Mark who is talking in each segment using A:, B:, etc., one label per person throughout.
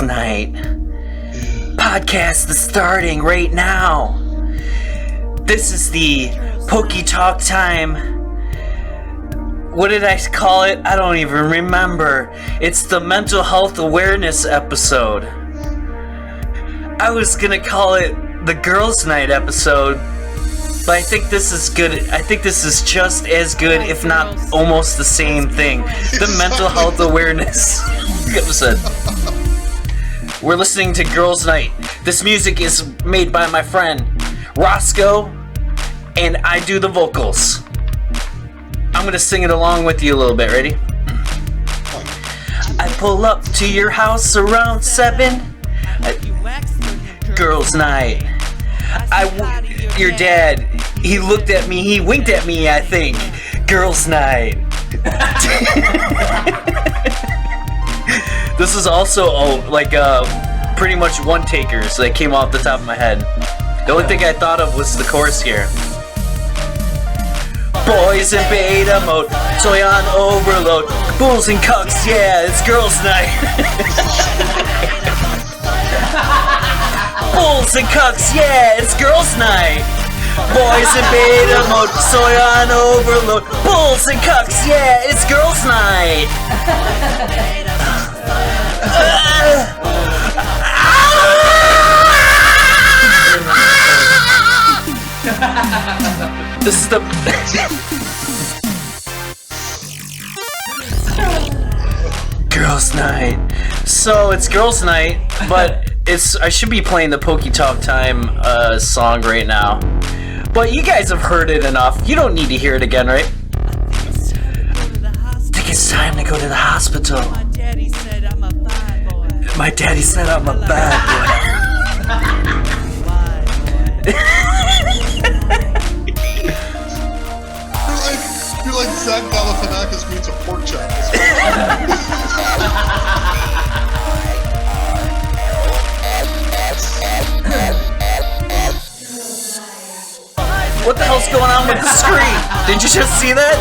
A: Girls Night. Podcast is starting right now. This is the PokeyTalkTime. What did I call it? I don't even remember. It's the mental health awareness episode. I was gonna call it the Girls Night episode, but I think this is good. I think this is just as good, if not almost the same thing. The mental health awareness episode. We're listening to Girls Night. This music is made by my friend Roscoe, and I do the vocals. I'm gonna sing it along with you a little bit. Ready? I pull up to your house around 7. Girls Night. Your dad, he looked at me, he winked at me, I think. Girls Night. This is also pretty much one takers that came off the top of my head. The only thing I thought of was the chorus here. Boys in beta mode, toy on overload, bulls and cucks, yeah, it's girls' night. Bulls and cucks, yeah, it's girls' night. Boys in beta mode, toy on overload, bulls and cucks, yeah, it's girls' night. This is the Girls Night. So it's Girls Night, but I should be playing the PokeyTalkTime song right now. But you guys have heard it enough. You don't need to hear it again, right? I think it's time to go to the hospital. My daddy said I'm a bad boy.
B: You're like Zach Galifianakis meets a pork chop.
A: What the hell's going on with the screen? Did you just see that?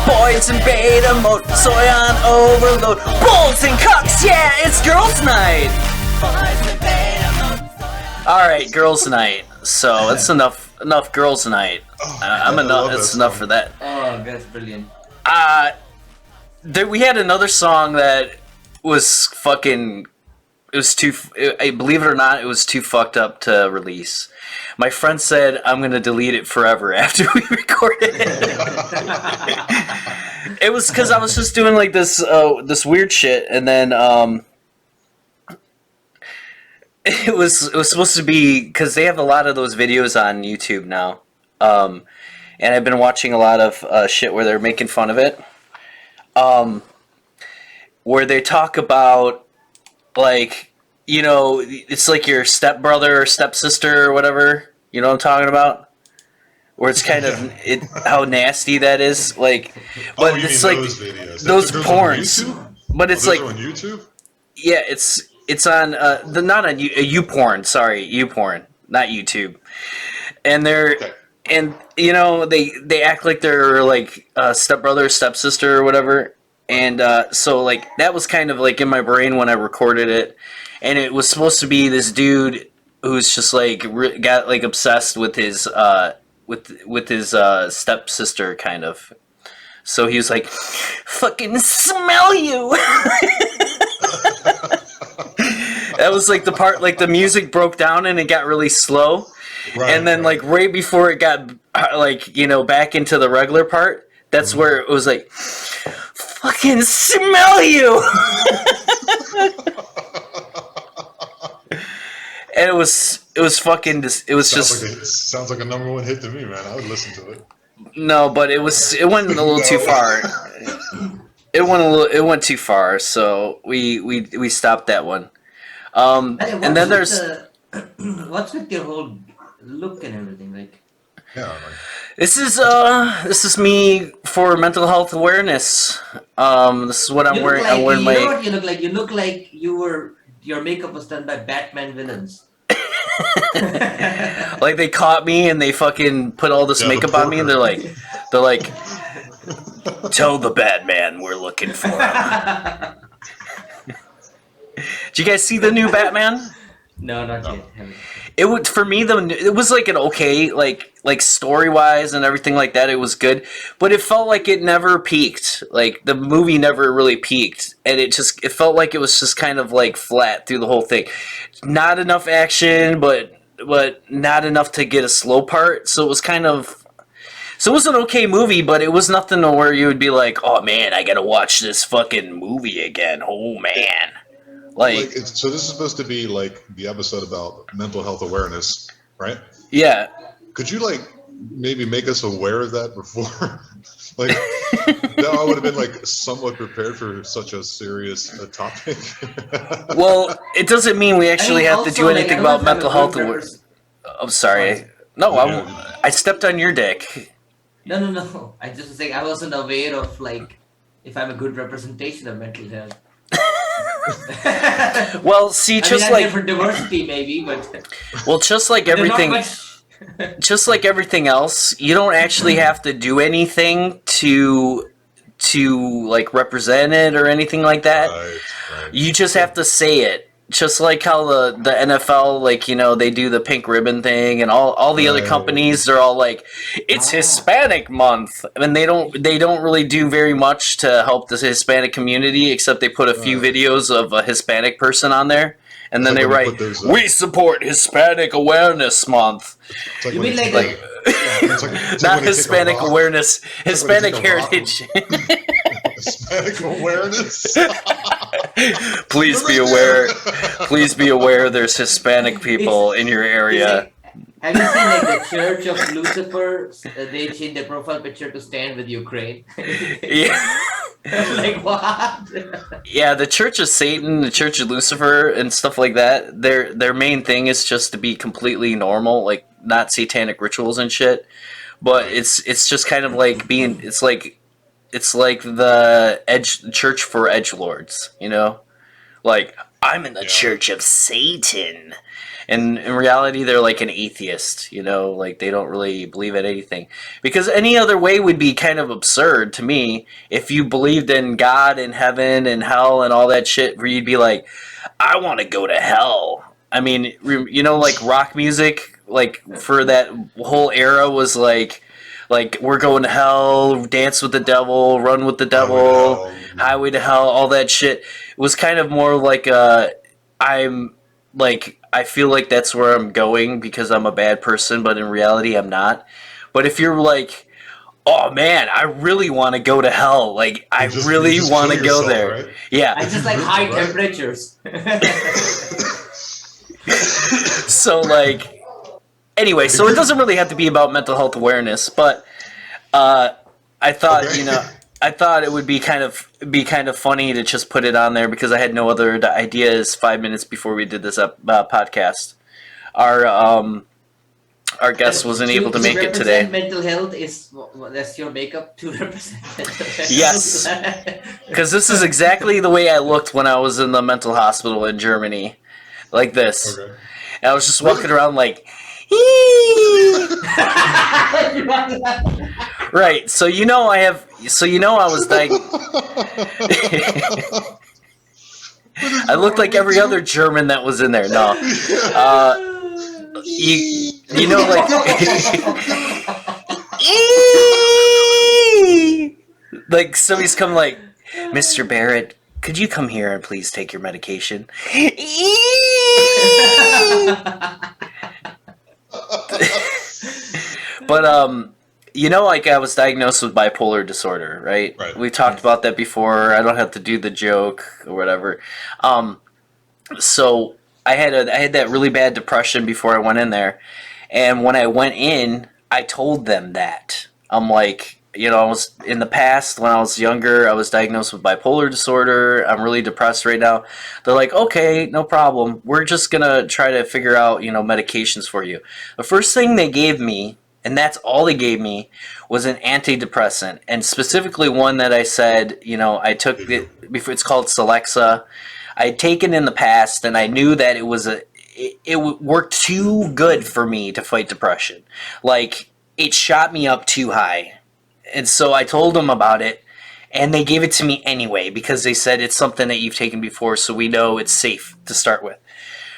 A: Boys in beta mode, soy on overload, bulls and cucks, yeah, it's girls' night. Alright, girls' night. So it's enough girls' night. It's enough for that.
C: Oh, that's brilliant.
A: We had another song that was fucking. It was too. Believe it or not, it was too fucked up to release. My friend said I'm gonna delete it forever after we recorded it. It was because I was just doing like this weird shit, and then it was supposed to be because they have a lot of those videos on YouTube now, and I've been watching a lot of shit where they're making fun of it, where they talk about. Like, you know, it's like your stepbrother or stepsister or whatever. You know what I'm talking about? Where it's kind of how nasty that is. Like, but it's like those porns. But it's like
B: on YouTube.
A: Yeah, it's on not on YouPorn. Sorry, YouPorn, not YouTube. And they're and you know they act like they're like stepbrother, stepsister or whatever. And so, like, that was kind of, like, in my brain when I recorded it. And it was supposed to be this dude who's just, like, got, like, obsessed with his, with his stepsister, kind of. So he was like, fucking smell you! That was, like, the part, like, the music broke down and it got really slow. Right, and then, like, right before it got, like, you know, back into the regular part, that's where it was like... Fucking smell you! And it was fucking. It was
B: sounds like a #1 hit to me, man. I would listen to it.
A: No, but it went a little too far. It went too far, so we stopped that one. And then there's
C: what's with your whole look and everything, like.
B: Yeah. Like,
A: this is me for mental health awareness. This is what I'm wearing. I'm wearing my.
C: You know what you look like? You look like your makeup was done by Batman villains.
A: Like they caught me and they fucking put all this makeup on me and they're like, tell the Batman we're looking for him. Did you guys see the new Batman?
C: No, not yet. Haven't.
A: It would for me it was like an okay like story wise and everything like that. It was good, but it felt like it never peaked. Like the movie never really peaked, and it felt like it was just kind of like flat through the whole thing. Not enough action, but not enough to get a slow part. So it was kind of it was an okay movie, but it was nothing to where you would be like, oh man, I gotta watch this fucking movie again. Oh man.
B: So this is supposed to be like the episode about mental health awareness, right?
A: Yeah.
B: Could you like maybe make us aware of that before? Like, no, I would have been like somewhat prepared for such a serious topic.
A: Well, it doesn't mean we actually have to do anything about mental health awareness. I'm sorry. No, I stepped on your dick.
C: No. I just was saying I wasn't aware of like if I'm a good representation of mental health.
A: Well, see, just
C: like for diversity, maybe, but
A: well, just like everything, just like everything else, you don't actually have to do anything to like represent it or anything like that. Right. You just have to say it. Just like how the NFL, like, you know, they do the pink ribbon thing, and all the other companies, they're all like, it's Hispanic month, and they don't really do very much to help the Hispanic community, except they put a few videos of a Hispanic person on there, and then they write, we support Hispanic Awareness Month.
C: You mean like
A: not Hispanic awareness, Hispanic heritage.
B: Hispanic awareness.
A: Please be aware. Please be aware. There's Hispanic people in your area.
C: Have you seen like the Church of Lucifer? They changed their profile picture to stand with Ukraine.
A: Yeah.
C: Like what?
A: Yeah, the Church of Satan, the Church of Lucifer, and stuff like that. Their main thing is just to be completely normal, like not satanic rituals and shit. But it's just kind of like being. It's like the church for edgelords, you know? Like, I'm in the Church of Satan. And in reality, they're like an atheist, you know? Like, they don't really believe in anything. Because any other way would be kind of absurd to me. If you believed in God and heaven and hell and all that shit, where you'd be like, I want to go to hell. I mean, you know, like rock music, like for that whole era was like we're going to hell, dance with the devil, run with the devil, highway to hell, all that shit. It was kind of more like I'm like, I feel like that's where I'm going because I'm a bad person, but in reality I'm not. But if you're like, oh man, I really want to go to hell, like I really want to go there. Right? Yeah.
C: I just like high temperatures.
A: So like, anyway, so it doesn't really have to be about mental health awareness, but I thought, you know, I thought it would be kind of funny to just put it on there because I had no other ideas 5 minutes before we did this podcast. Our guest wasn't able to make it today.
C: Mental health that's your makeup to represent mental health.
A: Yes, because this is exactly the way I looked when I was in the mental hospital in Germany, like this. Okay. And I was just walking around like. Right, so you know I was I looked like every other German that was in there. No, you know, like like somebody's come like, Mr. Barrett, could you come here and please take your medication? But you know, like I was diagnosed with bipolar disorder, right? We talked about that before. I don't have to do the joke or whatever. So I had that really bad depression before I went in there, and when I went in, I told them that I'm like, you know, I was in the past when I was younger, I was diagnosed with bipolar disorder. I'm really depressed right now. They're like, okay, no problem. We're just gonna try to figure out, you know, medications for you. The first thing they gave me, and that's all they gave me, was an antidepressant, and specifically one that I said, you know, I took it before. It's called Celexa. I had taken in the past, and I knew that it worked too good for me to fight depression. Like, it shot me up too high. And so I told them about it, And they gave it to me anyway because they said it's something that you've taken before, so we know it's safe to start with.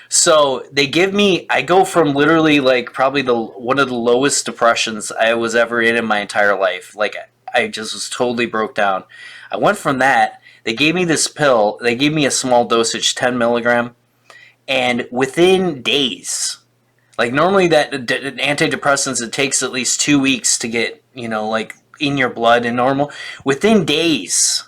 A: So they give me, I go from literally like probably one of the lowest depressions I was ever in my entire life. Like I just was totally broke down. I went from that. They gave me this pill. They gave me a small dosage, 10 milligram, and within days, like normally that antidepressants, it takes at least 2 weeks to get, like in your blood and normal. Within days,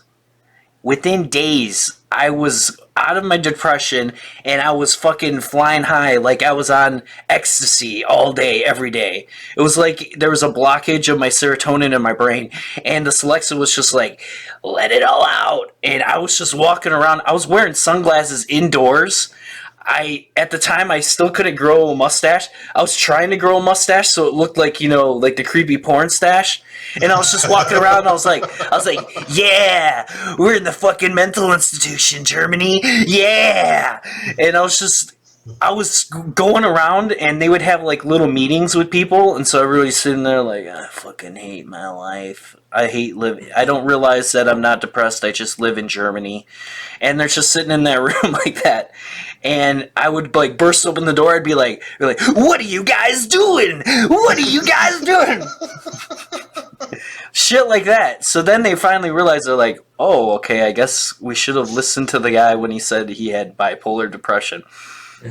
A: I was out of my depression and I was fucking flying high, like I was on ecstasy all day, every day. It was like there was a blockage of my serotonin in my brain, and this Alexa was just like, let it all out. And I was just walking around. I was wearing sunglasses indoors. At the time, I still couldn't grow a mustache. I was trying to grow a mustache so it looked like, like the creepy porn stash. And I was just walking around and I was like, yeah, we're in the fucking mental institution, Germany. Yeah. And I was going around and they would have like little meetings with people. And so everybody's sitting there like, I fucking hate my life. I hate living. I don't realize that I'm not depressed. I just live in Germany. And they're just sitting in that room like that. And I would like burst open the door. I'd be like, what are you guys doing? What are you guys doing? Shit like that. So then they finally realized, they're like, oh, okay, I guess we should have listened to the guy when he said he had bipolar depression.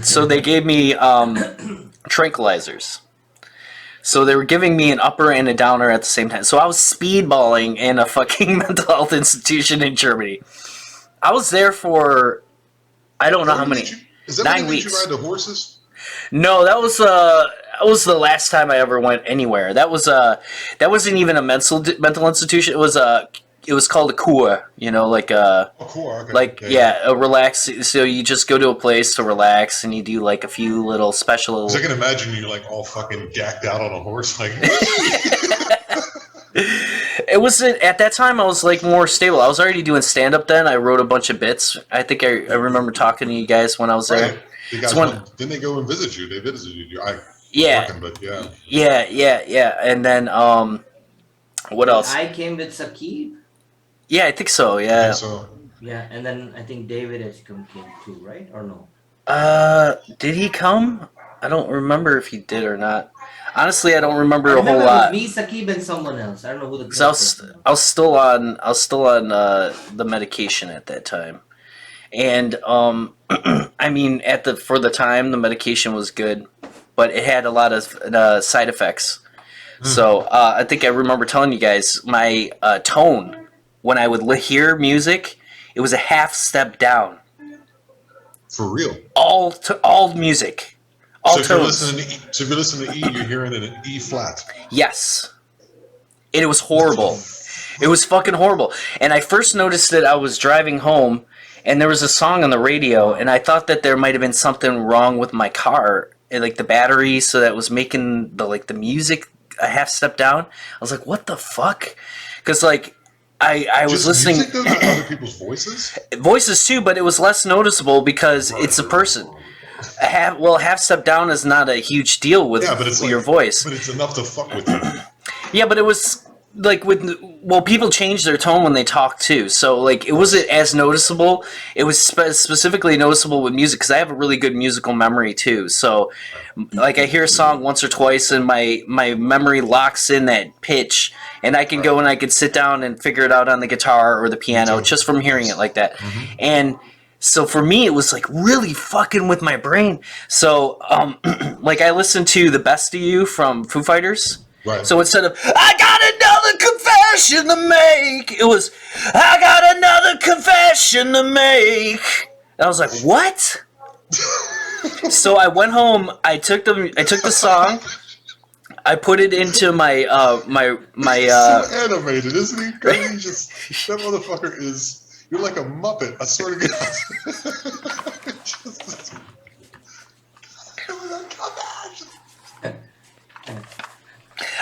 A: So they gave me tranquilizers. So they were giving me an upper and a downer at the same time. So I was speedballing in a fucking mental health institution in Germany. I was there for, I don't know how many,
B: is that
A: 9
B: when
A: weeks.
B: You ride the horses?
A: No, that was the last time I ever went anywhere. That wasn't even a mental institution. It was called a Kur, like a
B: Kur, okay.
A: Like a relax. So you just go to a place to relax, and you do like a few little special.
B: So I can imagine you like all fucking jacked out on a horse, like.
A: It was at that time I was like more stable. I was already doing stand up then. I wrote a bunch of bits. I think I remember talking to you guys when I was there.
B: Right. You guys didn't they go and visit you? They visited you. Working, but yeah.
A: Yeah. And then what else?
C: I came with Sakib.
A: Yeah, I think so. Yeah.
C: Yeah, and then I think David has came too, right? Or no?
A: Did he come? I don't remember if he did or not. Honestly, I don't remember a whole
C: it
A: lot.
C: was me, Sakib, and someone else. I don't know who the.
A: So I was still on the medication at that time, and I mean for the time the medication was good, but it had a lot of side effects. So I think I remember telling you guys my tone when I would hear music, it was a half step down.
B: For real.
A: All music. All tones.
B: If you're listening to E, you're hearing it in E flat.
A: Yes. And it was horrible. It was fucking horrible. And I first noticed it, I was driving home, and there was a song on the radio, and I thought that there might have been something wrong with my car, and like the battery, so that was making the music a half step down. I was like, what the fuck? Because like I was listening
B: to other people's
A: voices too, but it was less noticeable because it's a person. Half step down is not a huge deal with your voice.
B: But it's enough to fuck with you.
A: Yeah, but it was like people change their tone when they talk too. So like it wasn't as noticeable. It was specifically noticeable with music because I have a really good musical memory too. So like I hear a song once or twice and my memory locks in that pitch, and I can go and I can sit down and figure it out on the guitar or the piano just from hearing it like that. Mm-hmm. And so for me, it was like really fucking with my brain. So like I listened to The Best of You from Foo Fighters.
B: Right.
A: So instead of, I got another confession to make, it was, I got another confession to make. And I was like, what? So I went home, I took the song, I put it into my
B: so animated, isn't he? That motherfucker is, you're like a Muppet, I swear to God.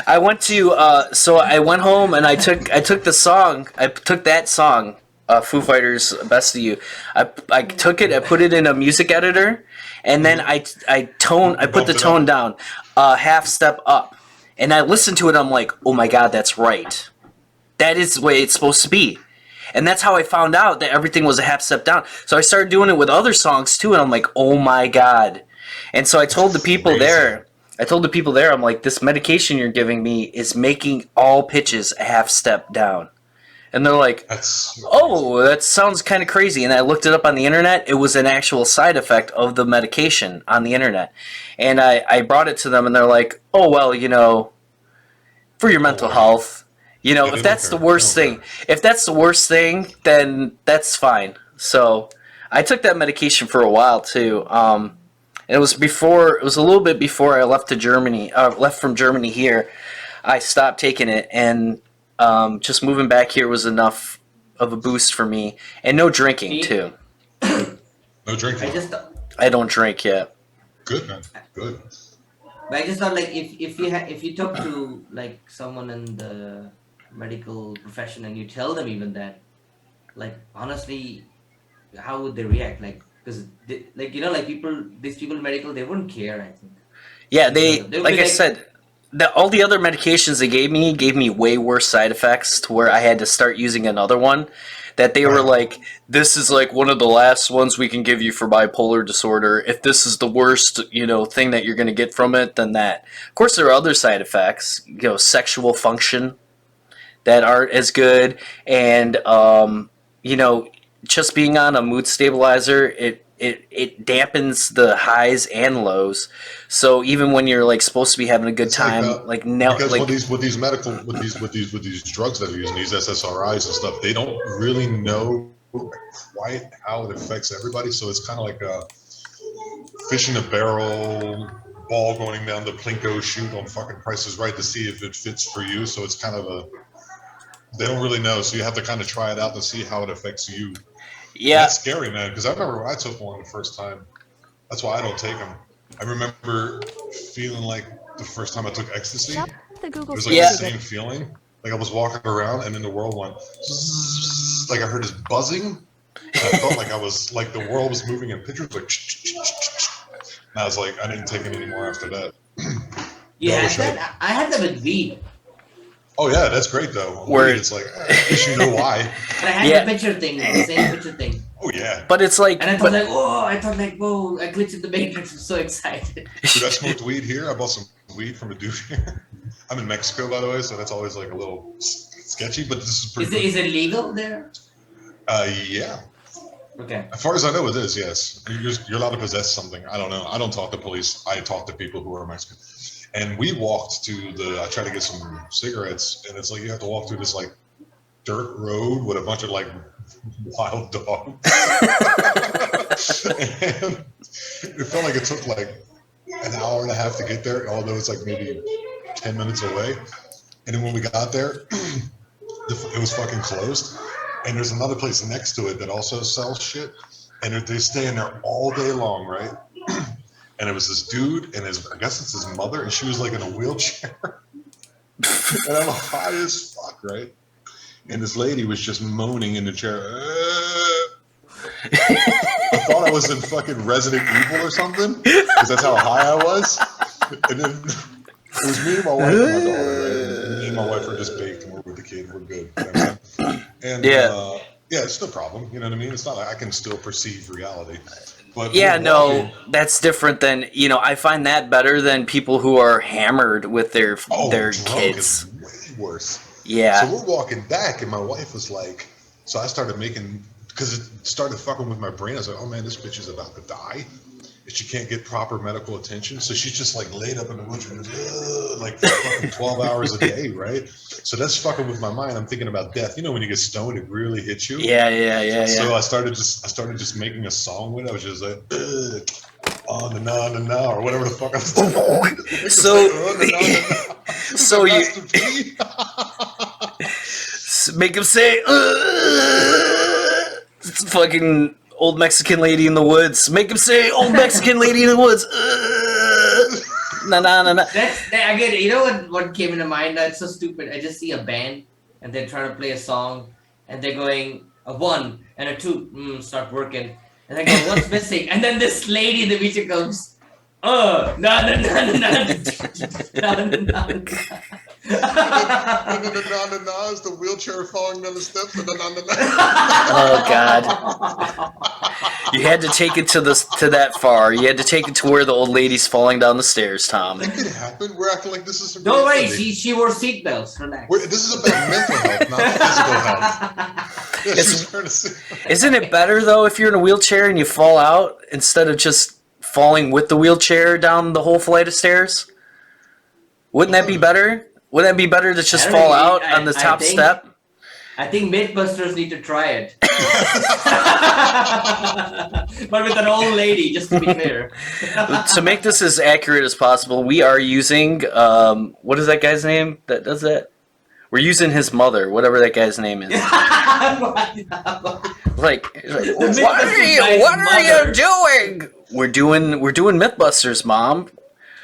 A: I went to so I went home and I took the song. I took that song, Foo Fighters' "Best of You." I took it. I put it in a music editor, and then I put the tone down, half step up, and I listened to it. I'm like, oh my god, that's right. That is the way it's supposed to be. And that's how I found out that everything was a half step down. So I started doing it with other songs too, and I'm like, oh my God. And so I told the people there, I'm like, this medication you're giving me is making all pitches a half step down. And they're like, oh, that sounds kind of crazy. And I looked it up on the internet. It was an actual side effect of the medication on the internet. And I brought it to them, and they're like, oh, well, you know, for your mental health, you know, if that's the worst thing, then that's fine. So I took that medication for a while too. It was a little bit before I left from Germany here. I stopped taking it, and just moving back here was enough of a boost for me. And no drinking too.
B: No drinking.
A: I don't drink yet.
B: Good, man. Good.
C: But I just thought, like, if you talk to like someone in the medical profession and you tell them even that, like, honestly, how would they react? Like, because like, you know, like these people in medical, they wouldn't care, I think.
A: Yeah, they like I said, all the other medications they gave me way worse side effects, to where I had to start using another one. That they were like, this is like one of the last ones we can give you for bipolar disorder. If this is the worst, you know, thing that you're going to get from it, then that. Of course, there are other side effects, you know, sexual function that aren't as good, and you know, just being on a mood stabilizer, it dampens the highs and lows. So even when you're like supposed to be having a good time,
B: because with these drugs that are using, these SSRIs and stuff, they don't really know quite how it affects everybody. So it's kind of like a fish in a barrel, ball going down the Plinko chute on fucking Price is Right to see if it fits for you. So it's kind of they don't really know. So you have to kind of try it out to see how it affects you.
A: Yeah,
B: that's scary, man. Because I remember when I took one the first time. That's why I don't take them. I remember feeling like the first time I took ecstasy, it was like the same feeling. Like I was walking around, and then the world went zzz, like I heard this buzzing. And I felt like I was like the world was moving in pictures, like. And I was like, I didn't take it anymore after that.
C: Yeah, I had that with weed.
B: Oh yeah, that's great though. Where it's like, at least you know why.
C: But I had the picture thing, the same picture thing.
B: Oh yeah.
A: But it's like,
C: and I thought whoa, I glitched in the matrix. I'm so excited.
B: Dude, I smoked weed here. I bought some weed from a dude here. I'm in Mexico, by the way, so that's always like a little sketchy. But this is pretty.
C: Is it legal there?
B: Yeah.
C: Okay.
B: As far as I know, it is. Yes, you're allowed to possess something. I don't know. I don't talk to police. I talk to people who are Mexican. And we walked I tried to get some cigarettes, and it's like you have to walk through this like dirt road with a bunch of like wild dogs. And it felt like it took like an hour and a half to get there, although it's like maybe 10 minutes away. And then when we got there, it was fucking closed. And there's another place next to it that also sells shit. And they stay in there all day long, right? And it was this dude and I guess it's his mother, and she was like in a wheelchair. And I'm high as fuck, right? And this lady was just moaning in the chair. I thought I was in fucking Resident Evil or something, because that's how high I was. And then it was me and my wife and my daughter, right? And me and my wife are just baked, and we're with the kid, we're good. You know what I'm saying? And yeah, it's no problem. You know what I mean? It's not like I can still perceive reality. But
A: yeah, no, that's different than, you know, I find that better than people who are hammered with their kids.
B: Is way worse.
A: Yeah.
B: So we're walking back, and my wife was like, so I started because it started fucking with my brain. I was like, oh man, this bitch is about to die. And she can't get proper medical attention. So she's just like laid up in the woods, like for fucking 12 hours a day, right? So that's fucking with my mind. I'm thinking about death. You know, when you get stoned, it really hits you.
A: Yeah.
B: So I started just making a song with it. I was just like, on the na, or whatever the fuck I was doing.
A: So you make him say, it's fucking old Mexican lady in the woods. Make him say, old Mexican lady in the woods. Na.
C: I get it. You know what came into mind? That's so stupid. I just see a band and they're trying to play a song and they're going a 1 and a 2, start working. And I go, what's missing? And then this lady in the video comes, na.
B: Na is the wheelchair falling down the steps.
A: Oh God! You had to take it to that far. You had to take it to where the old lady's falling down the stairs, Tom.
B: That could happen. We're acting like this is.
C: Don't worry, she wore seatbelts. Relax.
B: This is about mental health, not physical health. Yeah, she's trying to say.
A: Isn't it better though if you're in a wheelchair and you fall out instead of just falling with the wheelchair down the whole flight of stairs? Wouldn't that be better? Wouldn't that be better to just fall out on the top step?
C: I think Mythbusters need to try it. But with an old lady, just to be clear.
A: To make this as accurate as possible, we are using, what is that guy's name that does that? We're using his mother, whatever that guy's name is. Like what are you doing? We're doing Mythbusters, Mom.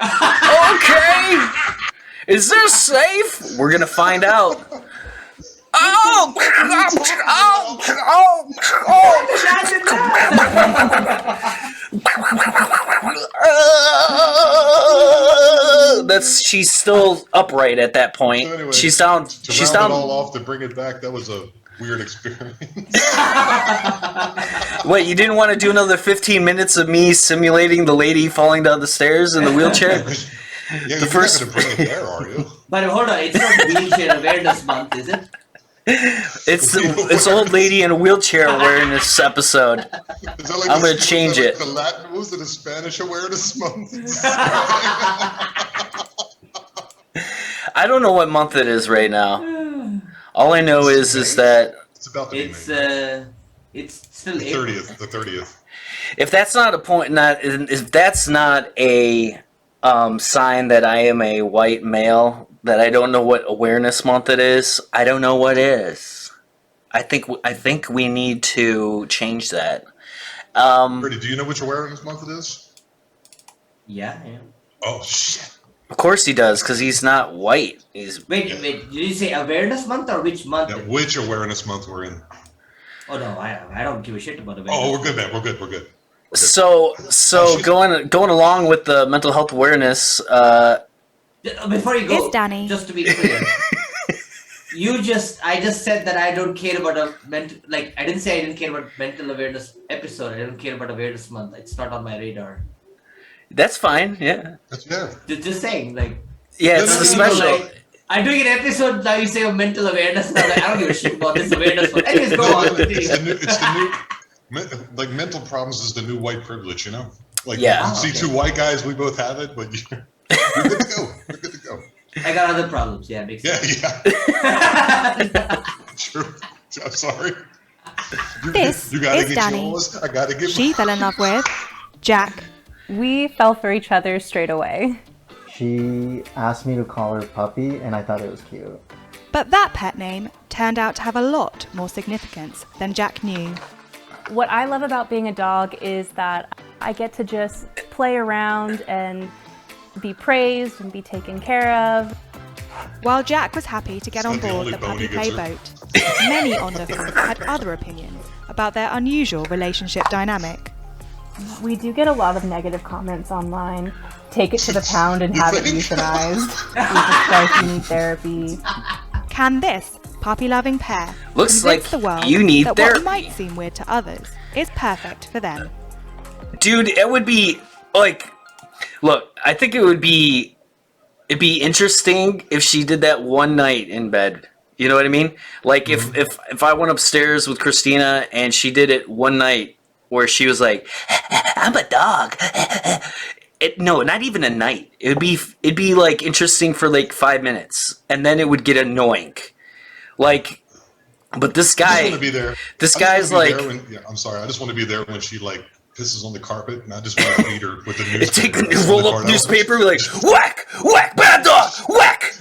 A: Okay. Is this safe? We're gonna find out. She's still upright at that point. So anyway, she's down.
B: To round it all off, to bring it back, that was a weird experience.
A: What, you didn't want to do another 15 minutes of me simulating the lady falling down the stairs in the wheelchair?
B: Yeah, you're not going to bring it there, are you?
C: But hold on, it's not Wheelchair Awareness Month, is it?
A: It's old lady in a wheelchair awareness episode.
B: Like
A: I'm going to change it.
B: The Latin, what was it, a Spanish awareness month?
A: I don't know what month it is right now. All I know is that
B: it's about to be
C: it's still
B: the 30th. The 30th.
A: If that's not a point, if that's not a sign that I am a white male, that I don't know what awareness month it is, I don't know what is. I think we need to change that.
B: Brady, do you know which awareness month it is?
C: Yeah.
B: Oh shit.
A: Of course he does, because he's not white.
C: Wait. Did you say awareness month or which month?
B: Yeah, which awareness month we're in?
C: Oh no, I don't give a shit about awareness.
B: Oh, we're good, man. We're good.
A: So going along with the mental health awareness.
C: Before you go,
D: Danny.
C: Just to be clear, I just said that I don't care about a mental. Like, I didn't say I didn't care about mental awareness episode. I don't care about awareness month. It's not on my radar.
A: That's fine. Yeah.
C: Just saying, like.
A: Yeah, it's the special.
C: Like, I'm doing an episode now. You say of mental awareness. And I'm like, I don't give a shit about this awareness month. Anyways, go on.
B: It's the new. Like, mental problems is the new white privilege, you know? Like,
A: yeah.
B: You see two white guys, we both have it, but you're good to go. You're good to go.
C: I got other problems, yeah, makes sense.
B: Yeah. True. I'm sorry.
D: This
B: you gotta
D: is
B: get
D: Danny.
B: yours. I gotta get
D: She fell in love with Jack.
E: We fell for each other straight away.
F: She asked me to call her Puppy, and I thought it was cute.
D: But that pet name turned out to have a lot more significance than Jack knew.
E: What I love about being a dog is that I get to just play around and be praised and be taken care of.
D: While Jack was happy to get on board the puppy play boat, many onlookers had other opinions about their unusual relationship dynamic.
E: We do get a lot of negative comments online. Take it to the pound and have it euthanized. Jesus Christ, you need therapy.
D: Can this puppy-loving pair
A: Looks
D: convince
A: like
D: the world
A: you need
D: that
A: therapy.
D: what might seem weird to others is perfect for them?
A: Dude, it would be like, look, I think it'd be interesting if she did that one night in bed. You know what I mean? Like if I went upstairs with Christina and she did it one night where she was like, I'm a dog. No, not even a night. It'd be like interesting for like 5 minutes, and then it would get annoying. Like, but this guy,
B: I just want to be there.
A: This guy's like,
B: I'm sorry. I just want to be there when she like pisses on the carpet, and I just want to beat her with the newspaper.
A: Take a roll up newspaper, be like, whack, whack, bad dog, whack.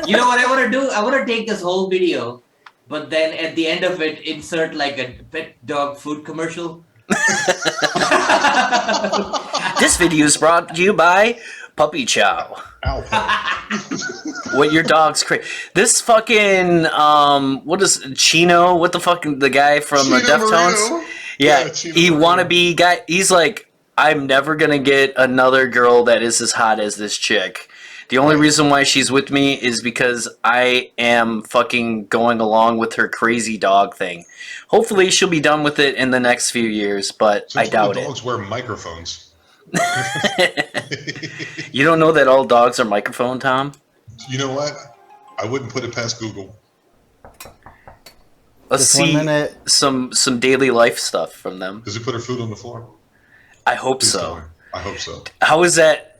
C: You know what I want to do? I want to take this whole video, but then at the end of it, insert like a pet dog food commercial.
A: This video is brought to you by Puppy Chow. What your dog's crazy. This fucking what is Chino? What the fuck? The guy from Deftones? Yeah, he wannabe guy. He's like, I'm never gonna get another girl that is as hot as this chick. The only reason why she's with me is because I am fucking going along with her crazy dog thing. Hopefully she'll be done with it in the next few years, but I doubt it.
B: Dogs wear microphones.
A: You don't know that all dogs are microphone, Tom?
B: You know what? I wouldn't put it past Google.
A: Let's
F: Just 1
A: see
F: minute.
A: some daily life stuff from them.
B: Does he put her food on the floor?
A: I hope
B: Please
A: so.
B: tell me. I hope so.
A: How is that?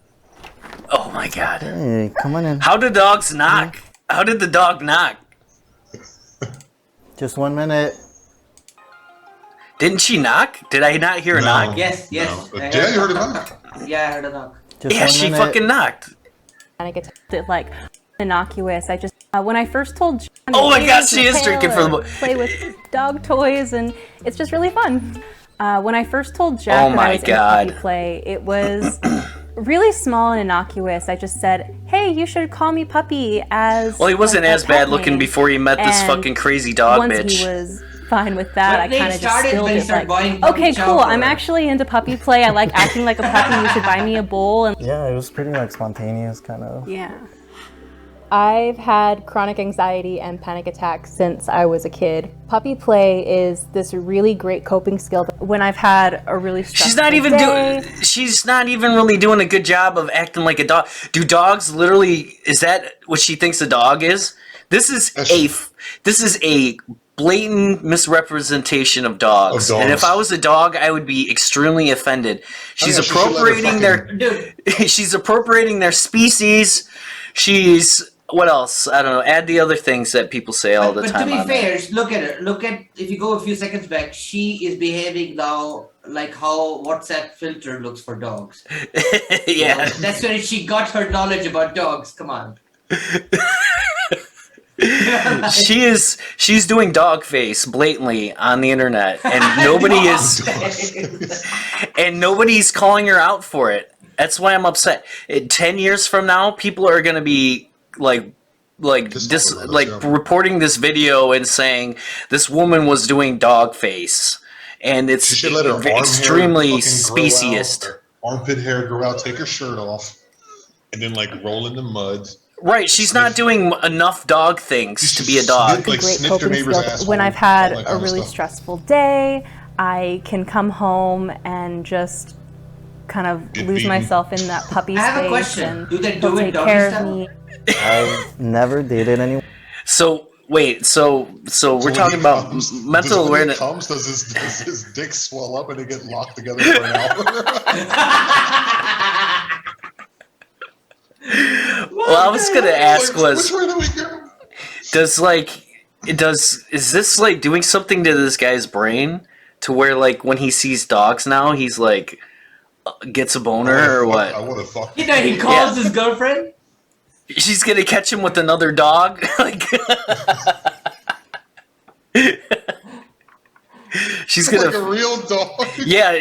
A: Oh my god.
F: Hey, come on in.
A: How did dogs knock? How did the dog knock?
F: Just 1 minute.
A: Didn't she knock? Did I not hear a knock?
C: Yes.
B: No.
C: I
B: Yeah, you heard a knock.
C: Yeah, I heard a knock.
F: Just
A: Yeah,
F: 1
A: she
F: minute.
A: fucking knocked.
E: And I get to like innocuous. I just when I first told John,
A: Oh my
E: "Hey,
A: God,
E: use
A: she
E: the
A: is
E: tail
A: drinking for the
E: and play with dog toys, and it's just really fun. When I first told Jack
A: Oh
E: that
A: my
E: I was
A: God.
E: in puppy play, it was really small and innocuous. I just said, "Hey, you should call me Puppy." As
A: Well, he wasn't
E: like, a
A: as bad
E: pet
A: looking
E: name.
A: before he met this
E: And
A: fucking crazy dog
E: once
A: bitch.
E: he was fine with that,
C: When
E: I
C: they
E: kind of just
C: started-
E: stilled
C: when they
E: it
C: started buying
E: like,
C: puppy
E: okay,
C: chow
E: cool.
C: for
E: I'm
C: her.
E: actually into puppy play. I like acting like a puppy. You should buy me a bowl. And
F: Yeah, it was pretty like spontaneous, kind of.
E: yeah. I've had chronic anxiety and panic attacks since I was a kid. Puppy play is this really great coping skill. When I've had a really stressful
A: She's not even
E: day,
A: doing. She's not even really doing a good job of acting like a dog. Do dogs literally? Is that what she thinks a dog is? This is This is a blatant misrepresentation of dogs.
B: Of dogs.
A: And if I was a dog, I would be extremely offended. She's
B: yeah, she should let her
A: appropriating their.
C: Dude,
A: She's appropriating their species. She's what else? I don't know. Add the other things that people say all the
C: but
A: time.
C: to be
A: on
C: fair, look at her. Look at if you go a few seconds back, she is behaving now like how WhatsApp filter looks for dogs.
A: that. Yeah.
C: That's where she got her knowledge about dogs. Come on.
A: She's doing dog face blatantly on the internet, and nobody is, and nobody's calling her out for it. That's why I'm upset. 10 years from now, people are gonna be like reporting this video and saying this woman was doing dog face, and it's
B: She should let her arm
A: extremely
B: hair fucking grow out,
A: speciesist.
B: her armpit hair grow out, take her shirt off, and then like roll in the mud.
A: Right, she's not doing enough dog things to be a dog.
B: Like,
E: great
B: sniff your
E: coping
B: neighbor's
E: skill.
B: asshole,
E: When I've
B: all
E: had
B: that
E: a
B: kind of
E: really
B: stuff.
E: stressful day, I can come home and just kind of
B: Get
E: lose
B: beaten.
E: myself in that puppy
C: I have a
E: space.
C: question.
E: And
C: Do they
E: he'll
C: do it
E: take
C: doggy
E: care of
C: style?
E: me.
F: I've never dated anyone.
A: So wait, so we're
B: when
A: talking
B: he
A: about
B: comes,
A: mental
B: when
A: awareness.
B: He comes, does his dick swell up and they get locked together for an hour?
A: Well, I was gonna ask
B: Like,
A: was
B: which way do we go?
A: is this like doing something to this guy's brain to where like when he sees dogs now he's like gets a boner or what?
B: I want to fuck.
C: You know, he calls his girlfriend.
A: She's gonna catch him with another dog. Like she's gonna
B: like a real dog.
A: yeah,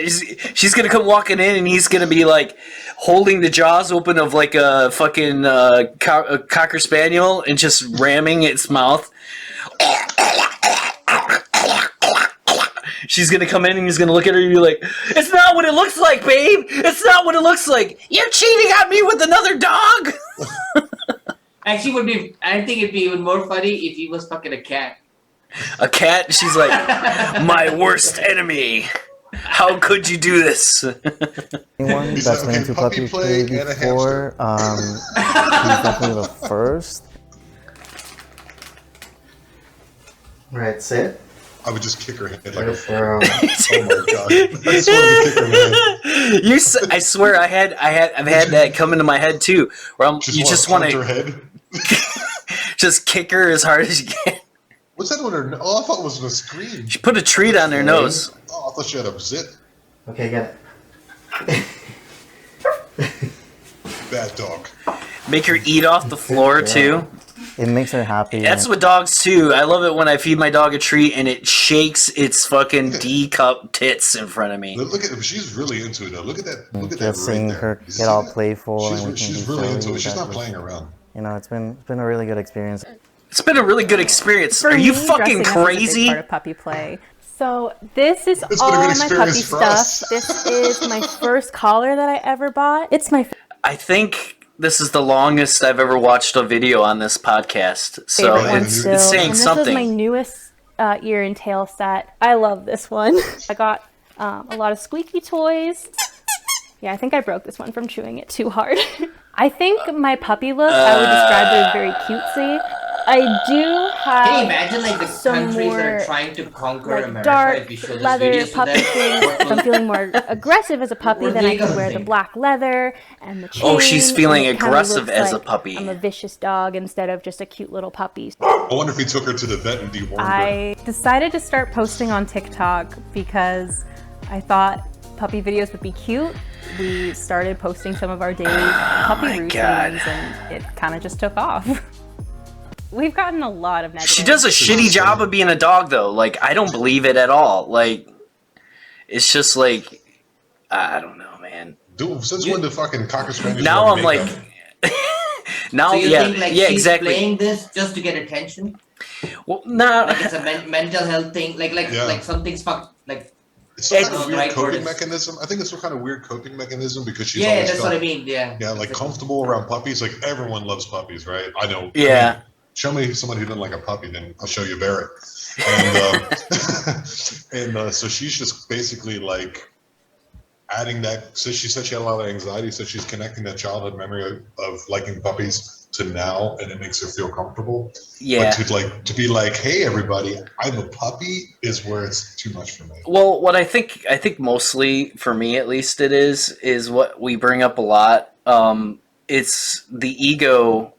A: she's gonna come walking in and he's gonna be like holding the jaws open of like a fucking a cocker spaniel and just ramming its mouth. She's gonna come in and he's gonna look at her and be like, "It's not what it looks like, babe. It's not what it looks like. You're cheating on me with another dog."
C: Actually, I think it'd be even more funny if he was fucking a cat.
A: A cat? She's like, "My worst enemy. How could you do this?"
F: Anyone
B: He's
F: that's
B: like,
F: been
B: okay,
F: into
B: puppy
F: puppy
B: play
F: play
B: and a
F: before, he's definitely the first. Right, sit.
B: I would just kick her head like a.
F: Right there.
B: Oh my god! I just wanted to kick her head.
A: I swear I've had that come into my head too, where you just want
B: punch her
A: to
B: head.
A: just kick her as hard as you can.
B: What's that on her? Oh, I thought it was a screen.
A: She put a treat on their nose.
B: Oh, I thought she had a zit.
F: Okay, get it.
B: Bad dog.
A: Make her eat off the floor too.
F: It makes her happy.
A: That's
F: and
A: what dogs too. I love it when I feed my dog a treat and it shakes its fucking D-cup tits in front of me.
B: Look at she's really into it though. Look at that. Look at that
F: just seeing
B: right there.
F: her
B: You see
F: get all
B: that?
F: playful and we can
B: She's
F: be
B: really into
F: silly,
B: it. She's not
F: that
B: playing
F: was-
B: around.
F: You know, it's been a really good experience.
A: It's been a really good experience.
E: For
A: Are you
E: me,
A: fucking
E: dressing up is a big
A: crazy?
E: part of puppy play. So this is
B: It's been a
E: all
B: good
E: my
B: experience
E: puppy
B: for
E: stuff.
B: us.
E: This is my first collar that I ever bought. It's my
A: I think this is the longest I've ever watched a video on this podcast. So
E: Favorite one
A: it's
E: still.
A: saying
E: and this
A: something.
E: was my newest ear and tail set. I love this one. I got a lot of squeaky toys. Yeah, I think I broke this one from chewing it too hard. I think my puppy look, I would describe it as very cutesy. I do have
C: Can you imagine like the
E: some
C: countries that
E: more,
C: are trying to conquer
E: like
C: America
E: dark
C: if you show this
E: leather
C: videos to
E: puppy
C: them?
E: things. If I'm feeling more aggressive as a puppy,
C: What
E: then
C: are
E: I
C: they
E: can
C: gonna
E: wear the
C: think?
E: black leather and the chain.
A: Oh, she's feeling
E: and it kinda
A: aggressive
E: looks
A: as a
E: like
A: puppy.
E: I'm a vicious dog instead of just a cute little puppy.
B: I wonder if he took her to the vet and dewormed her.
E: I decided to start posting on TikTok because I thought puppy videos would be cute. We started posting some of our daily puppy
A: my
E: routines
A: God.
E: and it kind of just took off. We've gotten a lot of negative.
A: She does a shitty job of being a dog, though. Like, I don't believe it at all. Like, it's just like, I don't know, man.
B: Dude, since when the fucking Cocker Spaniels
A: Now
B: wear
A: I'm like,
B: makeup?
A: now,
C: So you
A: yeah,
C: think like
A: yeah,
C: she's
A: exactly.
C: playing this just to get attention?
A: Well, no,
C: Like it's a mental health thing. Like
B: Yeah.
C: something's fucked. Like
B: It's some
A: It's-
B: kind of
C: the
B: weird
C: right word
B: coping
C: is-
B: mechanism. I think it's some kind of weird coping mechanism because she's
C: yeah,
B: always
C: that's
B: felt,
C: what I mean. Yeah.
B: yeah, like comfortable around puppies. Like everyone loves puppies, right? I know.
A: Yeah.
B: I mean, show me somebody who doesn't like a puppy, then I'll show you Barrett. And so she's just basically like adding that. So she said she had a lot of anxiety, so she's connecting that childhood memory of liking puppies to now, and it makes her feel comfortable.
A: yeah.
B: But to be like, hey everybody, I'm a puppy, is where it's too much for me.
A: Well, what I think mostly for me at least it is what we bring up a lot. It's the ego.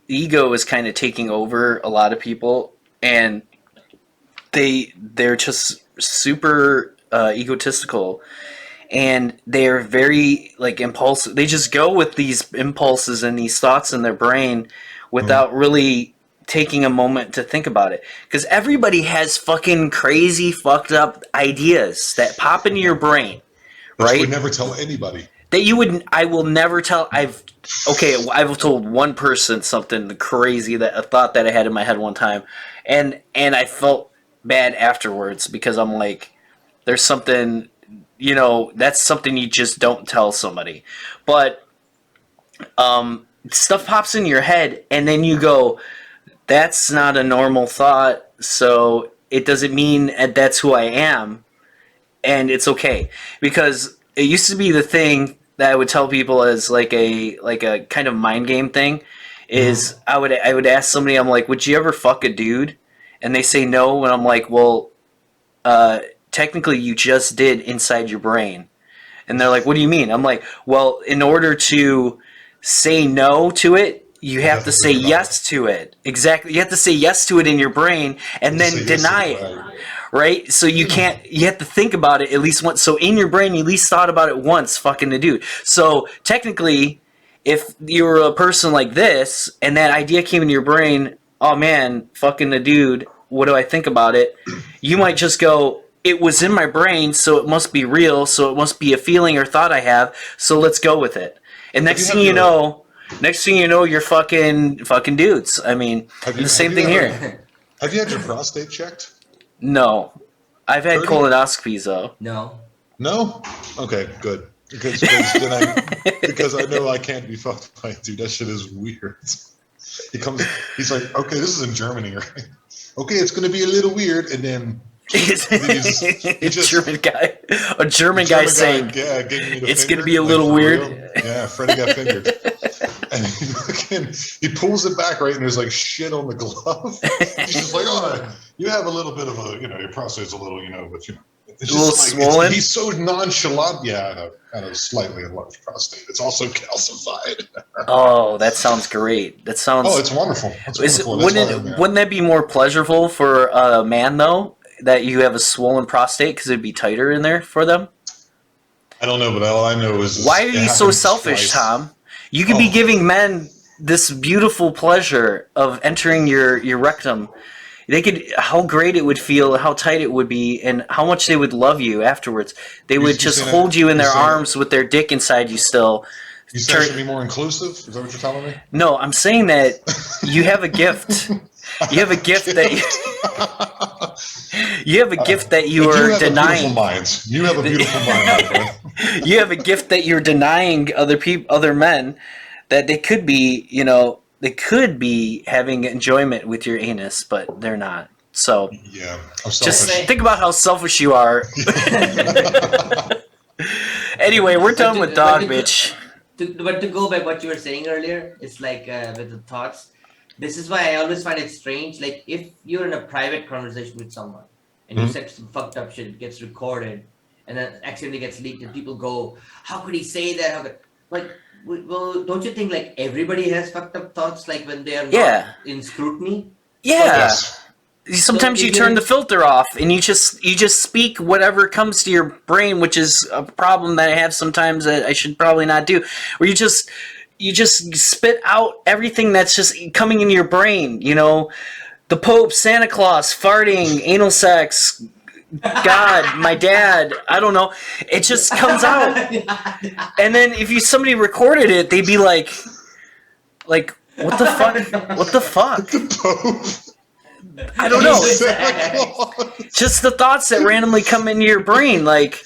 A: Ego is kind of taking over a lot of people, and they're just super egotistical, and they're very like impulsive. They just go with these impulses and these thoughts in their brain without really taking a moment to think about it. Because everybody has fucking crazy, fucked up ideas that pop into your brain,
B: But you
A: right?
B: would never tell anybody.
A: That you wouldn't. I will never tell. I've told one person something crazy, that a thought that I had in my head one time, and I felt bad afterwards because I'm like, there's something, that's something you just don't tell somebody. But stuff pops in your head, and then you go, that's not a normal thought, so it doesn't mean that's who I am, and it's okay. Because it used to be the thing that I would tell people as like a kind of mind game thing is I would ask somebody, I'm like, would you ever fuck a dude? And they say no, and I'm like, well, technically you just did inside your brain. And they're like, what do you mean? I'm like, well, in order to say no to it, you have to say yes to it. Exactly. You have to say yes to it in your brain and then deny it. Right? So you have to think about it at least once. So in your brain, you at least thought about it once, fucking the dude. So technically, if you were a person like this and that idea came into your brain, oh man, fucking the dude, what do I think about it? You might just go, it was in my brain, so it must be real, so it must be a feeling or thought I have, so let's go with it. And next thing you know, you're fucking dudes. I mean, the same thing here.
B: Have you had your prostate checked?
A: No. I've had colonoscopies, though.
C: No.
B: No? Okay, good. Because I know I can't be fucked by a dude. That shit is weird. He's like, okay, this is in Germany, right? Okay, it's going to be a little weird, and then
A: A German guy saying,
B: yeah, gave me the
A: it's
B: finger,
A: going to be a
B: like,
A: little
B: for
A: weird.
B: real. Yeah, Freddie got fingered. And he pulls it back, right, and there's like shit on the glove. He's just like, oh, you have a little bit of a, your prostate's a little, but it's
A: a little
B: just
A: swollen.
B: He's so nonchalant. Yeah, I had a slightly enlarged prostate. It's also calcified.
A: Oh, that sounds great. That sounds.
B: Oh, it's wonderful.
A: Wouldn't that be more pleasurable for a man though, that you have a swollen prostate because it'd be tighter in there for them?
B: I don't know, but all I know is
A: why are you so selfish, Tom? You could be giving men this beautiful pleasure of entering your rectum. How great it would feel, how tight it would be, and how much they would love you afterwards. They would just hold you in their arms with their dick inside you still.
B: You said it should be more inclusive? Is that what you're telling me?
A: No, I'm saying that you have a gift. You have a gift that you are denying.
B: You have a beautiful mind, my friend.
A: You have a gift that you're denying other men that they could be, they could be having enjoyment with your anus, but they're not. So
B: Yeah, I'm
A: just
B: selfish.
A: think about how selfish you are. Anyway, we're done with dog bitch.
C: But to go back what you were saying earlier, it's like with the thoughts. This is why I always find it strange. Like if you're in a private conversation with someone and you said some fucked up shit, it gets recorded, and then accidentally gets leaked, and people go, "How could he say that?" How could... Like, well, don't you think like everybody has fucked up thoughts? Like when they are not in scrutiny.
A: Yeah.
B: Yes.
A: Sometimes you turn the filter off and you just speak whatever comes to your brain, which is a problem that I have sometimes that I should probably not do. Where you just spit out everything that's just coming into your brain. The Pope, Santa Claus, farting, anal sex, God, my dad. I don't know. It just comes out. And then if somebody recorded it, they'd be like, what the fuck? What the fuck?
B: The Pope.
A: I don't know.
B: Santa Claus.
A: Just the thoughts that randomly come into your brain, like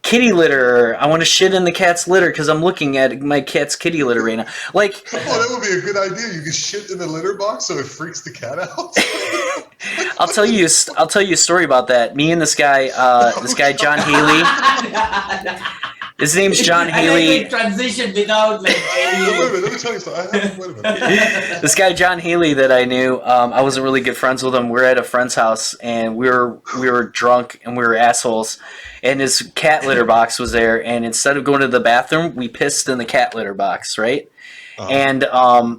A: kitty litter. I want to shit in the cat's litter because I'm looking at my cat's kitty litter right now. Like,
B: Oh, that would be a good idea. You could shit in the litter box so it freaks the cat out.
A: I'll tell you a story about that. Me and this guy John Haley. His name's John Haley.
C: Transition without like any.
B: Wait a minute, let me tell you something. Wait a minute.
A: This guy John Haley that I knew, I wasn't really good friends with him. We were at a friend's house and we were drunk and we were assholes. And his cat litter box was there. And instead of going to the bathroom, we pissed in the cat litter box, right? And I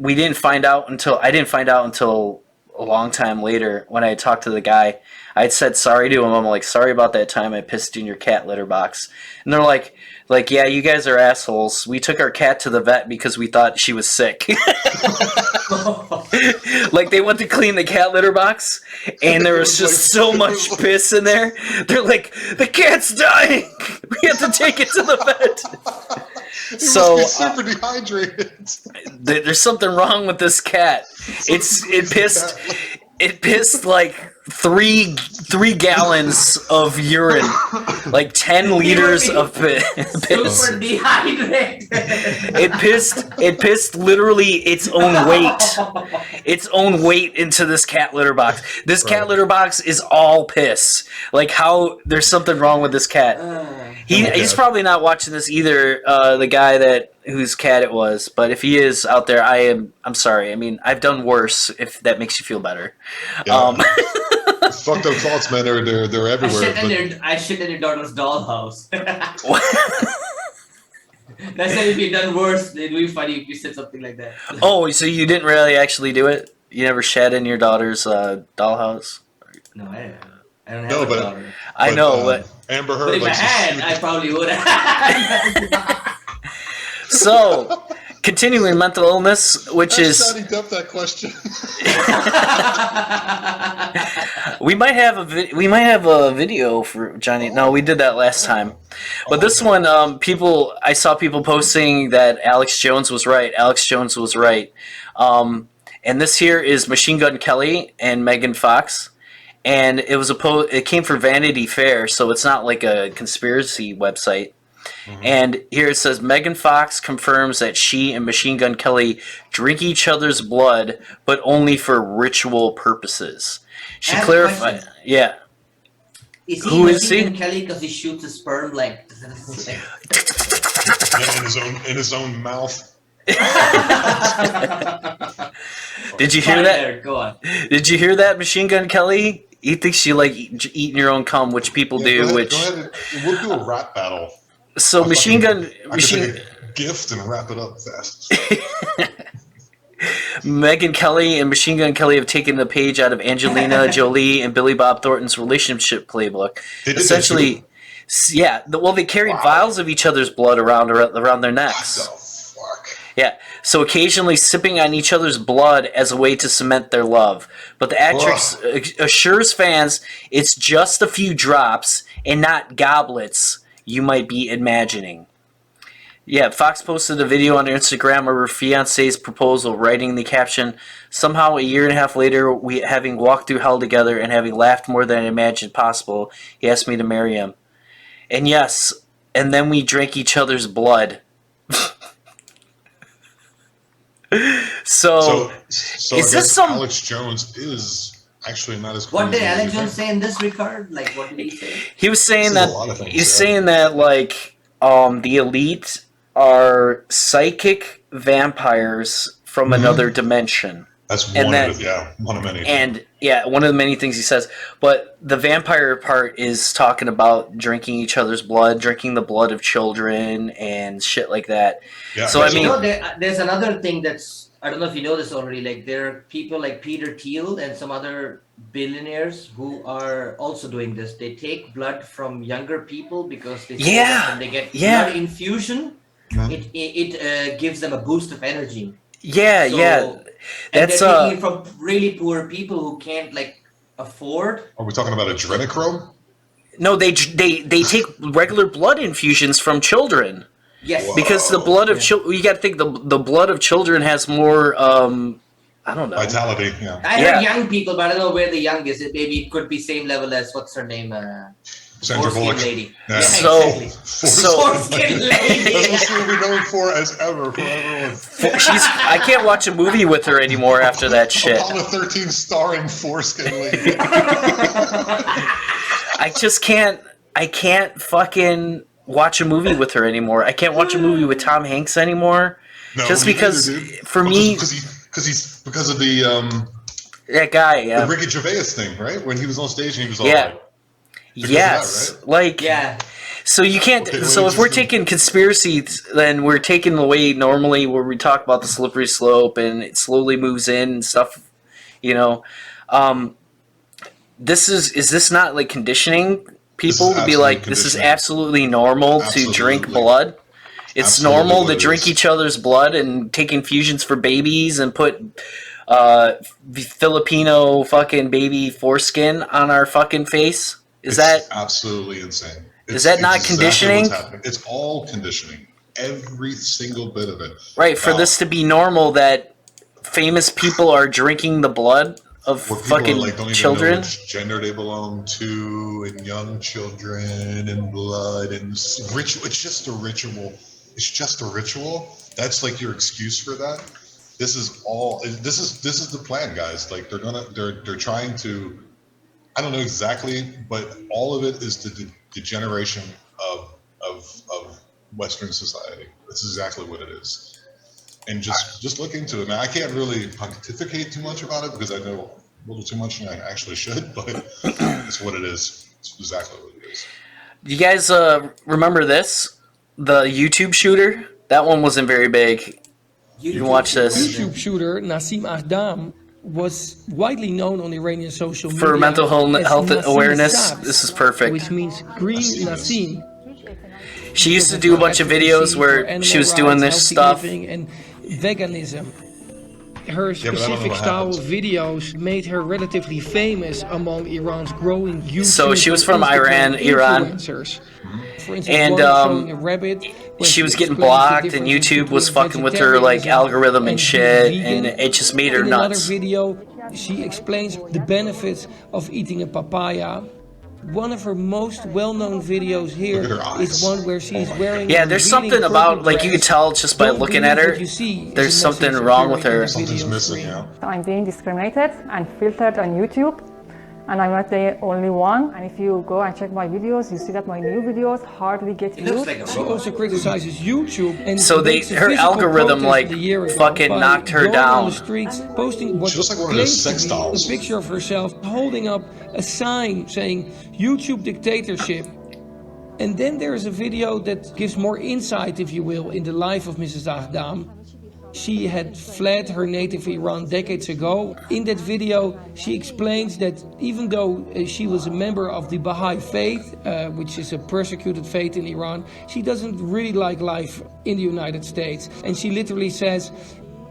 A: didn't find out until a long time later when I talked to the guy. I had said sorry to him. I'm like, sorry about that time I pissed in your cat litter box. And they're like, yeah, you guys are assholes. We took our cat to the vet because we thought she was sick. Like they went to clean the cat litter box and there was just so much piss in there. They're like, the cat's dying. We have to take it to the vet.
B: He
A: So
B: must be super dehydrated.
A: there's something wrong with this cat. It pissed like 3 gallons of urine, like 10 liters of piss.
C: Super dehydrated.
A: It pissed literally its own weight into this cat litter box. This cat litter box is all piss. Like how there's something wrong with this cat. He's probably not watching this either. The guy whose cat it was, but if he is out there, I'm sorry. I mean, I've done worse. If that makes you feel better.
B: Yeah. Fucked up thoughts, man. They're everywhere.
C: I shit in your daughter's dollhouse. That's why if you've done worse, it'd be funny if you said something like that.
A: Oh, so you didn't really actually do it? You never shat in your daughter's dollhouse?
C: No, I don't have a daughter.
A: I know, but
B: Amber
C: But
B: Heard.
C: if I had, I probably would have.
A: so continuing mental illness, which is
B: Johnny Depp that question.
A: we might have a video for Johnny. No, we did that last time, but this one, I saw people posting that Alex Jones was right. And this here is Machine Gun Kelly and Megan Fox, and it came from Vanity Fair, so it's not like a conspiracy website. Mm-hmm. And here it says Megan Fox confirms that she and Machine Gun Kelly drink each other's blood, but only for ritual purposes. She clarified. Yeah.
C: Who is Machine Gun Kelly because he shoots his sperm like
B: in his own mouth.
A: Did you hear that?
C: There, go on.
A: Did you hear that, Machine Gun Kelly? He thinks you like eating your own cum, which people do.
B: Go ahead. We'll do a rap battle.
A: So I take
B: a gift and wrap it up fast.
A: Megan Kelly and Machine Gun Kelly have taken the page out of Angelina Jolie and Billy Bob Thornton's relationship playbook. Essentially, yeah. Well, they carried vials of each other's blood around their necks.
B: What the fuck?
A: Yeah. So occasionally sipping on each other's blood as a way to cement their love. But the actress assures fans it's just a few drops and not goblets you might be imagining. Yeah, Fox posted a video on Instagram of her fiancé's proposal, writing the caption, "Somehow a year and a half later, we having walked through hell together and having laughed more than I imagined possible, he asked me to marry him. And yes, and then we drank each other's blood." So
B: is
A: is this some?
B: Alex Jones is actually not as.
C: What did
B: crazy as
C: Alex
B: you
C: Jones
B: think.
C: say in this regard? Like, what did he say?
A: He was saying
B: This is
A: that
B: a lot of things,
A: he's
B: yeah.
A: saying that like the elite are psychic vampires from another dimension.
B: That's
A: And
B: one
A: that-
B: of it, yeah, one of many.
A: And yeah, one of the many things he says. But the vampire part is talking about drinking each other's blood, drinking the blood of children, and shit like that.
B: Yeah,
A: So, I mean-
C: There's another thing that's, I don't know if you know this already. Like, there are people like Peter Thiel and some other billionaires who are also doing this. They take blood from younger people because they say that when they get blood infusion, it gives them a boost of energy.
A: Yeah,
C: So- And
A: That's
C: they're taking it from really poor people who can't like afford.
B: Are we talking about adrenochrome?
A: no, they take regular blood infusions from children.
C: Yes.
B: Whoa.
A: Because the blood of children, you got to think the blood of children has more. I don't know.
B: Vitality, yeah.
C: I heard young people, but I don't know where the young is. Maybe it could be same level as what's her name,
B: Sandra
C: foreskin
B: Bullock.
C: lady.
B: Yeah.
C: Foreskin lady.
B: That's what she'll be known for as ever, for everyone.
A: I can't watch a movie with her anymore after that shit.
B: Apollo 13 starring foreskin lady.
A: I just can't. I can't fucking watch a movie with her anymore. I can't watch a movie with Tom Hanks anymore.
B: No,
A: just
B: me
A: because,
B: neither, dude.
A: for me,
B: because of the
A: that guy,
B: the Ricky Gervais thing, right? When he was on stage and he was all
A: yeah,
B: like, because
A: yes,
B: of that, right?
A: like,
C: Yeah.
A: So you can't.
B: Okay,
A: so
B: wait,
A: if we're
B: just-
A: taking conspiracies, then we're taking the way normally where we talk about the slippery slope and it slowly moves in and stuff. You know, is this not like conditioning people to be like, this is absolutely normal to drink
B: Absolutely.
A: blood? It's
B: Absolutely
A: normal
B: what
A: to
B: it
A: drink
B: is.
A: each other's blood and take infusions for babies and put Filipino fucking baby foreskin on our fucking face. Is that
B: absolutely insane?
A: Is that not
B: exactly
A: conditioning?
B: what's happening. It's all conditioning. Every single bit of it.
A: right for
B: Now,
A: this to be normal that famous people are drinking the blood of
B: where people
A: fucking
B: are like, don't even
A: children?
B: know which gender they belong to, and young children, and blood, and ritual. It's just a ritual. It's just a ritual. That's like your excuse for that. This is all. This is the plan, guys. Like they're trying to. I don't know exactly, but all of it is the degeneration of Western society. That's exactly what it is. And just look into it, man. I can't really pontificate too much about it because I know a little too much and I actually should, but it's what it is. It's exactly what it is.
A: Do you guys remember this? The YouTube shooter? That one wasn't very big. You can watch this.
G: YouTube shooter Nassim Aghdam was widely known on Iranian social media
A: For mental
G: as
A: health
G: Nassim
A: awareness,
G: Sabs,
A: this is perfect.
G: which means green Nassim.
A: She used to do a bunch of videos where she was doing this stuff.
G: And veganism. Her
B: but I don't know
G: specific
B: what
G: style of
B: happened.
G: videos made her relatively famous among Iran's growing YouTube
A: So she was from
G: and
A: Iran,
G: Instagram
A: Iran.
G: influencers. For instance,
A: And,
G: one showing a rabbit where
A: She was getting
G: explains the
A: blocked, and
G: differences
A: YouTube was
G: between
A: fucking with her like
G: vegetarianism
A: algorithm and
G: being
A: shit,
G: vegan.
A: and it just made her
G: In another
A: nuts.
G: video, she explains the benefits of eating a papaya. One of her most well-known videos here
B: Look at her
G: is
B: eyes.
G: one where she's wearing.
A: Yeah,
G: a
A: there's
G: revealing
A: something about
G: purple
A: like you can
G: dress.
A: tell just by
G: Don't
A: looking
G: believe
A: at her.
G: what you see is
A: There's
G: the
A: something
G: message
A: wrong with
G: appearing in
A: her.
G: the
B: Something's
G: video
B: missing,
G: stream.
B: yeah.
H: I'm being discriminated and filtered on YouTube, and I'm not the only one. And if you go and check my videos, you see that my new videos hardly get
C: It looks
H: views.
C: like a
G: She
C: robot.
G: also criticizes YouTube and
A: So
G: makes a
A: her
G: physical
A: algorithm,
G: protest
A: like,
G: a year ago
A: fucking
G: by
A: knocked her
G: going on the
A: down.
G: streets, posting what
B: She looks like one of those
G: claims
B: sex
G: to be
B: dolls.
G: a picture of herself holding up a sign saying YouTube dictatorship. And then there is a video that gives more insight, if you will, in the life of Mrs. Aghdam. She had fled her native Iran decades ago. In that video, she explains that even though she was a member of the Baha'i faith, which is a persecuted faith in Iran, she doesn't really like life in the United States. And she literally says,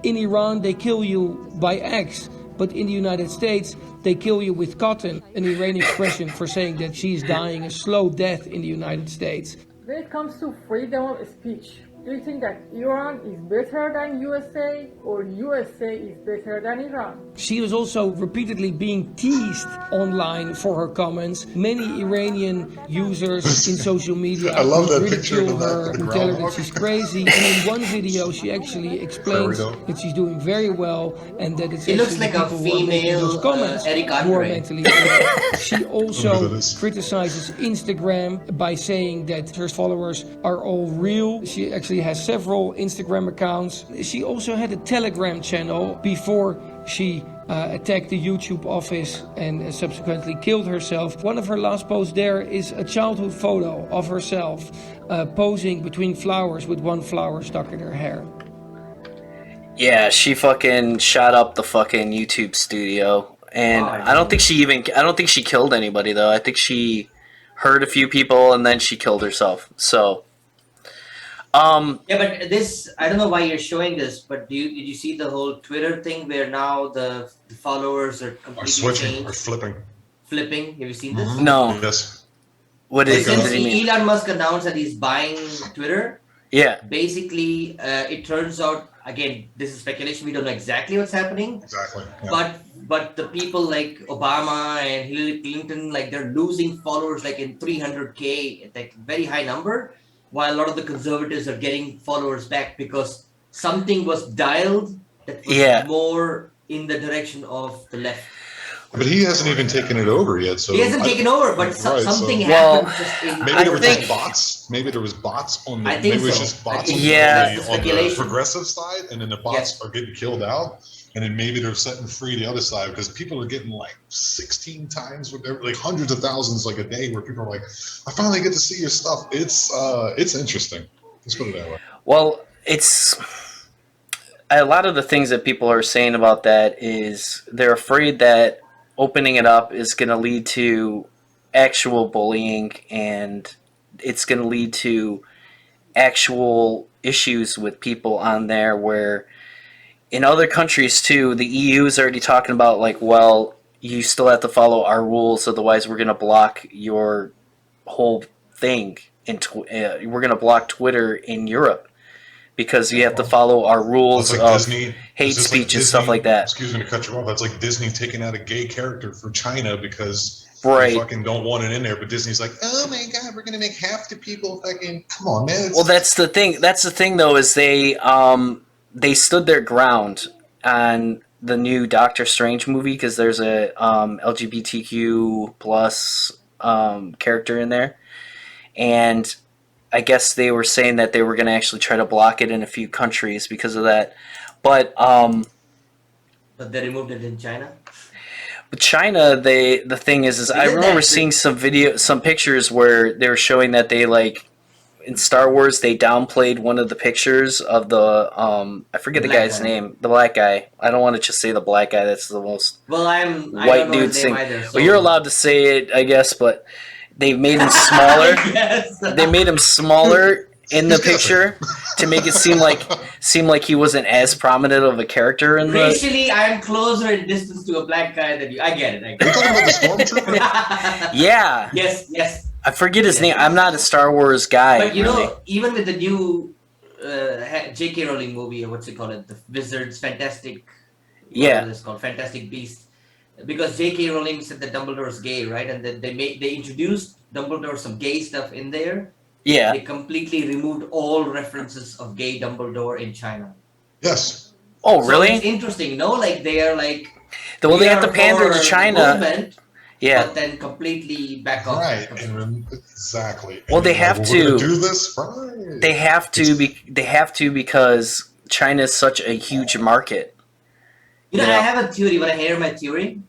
G: in Iran, they kill you by axe, but in the United States, they kill you with cotton, an Iranian expression for saying that she's dying a slow death in the United States.
H: When it comes to freedom of speech, Do you think that Iran is better than USA or USA is better than Iran?
G: She was also repeatedly being teased online for her comments. Many Iranian users in social media
B: I love that
G: would
B: picture
G: ridicule
B: of that,
G: her
B: the
G: and tell her that
B: groundhog.
G: she's crazy. And in one video, she actually explains that she's doing very well and that it's
C: It looks
G: actually
C: like
G: the
C: a
G: people who are making
C: female,
G: those comments
C: Eric
G: who are
C: Andre.
G: mentally ill. She also
B: that is.
G: criticizes Instagram by saying that her followers are all real. She actually has several Instagram accounts. She also had a Telegram channel before she attacked the YouTube office and subsequently killed herself. One of her last posts there is a childhood photo of herself posing between flowers with one flower stuck in her hair.
A: Yeah, she fucking shot up the fucking YouTube studio. And I don't think she killed anybody though. I think she hurt a few people and then she killed herself. So
C: Yeah, but this, I don't know why you're showing this, but did you see the whole Twitter thing where now the followers are completely
B: switching
C: changed?
B: or flipping.
C: Flipping. Have you seen this?
A: no.
B: Yes.
A: What did
C: Since
A: he mean?
C: Elon Musk announced that he's buying Twitter,
A: Yeah.
C: basically, it turns out, again, this is speculation, we don't know exactly what's happening,
B: Exactly. Yeah.
C: but the people like Obama and Hillary Clinton, like they're losing followers like in 300K, like very high number, while a lot of the conservatives are getting followers back because something was dialed that was more in the direction of the left.
B: But he hasn't even taken it over yet. So
C: He hasn't taken over, but something
A: Well,
C: happened just in...
B: maybe there were
A: think-
B: just bots. Maybe there was bots on the.
C: I think
B: maybe it was
C: so.
B: just bots
C: I
B: on,
C: think
A: so.
B: on the
C: Speculation.
B: progressive side, and then the bots are getting killed out, and then maybe they're setting free the other side because people are getting like 16 times with like hundreds of thousands like a day where people are like, I finally get to see your stuff. It's interesting. Let's put it that way.
A: Well, it's a lot of the things that people are saying about that is they're afraid that opening it up is going to lead to actual bullying and it's going to lead to actual issues with people on there where in other countries too, the EU is already talking about like, well, you still have to follow our rules, otherwise we're going to block your whole thing. We're going to block Twitter in Europe because you have to follow our rules
B: Like
A: of
B: Disney,
A: hate
B: it's just
A: speech
B: like
A: and stuff
B: Disney-
A: like that.
B: Excuse me to cut you off. That's like Disney taking out a gay character for China because
A: Right.
B: they fucking don't want it in there. But Disney's like, oh my god, we're gonna make half the people fucking. Come on, man. It's-
A: Well, that's the thing. That's the thing, though, is they stood their ground on the new Doctor Strange movie because there's a LGBTQ plus character in there, and I guess they were saying that they were going to actually try to block it in a few countries because of that, but
C: But they removed it in China?
A: But China, the thing is I remember seeing some pictures where they were showing that they like in Star Wars they downplayed one of the pictures of the I forget the guy's name, the black guy. I don't want to just say the black guy. That's the most white dude thing. Well, you're allowed to say it, I guess, but they made him smaller.
C: Yes.
A: They made him smaller in the picture to make it seem like he wasn't as prominent of a character in the.
C: Racially, I am closer in distance to a black guy than you. I get it.
B: Are you talking about the stormtrooper?
A: Yeah.
C: Yes.
A: I forget his name. I'm not a Star Wars guy.
C: But you
A: really.
C: know, even with the new J.K. Rowling movie, or what's it called? The Wizards Fantastic.
A: Yeah.
C: It's called Fantastic Beasts. Because J.K. Rowling said that Dumbledore's gay, right? And then they introduced Dumbledore some gay stuff in there.
A: Yeah.
C: They completely removed all references of gay Dumbledore in China.
B: Yes.
A: Oh, really?
C: So it's interesting, no? Like they are like.
A: Well, they have
C: are
A: to pander to
C: for
A: China.
C: movement,
A: Yeah.
C: But then completely back off.
B: Right. Exactly.
A: Well, they
B: And
A: have
B: we're
A: to
B: gonna do this. Right.
A: They have to because China is such a huge market.
C: You know,
A: Yeah.
C: I have a theory. Want to hear my theory?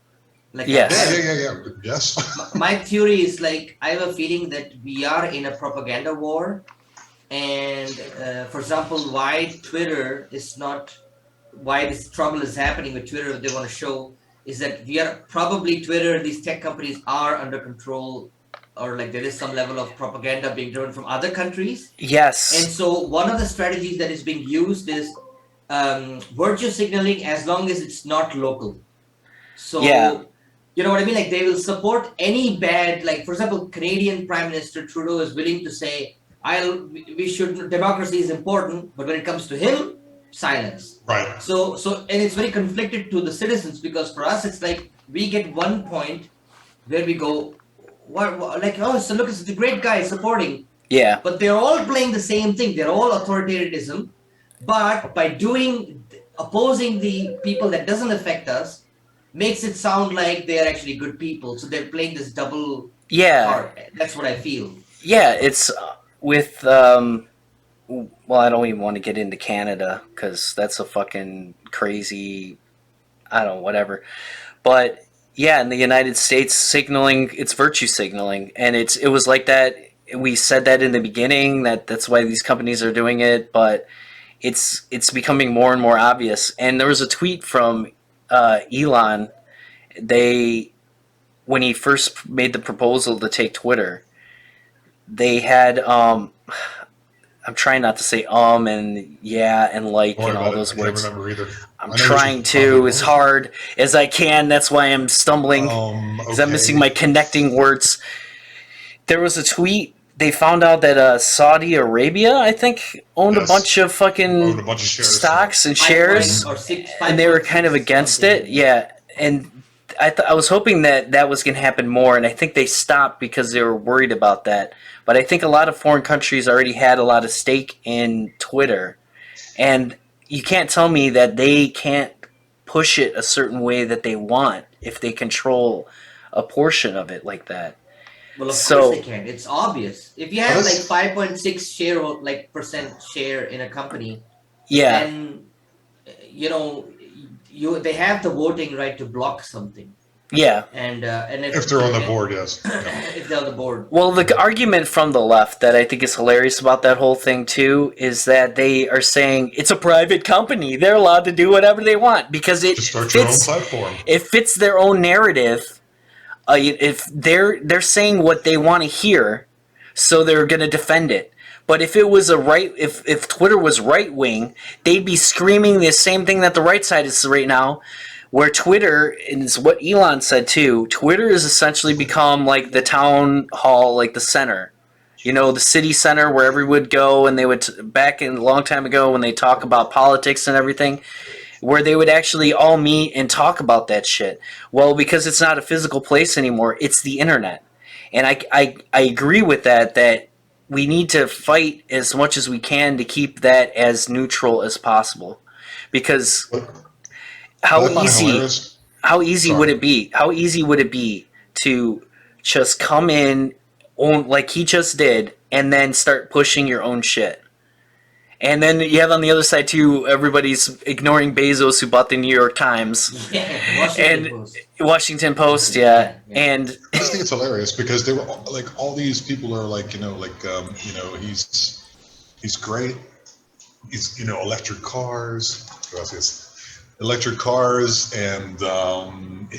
C: Like
A: Yes.
B: Yeah. Yes.
C: My theory is like I have a feeling that we are in a propaganda war, and for example, why Twitter is not, why this trouble is happening with Twitter. They want to show is that we are probably Twitter. These tech companies are under control, or like there is some level of propaganda being driven from other countries.
A: Yes.
C: And so one of the strategies that is being used is virtue signaling as long as it's not local. So.
A: Yeah.
C: You know what I mean? Like they will support any bad, like for example, Canadian Prime Minister Trudeau is willing to say, we should, democracy is important, but when it comes to him, silence.
B: Right.
C: So and it's very conflicted to the citizens, because for us it's like we get one point where we go, what like, oh, so look, it's the great guy supporting.
A: Yeah.
C: But they're all playing the same thing. They're all authoritarianism, but by opposing the people that doesn't affect us, makes it sound like they're actually good people. So they're playing this double part. That's what I feel.
A: Yeah, it's with well, I don't even want to get into Canada because that's a fucking crazy, I don't know, whatever. But yeah, in the United States, signaling, it's virtue signaling, and it was like that. We said that in the beginning, that's why these companies are doing it, but it's becoming more and more obvious. And there was a tweet from Elon. When he first made the proposal to take Twitter, they had I'm trying not to say and yeah and like and all those words.
B: I can't remember either.
A: I'm trying to as hard as I can. That's why I'm stumbling, because I'm missing my connecting words. There was a tweet. They found out that Saudi Arabia, I think, owned a bunch of fucking stocks and shares, and they were kind of against it. Yeah, and I was hoping that was going to happen more, and I think they stopped because they were worried about that. But I think a lot of foreign countries already had a lot of stake in Twitter, and you can't tell me that they can't push it a certain way that they want if they control a portion of it like that.
C: Well, of course they can. It's obvious. If you have like 5.6 percent share in a company, then they have the voting right to block something.
A: Yeah.
C: And
B: if they're on the board, yes.
C: If they're on the board.
A: Well, the argument from the left that I think is hilarious about that whole thing too is that they are saying it's a private company. They're allowed to do whatever they want because it
B: fits your own platform.
A: It fits their own narrative. If they're saying what they want to hear, so they're going to defend it. But if it was if Twitter was right wing, they'd be screaming the same thing that the right side is right now. Where Twitter, and it's what Elon said too, Twitter has essentially become like the town hall, like the center. You know, the city center where everyone would go, and they would, back in a long time ago when they talk about politics and everything, where they would actually all meet and talk about that shit. Well, because it's not a physical place anymore, it's the internet. And I agree with that we need to fight as much as we can to keep that as neutral as possible. Because how easy would it be? How easy would it be to just come in, like he just did, and then start pushing your own shit? And then you have on the other side too, everybody's ignoring Bezos, who bought the New York Times, Washington Post, yeah. And
B: I just think it's hilarious because they were like, all these people are like, he's great. He's electric cars, and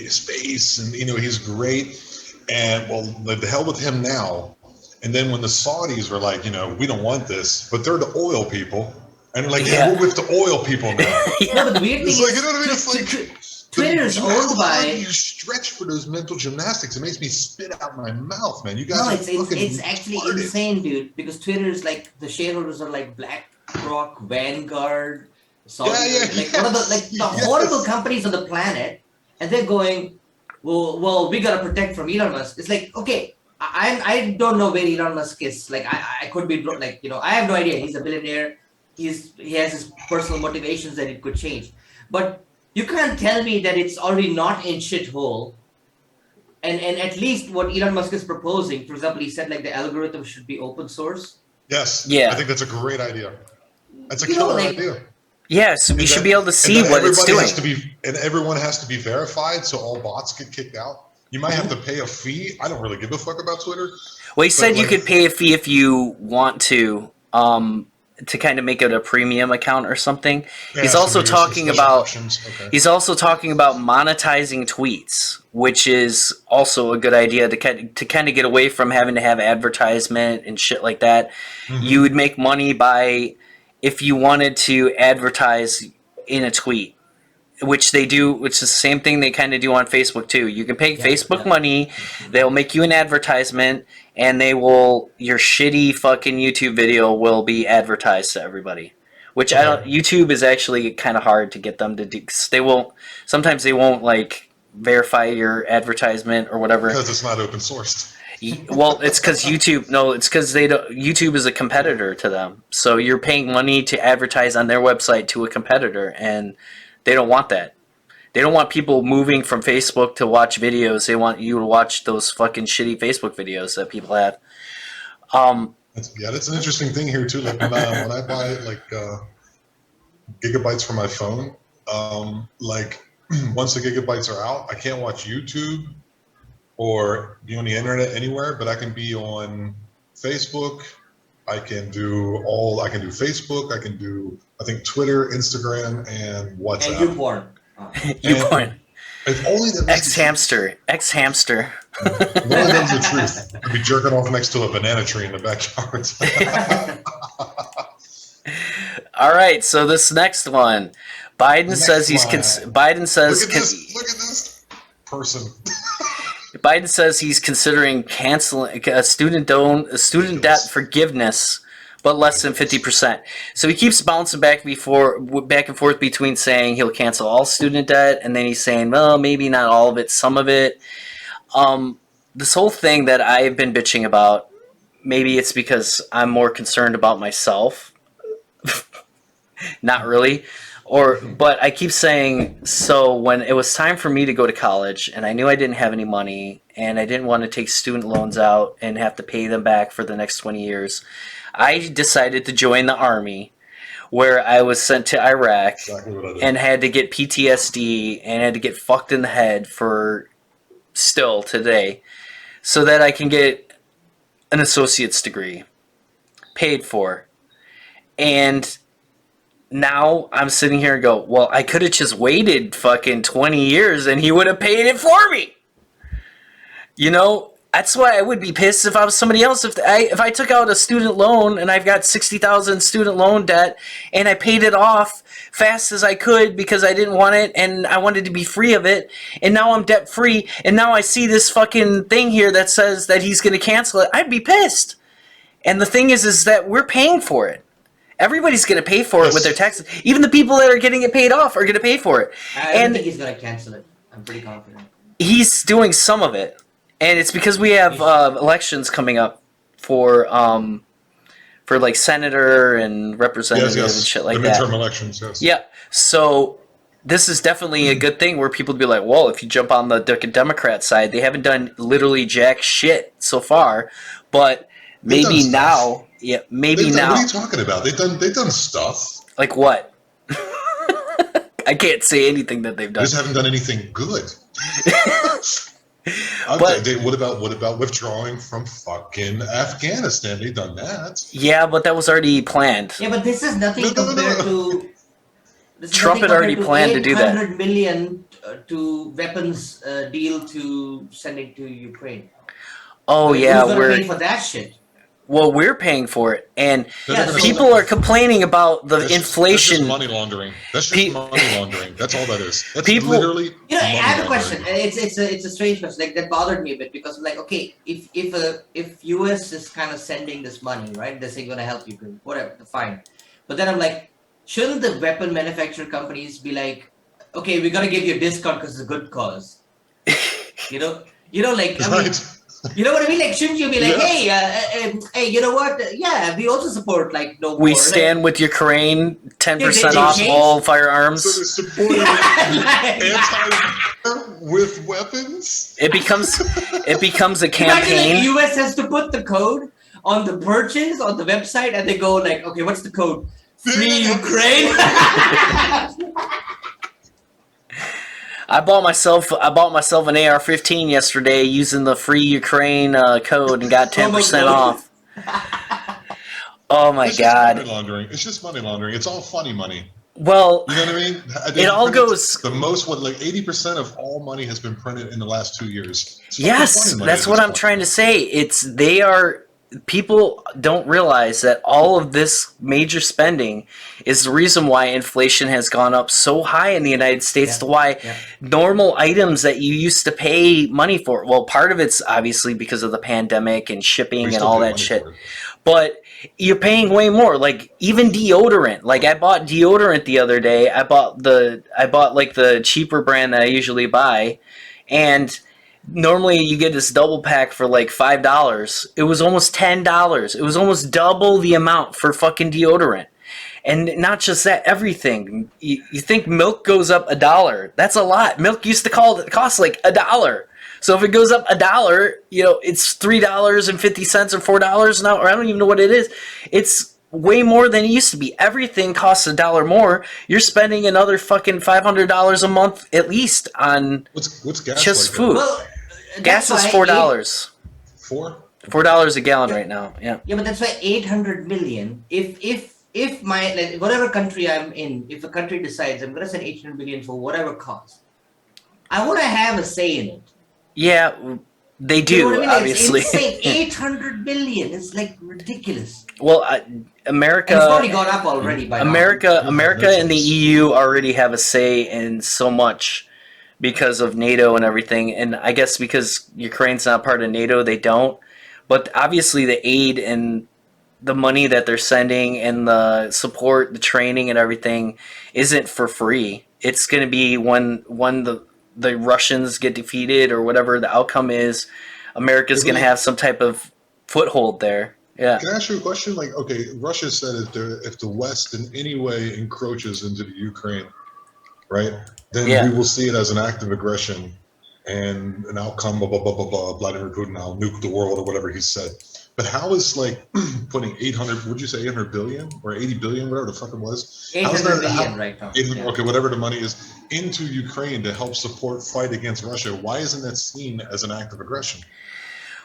B: space, and he's great. And well, the hell with him now. And then when the Saudis were like, we don't want this, but they're the oil people, and they're like, we're with the oil people now.
C: No, but the weird thing
B: is, like, you know what I mean? It's like
C: Twitter is owned by.
B: You stretch for those mental gymnastics. It makes me spit out my mouth, man. You guys.
C: No,
B: it's
C: actually insane, dude. Because Twitter is like, the shareholders are like BlackRock, Vanguard, like one of the horrible companies on the planet, and they're going, well, we gotta protect from Elon Musk. It's like, okay. I don't know where Elon Musk is. Like I could be I have no idea. He's a billionaire. He has his personal motivations that it could change. But you can't tell me that it's already not in shithole. And at least what Elon Musk is proposing, for example, he said like the algorithm should be open source.
B: Yes.
A: Yeah.
B: I think that's a great idea. That's a killer idea.
A: Yes, we should be able to see what it's doing.
B: And everyone has to be verified, so all bots get kicked out. You might have to pay a fee. I don't really give a fuck about Twitter.
A: Well, he said you could pay a fee if you want to kind of make it a premium account or something.
B: Yeah,
A: he's also talking about
B: he's
A: also talking about monetizing tweets, which is also a good idea to kind of get away from having to have advertisement and shit like that. Mm-hmm. You would make money if you wanted to advertise in a tweet. Which they do, which is the same thing they kind of do on Facebook too. You can pay Facebook money, they'll make you an advertisement, and your shitty fucking YouTube video will be advertised to everybody. Which YouTube is actually kind of hard to get them to do, 'cause sometimes they won't like verify your advertisement or whatever.
B: Because it's not open sourced.
A: Well, it's because YouTube is a competitor to them. So you're paying money to advertise on their website to a competitor, and they don't want that. They don't want people moving from Facebook to watch videos. They want you to watch those fucking shitty Facebook videos that people have.
B: That's an interesting thing here too. Like when I buy like gigabytes for my phone, like once the gigabytes are out, I can't watch YouTube or be on the internet anywhere, but I can be on Facebook. I can do Facebook. I can do, I think, Twitter, Instagram, and WhatsApp.
C: And YouPorn.
A: YouPorn.
B: If only that was
A: X-hamster.
B: One of them's the truth. I'd be jerking off next to a banana tree in the backyard.
A: All right, so this next one, Biden says
B: Look at this person.
A: Biden says he's considering canceling student debt forgiveness, but less than 50%. So he keeps bouncing back and forth between saying he'll cancel all student debt, and then he's saying, well, maybe not all of it, some of it. This whole thing that I've been bitching about, maybe it's because I'm more concerned about myself. Not really. But I keep saying, so when it was time for me to go to college and I knew I didn't have any money and I didn't want to take student loans out and have to pay them back for the next 20 years, I decided to join the Army, where I was sent to Iraq and had to get PTSD and had to get fucked in the head for still today so that I can get an associate's degree paid for. And now I'm sitting here and go, well, I could have just waited fucking 20 years and he would have paid it for me. You know, that's why I would be pissed if I was somebody else. If I took out a student loan and I've got $60,000 student loan debt and I paid it off fast as I could because I didn't want it and I wanted to be free of it, and now I'm debt free, and now I see this fucking thing here that says that he's going to cancel it, I'd be pissed. And the thing is that we're paying for it. Everybody's going to pay for it with their taxes. Even the people that are getting it paid off are going to pay for it.
C: I don't think he's going to cancel it. I'm pretty confident.
A: He's doing some of it. And it's because we have elections coming up for like senator and representative and shit like that.
B: Midterm elections, yes.
A: Yeah. So this is definitely a good thing where people be like, well, if you jump on the Democrat side, they haven't done literally jack shit so far, but maybe now... Yeah, maybe now.
B: What are you talking about? They've done stuff.
A: Like what? I can't say anything that they've done.
B: They just haven't done anything good. What about withdrawing from fucking Afghanistan? They've done that.
A: Yeah, but that was already planned.
C: Yeah, but this is nothing compared to.
A: Trump had already planned to do that.
C: $800 million to weapons deal to sending to Ukraine.
A: Oh yeah,
C: who's gonna pay for that shit?
A: Well, we're paying for it, and people are complaining about the inflation.
B: That's just money laundering. That's just money laundering. That's all that is. That's
A: people,
B: literally.
C: You know, I have a question. It's a strange question. Like that bothered me a bit because, like, okay, if US is kind of sending this money, right? They're saying gonna help you, whatever, fine. But then I'm like, shouldn't the weapon manufacturer companies be like, okay, we're gonna give you a discount because it's a good cause? you know, like I mean. You know what I mean? Like, shouldn't you be like, hey, you know what? Yeah, we also support like no war.
A: We stand with Ukraine, 10% off all firearms.
B: So they're supporting anti-war with weapons.
A: It becomes a campaign.
C: Imagine the US has to put the code on the purchase on the website, and they go like, okay, what's the code? Free Ukraine.
A: I bought myself an AR-15 yesterday using the free Ukraine code and got 10% off. Oh my god!
B: Money laundering. It's just money laundering. It's all funny money.
A: Well,
B: you know what I mean?
A: It all goes.
B: The most, like 80% of all money has been printed in the last 2 years.
A: Yes, that's what I'm trying to say. They are people don't realize that all of this major spending is the reason why inflation has gone up so high in the United States to why normal items that you used to pay money for, well, part of it's obviously because of the pandemic and shipping and all that shit, but you're paying way more. Like even deodorant. Like I bought deodorant the other day. I bought like the cheaper brand that I usually buy, and normally you get this double pack for like $5. It was almost $10. It was almost double the amount for fucking deodorant. And not just that, everything. You think milk goes up $1. That's a lot. Milk used to cost like $1. So if it goes up $1, it's $3.50 or $4 now, or I don't even know what it is. It's way more than it used to be. Everything costs $1 more. You're spending another fucking $500 a month at least on
B: what's gas
A: just
B: like
A: food.
C: Well,
A: Gas is $4. $4 a gallon right now. Yeah.
C: Yeah, but that's why 800 million. If my whatever country I'm in, if a country decides I'm gonna send 800 million for whatever cost, I want to have a say in it.
A: Yeah, they do.
C: You know what I mean?
A: Obviously,
C: it's insane. 800 billion. It's like ridiculous.
A: Well, America.
C: And it's already gone up already by
A: America and the EU already have a say in so much because of NATO and everything. And I guess because Ukraine's not part of NATO, they don't. But obviously, the aid and the money that they're sending and the support, the training and everything isn't for free. It's going to be when the Russians get defeated or whatever the outcome is, America's going to have some type of foothold there. Yeah.
B: Can I ask you a question? Like, okay, Russia said if the West in any way encroaches into the Ukraine, right, then we will see it as an act of aggression and an outcome, blah, blah, blah, blah, blah, Vladimir Putin, I'll nuke the world or whatever he said. But how is like putting 800, would you say 800 billion or 80 billion, whatever the fuck it was?
C: 800 billion right now.
B: Okay, whatever the money is, into Ukraine to help support fight against Russia. Why isn't that seen as an act of aggression?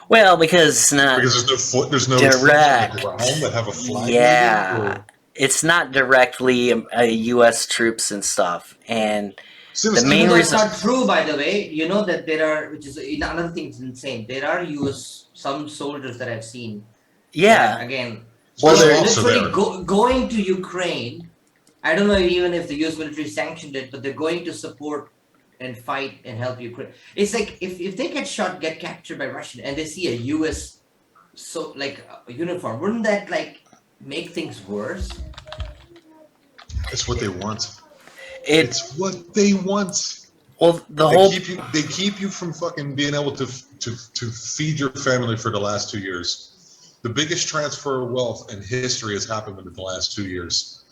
A: Well, because it's not.
B: Because there's no
A: direct
B: on the ground that have a flag.
A: Yeah, it's not directly U.S. troops and stuff, and the main reason.
C: That's not true, by the way. You know that there are, which is another thing is insane. There are some soldiers that I've seen.
A: Yeah.
C: Again,
A: well,
C: they're literally going to Ukraine. I don't know even if the U.S. military sanctioned it, but they're going to support and fight and help Ukraine. It's like if they get captured by Russian and they see a U.S. uniform, wouldn't that like make things worse?
B: It's what they want. It's what they want.
A: Well,
B: they keep you from fucking being able to feed your family for the last 2 years. The biggest transfer of wealth in history has happened in the last 2 years.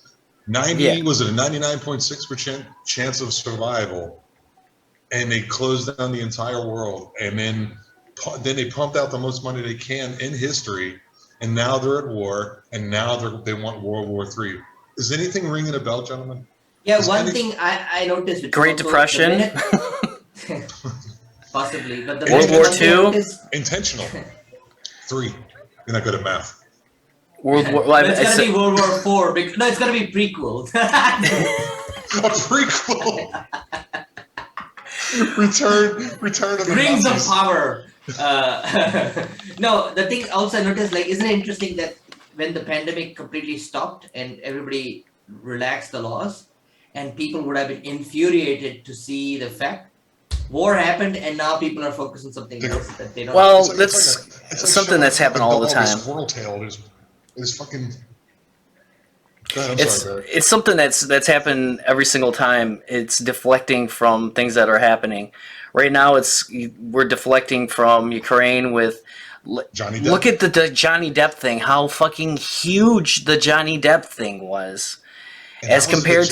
B: Was it a 99.6% chance of survival? And they closed down the entire world, and then they pumped out the most money they can in history, and now they're at war, and now they want World War III. Is anything ringing a bell, gentlemen?
C: Yeah, thing I noticed. Which
A: Great Depression.
C: Possibly, but the
A: World War II.
B: Intentional. 3. You're not good at math.
C: It's gonna be World War IV. No, it's gonna be prequel.
B: A prequel. Return of the
C: Rings
B: Nazis.
C: of Power. No, the thing also I noticed, like, isn't it interesting that when the pandemic completely stopped and everybody relaxed the laws, and people would have been infuriated to see the fact war happened, and now people are focused on something else that they don't.
A: Well, that's something that's happened all the time.
B: Squirrel tail is fucking.
A: It's something that's happened every single time. It's deflecting from things that are happening. Right now, we're deflecting from Ukraine with
B: Johnny Depp.
A: Look at the Johnny Depp thing. How fucking huge the Johnny Depp thing was, as compared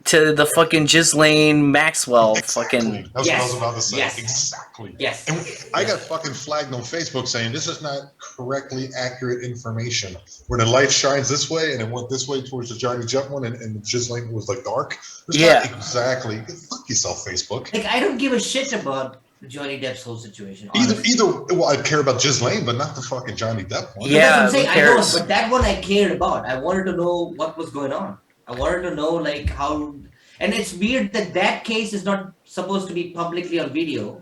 A: to the fucking Ghislaine Maxwell fucking.
B: That's what I was about to say.
C: Yes.
B: Exactly.
C: Yes.
B: And I got fucking flagged on Facebook saying this is not correctly accurate information. Where the light shines this way and it went this way towards the Johnny Depp one, and Ghislaine was like dark. It's not exactly. Fuck yourself, Facebook.
C: Like, I don't give a shit about Johnny Depp's whole situation.
B: Well, I care about Ghislaine, but not the fucking Johnny Depp one.
A: Yeah,
C: who cares? I know, but that one I cared about. I wanted to know what was going on. I wanted to know, like, how... And it's weird that case is not supposed to be publicly on video.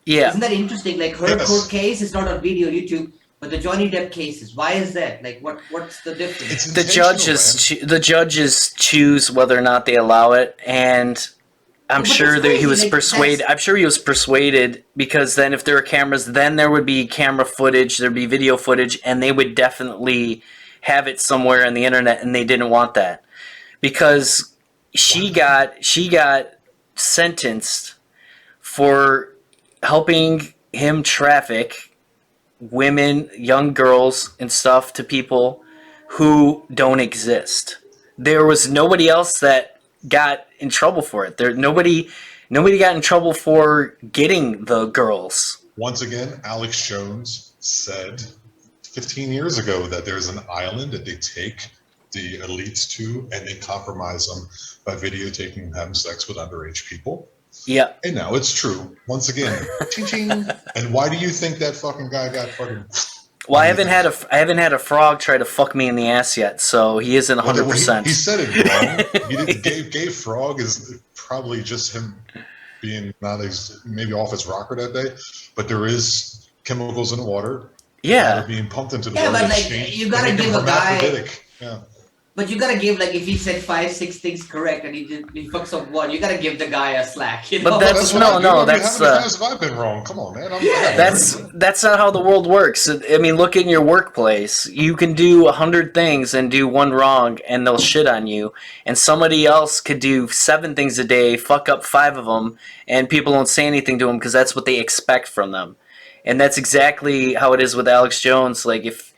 A: Yeah.
C: Isn't that interesting? Like, her court case is not on video, YouTube. But the Johnny Depp cases, why is that? Like, what's the difference?
B: It's
A: The judges choose whether or not they allow it, and I'm
C: But
A: sure
C: that's
A: that he
C: crazy,
A: was
C: like,
A: persuaded.
C: that's-
A: I'm sure he was persuaded because then, if there were cameras, then there would be camera footage, there'd be video footage, and they would definitely have it somewhere on the internet, and they didn't want that because she got sentenced for helping him traffic women, young girls, and stuff to people who don't exist. There was nobody else that got in trouble for it. Nobody got in trouble for getting the girls.
B: Once again, Alex Jones said 15 years ago that there's an island that they take the elites to and they compromise them by videotaping them having sex with underage people.
A: Yeah.
B: And now it's true. Once again, ching. And why do you think that fucking guy got fucking?
A: Well, I haven't had a frog try to fuck me in the ass yet, so he isn't 100%.
B: He said it wrong. Gay frog is probably just him being not as maybe off his rocker that day, but there is chemicals in the water.
A: Yeah.
B: That are being pumped into the
C: Yeah,
B: water.
C: but like you gotta give a guy.
B: Yeah.
C: But you gotta give, like, if he said 5, 6 things correct and he fucks up one, you gotta give the guy a slack. You know?
A: But that's
B: How many
A: that's
B: times have I been wrong? Come on, man.
A: that's not how the world works. I mean, look in your workplace. You can do 100 things and do one wrong, and they'll shit on you. And somebody else could do 7 things a day, fuck up 5 of them, and people don't say anything to them because that's what they expect from them. And that's exactly how it is with Alex Jones. Like, if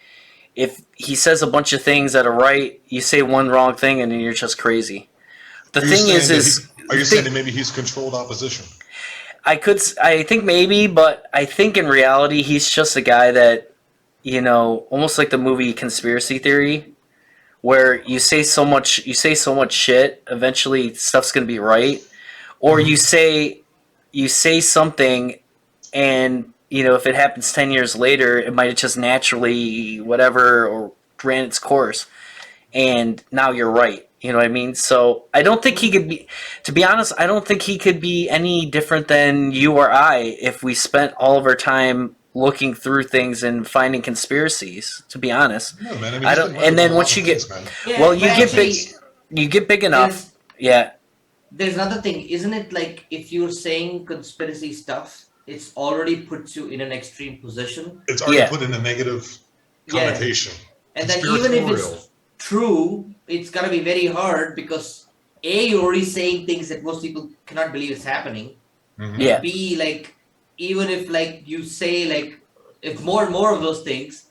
A: he says a bunch of things that are right, you say one wrong thing, and then you're just crazy. The thing is
B: are you saying that maybe he's controlled opposition?
A: I think maybe, but I think in reality he's just a guy that, almost like the movie Conspiracy Theory, where you say so much shit, eventually stuff's gonna be right, or you say something, and if it happens 10 years later, it might have just naturally whatever or ran its course, and now you're right. You know what I mean? So I don't think he could be, to be honest, I don't think he could be any different than you or I if we spent all of our time looking through things and finding conspiracies, to be honest.
B: No, man, I mean,
A: I don't, and then once you get, you get big enough. Yeah.
C: There's another thing, isn't it? Like, if you're saying conspiracy stuff, it's already puts you in an extreme position.
B: It's already put in a negative connotation.
C: And then even if it's true, it's gonna be very hard because A, you're already saying things that most people cannot believe is happening.
B: Mm-hmm.
A: Yeah.
C: B, like, even if like you say like if more and more of those things,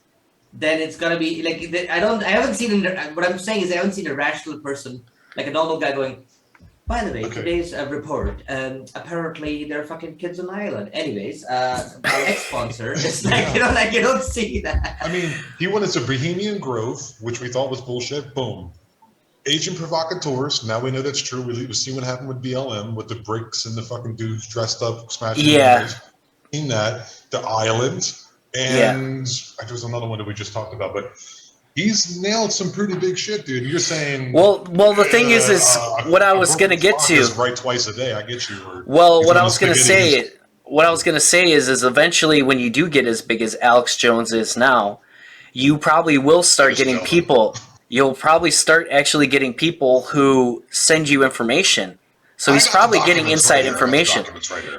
C: then it's gonna be like I haven't seen what I'm saying is I haven't seen a rational person, like a normal guy going, by the way, today's report, apparently there are fucking kids on the island. Anyways, my ex-sponsor, it's like, you don't see that.
B: I mean, he went into Bohemian Grove, which we thought was bullshit. Boom. Agent provocateurs. Now we know that's true. We see what happened with BLM with the bricks and the fucking dudes dressed up, smashing.
A: Yeah.
B: In that, the island, and there was another one that we just talked about, but he's nailed some pretty big shit, dude. You're saying
A: well the thing is what I was gonna get to
B: right twice a day. I get you.
A: Well, what I was gonna say is eventually when you do get as big as Alex Jones is now, you probably will start getting people. You'll probably start actually getting people who send you information. So he's probably getting inside information.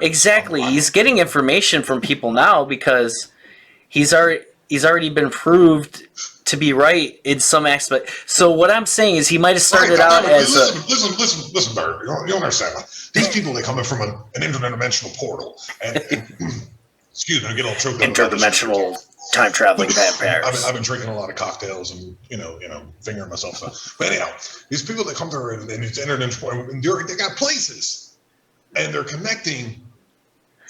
A: Exactly, he's getting information from people now because he's already been proved to be right in some aspect. So what I'm saying is he might have started out as
B: listen, Barry. You don't understand. These people, they come in from an interdimensional portal, and excuse me, I get all choked up.
A: Interdimensional time traveling vampires.
B: I've been drinking a lot of cocktails and fingering myself. But anyhow, these people that come to and these interdimensional, they got places, and they're connecting.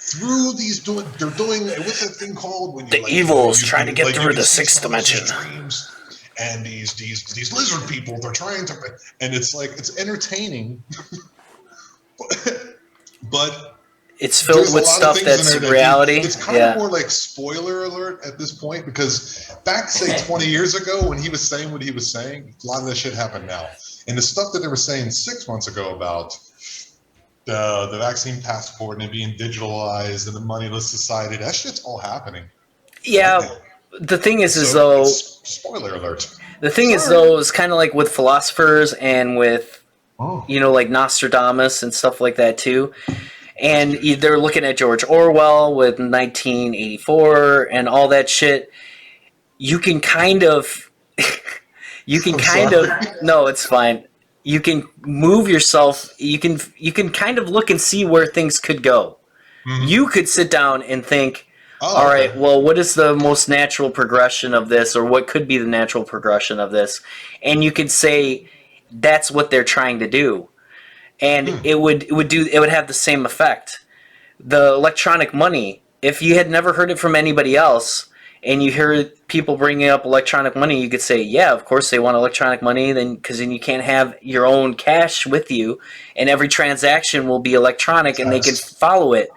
B: Through these they're doing what's that thing called when you
A: the evils trying to get through the 6th dimension.
B: And these lizard people, they're trying to, and it's like it's entertaining, but
A: it's filled with stuff that's reality.
B: It's kind of more like spoiler alert at this point because back say 20 years ago when he was saying what he was saying, a lot of that shit happened now, and the stuff that they were saying 6 months ago about the vaccine passport and it being digitalized and the moneyless society, that shit's all happening.
A: Yeah, the thing is
B: So,
A: though,
B: spoiler alert.
A: the thing is though, it's kind of like with philosophers and with,
B: Oh.
A: like Nostradamus and stuff like that too. And they're looking at George Orwell with 1984 and all that shit. You can kind of, no, it's fine. You can move yourself. You can kind of look and see where things could go. Mm-hmm. You could sit down and think, all right, well, what is the most natural progression of this, or what could be the natural progression of this? And you could say that's what they're trying to do, and it would have the same effect. The electronic money, if you had never heard it from anybody else, and you hear people bringing up electronic money, you could say, yeah, of course they want electronic money, because then you can't have your own cash with you, and every transaction will be electronic, and they can follow it.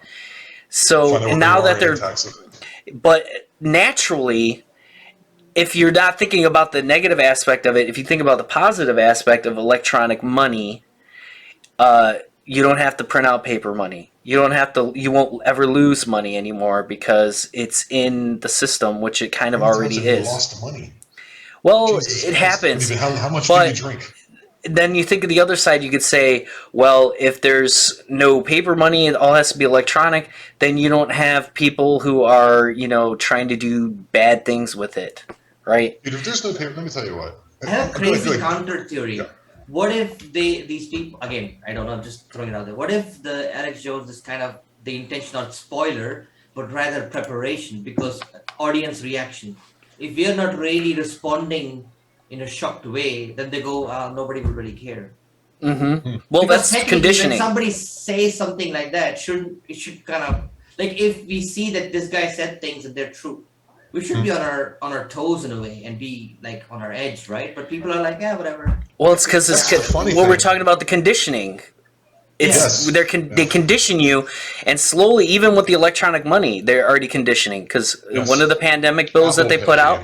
A: So now that but naturally, if you're not thinking about the negative aspect of it, if you think about the positive aspect of electronic money, you don't have to print out paper money. You won't ever lose money anymore because it's in the system, which it kind of already is.
B: You lost the money.
A: Well, it happens.
B: How much do you drink?
A: Then you think of the other side, you could say, well, if there's no paper money, it all has to be electronic, then you don't have people who are, trying to do bad things with it, right?
B: Dude, if there's no paper, let me tell you what.
C: I have a crazy counter theory. Yeah. What if these people, again, I don't know, I'm just throwing it out there. What if the Alex Jones is kind of the intention, not spoiler, but rather preparation, because audience reaction. If we are not really responding in a shocked way, then they go, nobody will really care.
A: Mm-hmm. Well,
C: because
A: that's conditioning.
C: When somebody says something like that, it should kind of, like, if we see that this guy said things and they're true, we should be on our toes in a way and be like on our edge, right? But people are like, yeah, whatever.
A: Well, it's because we're talking about the conditioning. They condition you, and slowly, even with the electronic money, they're already conditioning. Because one of the pandemic bills that they put out,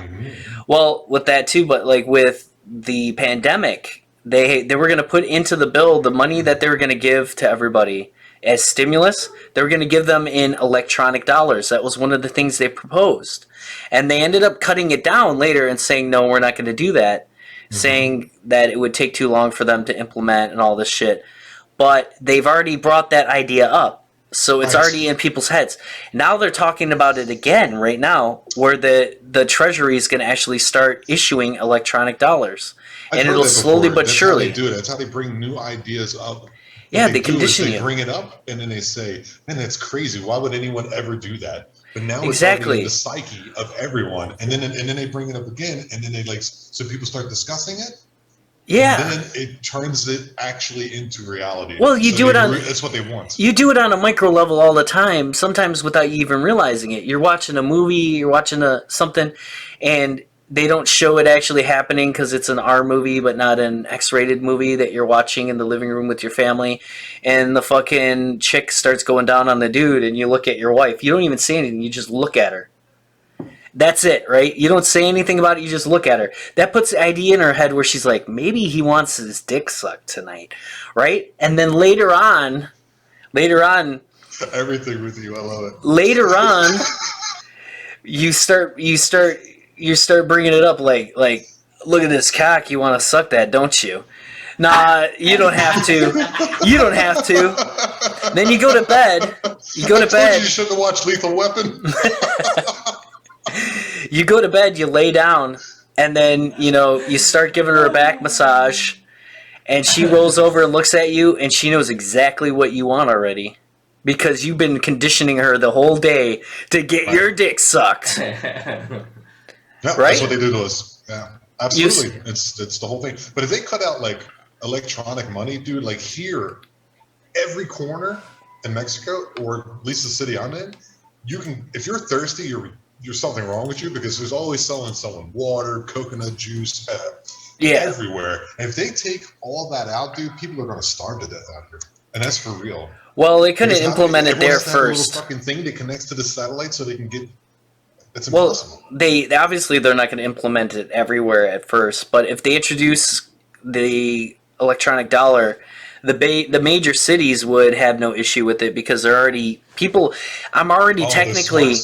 A: well, with that too, but like with the pandemic, they were going to put into the bill the money that they were going to give to everybody as stimulus. They were going to give them in electronic dollars. That was one of the things they proposed, and they ended up cutting it down later and saying, no, we're not going to do that, saying that it would take too long for them to implement and all this shit. But they've already brought that idea up, so it's already in people's heads. Now they're talking about it again right now, where the Treasury is going to actually start issuing electronic dollars, and it'll slowly but surely.
B: That's how they do it. That's how they bring new ideas up.
A: Yeah, they condition you.
B: They bring it up, and then they say, "Man, that's crazy. Why would anyone ever do that?" But now it's
A: exactly
B: in the psyche of everyone, and then they bring it up again, and then so people start discussing it.
A: Yeah.
B: And then it turns it actually into reality.
A: Well, that's
B: what they want.
A: You do it on a micro level all the time, sometimes without you even realizing it. You're watching a movie, you're watching something, and they don't show it actually happening because it's an R movie, but not an X-rated movie that you're watching in the living room with your family. And the fucking chick starts going down on the dude, and you look at your wife. You don't even say anything, you just look at her. That's it, right? You don't say anything about it, you just look at her. That puts the idea in her head where she's like, maybe he wants his dick sucked tonight, right? And then later on,
B: everything with you, I love it.
A: Later on, you start bringing it up like, look at this cock, you want to suck that, don't you? Nah, you don't have to. You don't have to. Then you go to bed. You
B: shouldn't have watched Lethal Weapon.
A: You go to bed, you lay down, and then, you start giving her a back massage, and she rolls over and looks at you, and she knows exactly what you want already. Because you've been conditioning her the whole day to get your dick sucked.
B: Yeah,
A: right?
B: That's what they do to us. Yeah, absolutely. It's the whole thing. But if they cut out, like, electronic money, dude, like here, every corner in Mexico, or at least the city I'm in, you can, if you're thirsty, there's something wrong with you, because there's always someone water, coconut juice, everywhere. And if they take all that out, dude, people are going to starve to death out here, and that's for real.
A: Well, they couldn't implement it there first.
B: Little fucking thing that connects to the satellite, so they can get. It's impossible.
A: Well, they obviously they're not going to implement it everywhere at first, but if they introduce the electronic dollar, the major cities would have no issue with it because they're already people. I'm already technically.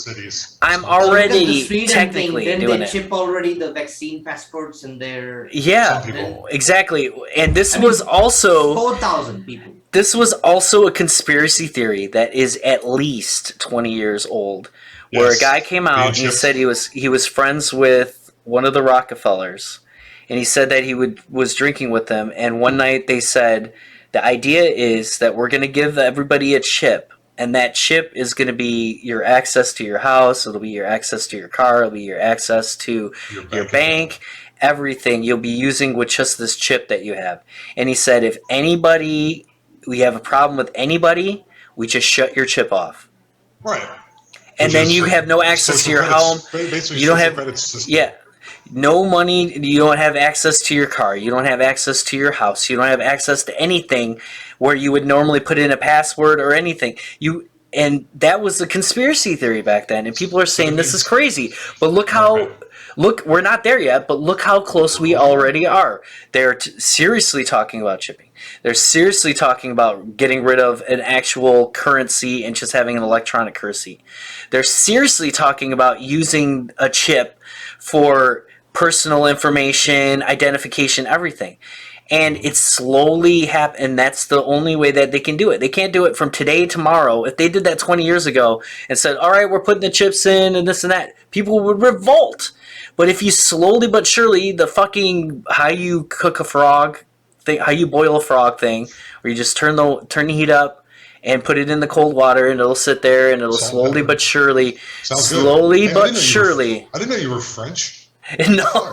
A: I'm already technically
C: then
A: doing
C: they
A: it.
C: chip already the vaccine passports in their.
A: Yeah, exactly. And this was also
C: 4,000 people.
A: This was also a conspiracy theory that is at least 20 years old, where a guy came out and he said he was friends with one of the Rockefellers, and he said that he was drinking with them, and one night they said the idea is that we're going to give everybody a chip, and that chip is going to be your access to your house, it'll be your access to your car, it'll be your access to your bank, everything you'll be using with just this chip that you have. And he said if we have a problem with anybody, we just shut your chip off.
B: Right.
A: And then you have no access to your home. You don't have no money. You don't have access to your car. You don't have access to your house. You don't have access to anything where you would normally put in a password or anything. And that was the conspiracy theory back then. And people are saying this is crazy. But look, we're not there yet, but look how close we already are. They're seriously talking about chipping. They're seriously talking about getting rid of an actual currency and just having an electronic currency. They're seriously talking about using a chip for personal information, identification, everything. And it's slowly happening, and that's the only way that they can do it. They can't do it from today, tomorrow. If they did that 20 years ago and said, all right, we're putting the chips in and this and that, people would revolt. But if you slowly but surely, the fucking how you cook a frog thing, how you boil a frog thing, where you just turn the heat up and put it in the cold water, and it'll sit there, and it'll slowly but surely, surely.
B: I didn't know you were French.
A: No,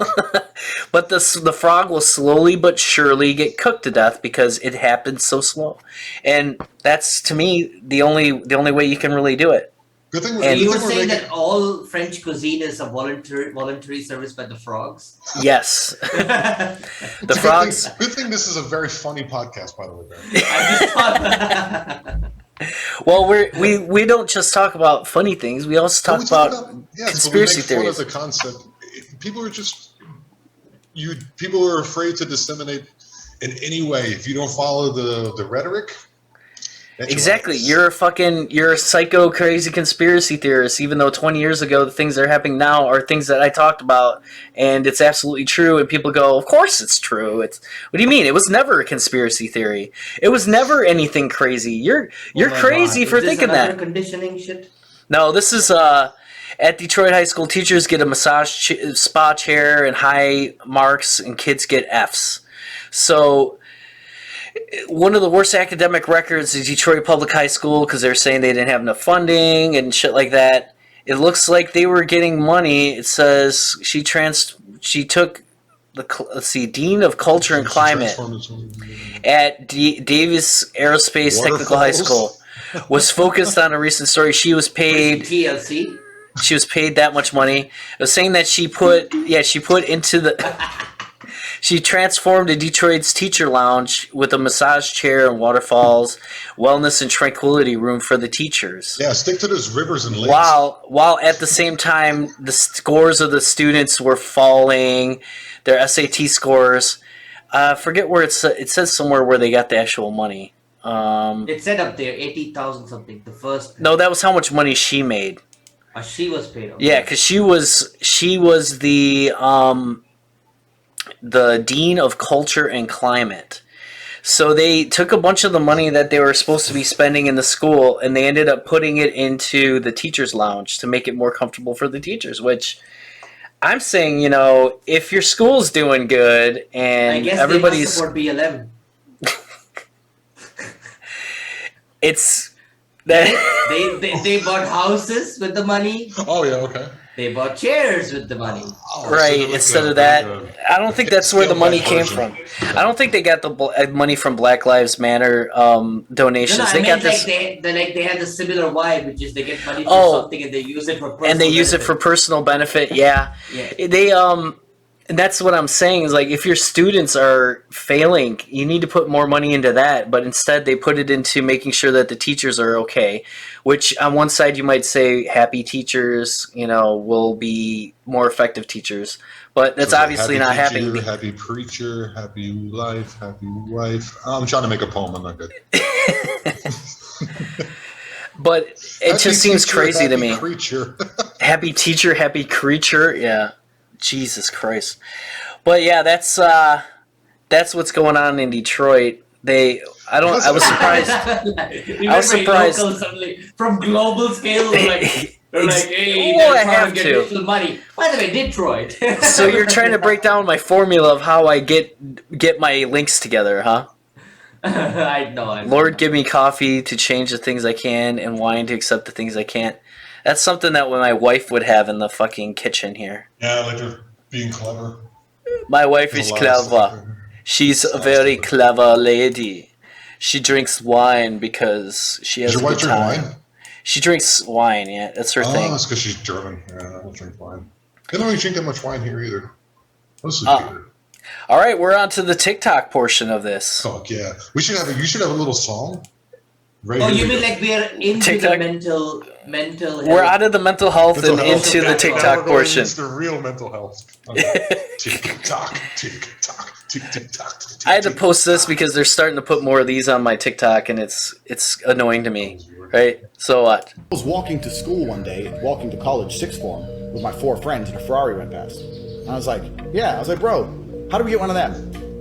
A: but the frog will slowly but surely get cooked to death because it happens so slow, and that's to me the only way you can really do it.
B: Good thing
C: you were saying that all French cuisine is a voluntary service by the frogs?
A: Yes. The frogs.
B: Good thing this is a very funny podcast, by the way, Ben.
A: Well, we don't just talk about funny things. We also talk about conspiracy theories.
B: Fun of the concept. People are afraid to disseminate in any way. If you don't follow the rhetoric.
A: Exactly. You're a psycho crazy conspiracy theorist, even though 20 years ago the things that are happening now are things that I talked about and it's absolutely true, and people go, of course it's true. What do you mean? It was never a conspiracy theory. It was never anything crazy. You're crazy for thinking that.
C: Conditioning shit?
A: No, this is at Detroit High School, teachers get a massage spa chair and high marks, and kids get Fs. So one of the worst academic records is Detroit Public High School because they're saying they didn't have enough funding and shit like that. It looks like they were getting money. It says she took the Dean of Culture and Climate at Davis Aerospace Technical High School was focused on a recent story. She was paid
C: TLC.
A: She was paid that much money. It was saying that she put into the. She transformed a Detroit's teacher lounge with a massage chair and waterfalls, wellness and tranquility room for the teachers.
B: Yeah, stick to those rivers and lakes.
A: While at the same time, the scores of the students were falling, their SAT scores. Forget where it says somewhere where they got the actual money.
C: It said up there 80,000 something. The first.
A: No, that was how much money she made.
C: She was paid. Okay.
A: Yeah, because she was the Dean of Culture and Climate. So they took a bunch of the money that they were supposed to be spending in the school, and they ended up putting it into the teacher's lounge to make it more comfortable for the teachers, which I'm saying, if your school's doing good and
C: I guess
A: everybody's...
C: they must support BLM.
A: It's... that
C: they bought houses with the money.
B: Oh, yeah, okay.
C: They bought chairs with the money.
A: Right, instead of that. I don't think that's where the money came from. I don't think they got the money from Black Lives Matter donations.
C: No,
A: they got
C: this.
A: They
C: had a similar vibe, which is they get money for something and they use it for personal
A: and they use it for personal benefit. Yeah, they and that's what I'm saying is like if your students are failing, you need to put more money into that. But instead, they put it into making sure that the teachers are okay. Which on one side you might say happy teachers, will be more effective teachers. But that's
B: So
A: obviously not
B: happy
A: happening.
B: teacher, happy preacher, happy life, happy wife. I'm trying to make a poem. I'm not good.
A: But it
B: Happy
A: just seems
B: teacher,
A: crazy to
B: happy
A: me.
B: Creature.
A: Happy teacher, happy creature. Yeah, Jesus Christ. But yeah, that's what's going on in Detroit. I was surprised.
C: You
A: I was
C: went very
A: surprised.
C: local suddenly. From global scale, they're like, hey,
A: Well, I
C: they're trying
A: have
C: to get
A: to.
C: digital money. By the way, Detroit.
A: So you're trying to break down my formula of how I get my links together, huh?
C: I know.
A: Lord, give me coffee to change the things I can, and wine to accept the things I can't. That's something that my wife would have in the fucking kitchen here.
B: Yeah, like they're being clever.
A: My wife
B: There's
A: is
B: a lot of stuff
A: clever.
B: there.
A: She's a very clever lady. She drinks wine because she has
B: Does your
A: a
B: wife
A: good
B: drink
A: time.
B: wine?
A: She drinks wine, yeah. That's her thing.
B: Oh, it's because she's German. Yeah, I don't drink wine. They don't really drink that much wine here either. Mostly
A: Oh.
B: beer.
A: All right, we're on to the TikTok portion of this.
B: Fuck yeah. You should have a little song. Right
C: Oh,
B: here
C: you
B: we
C: mean
B: go.
C: like we are into
A: TikTok?
C: the mental health?
A: We're out of the mental health
B: Mental
A: and
B: health.
A: into the
B: Okay, now
A: TikTok
B: we're going
A: portion.
B: into the real mental health. Okay. Tick-tock, tick-tock, tick-tock.
A: I had to post this because they're starting to put more of these on my TikTok, and it's annoying to me, right? So what?
I: I was walking to school one day, walking to college, sixth form, with my 4 friends, and a Ferrari went past. And I was like, bro, how do we get one of them?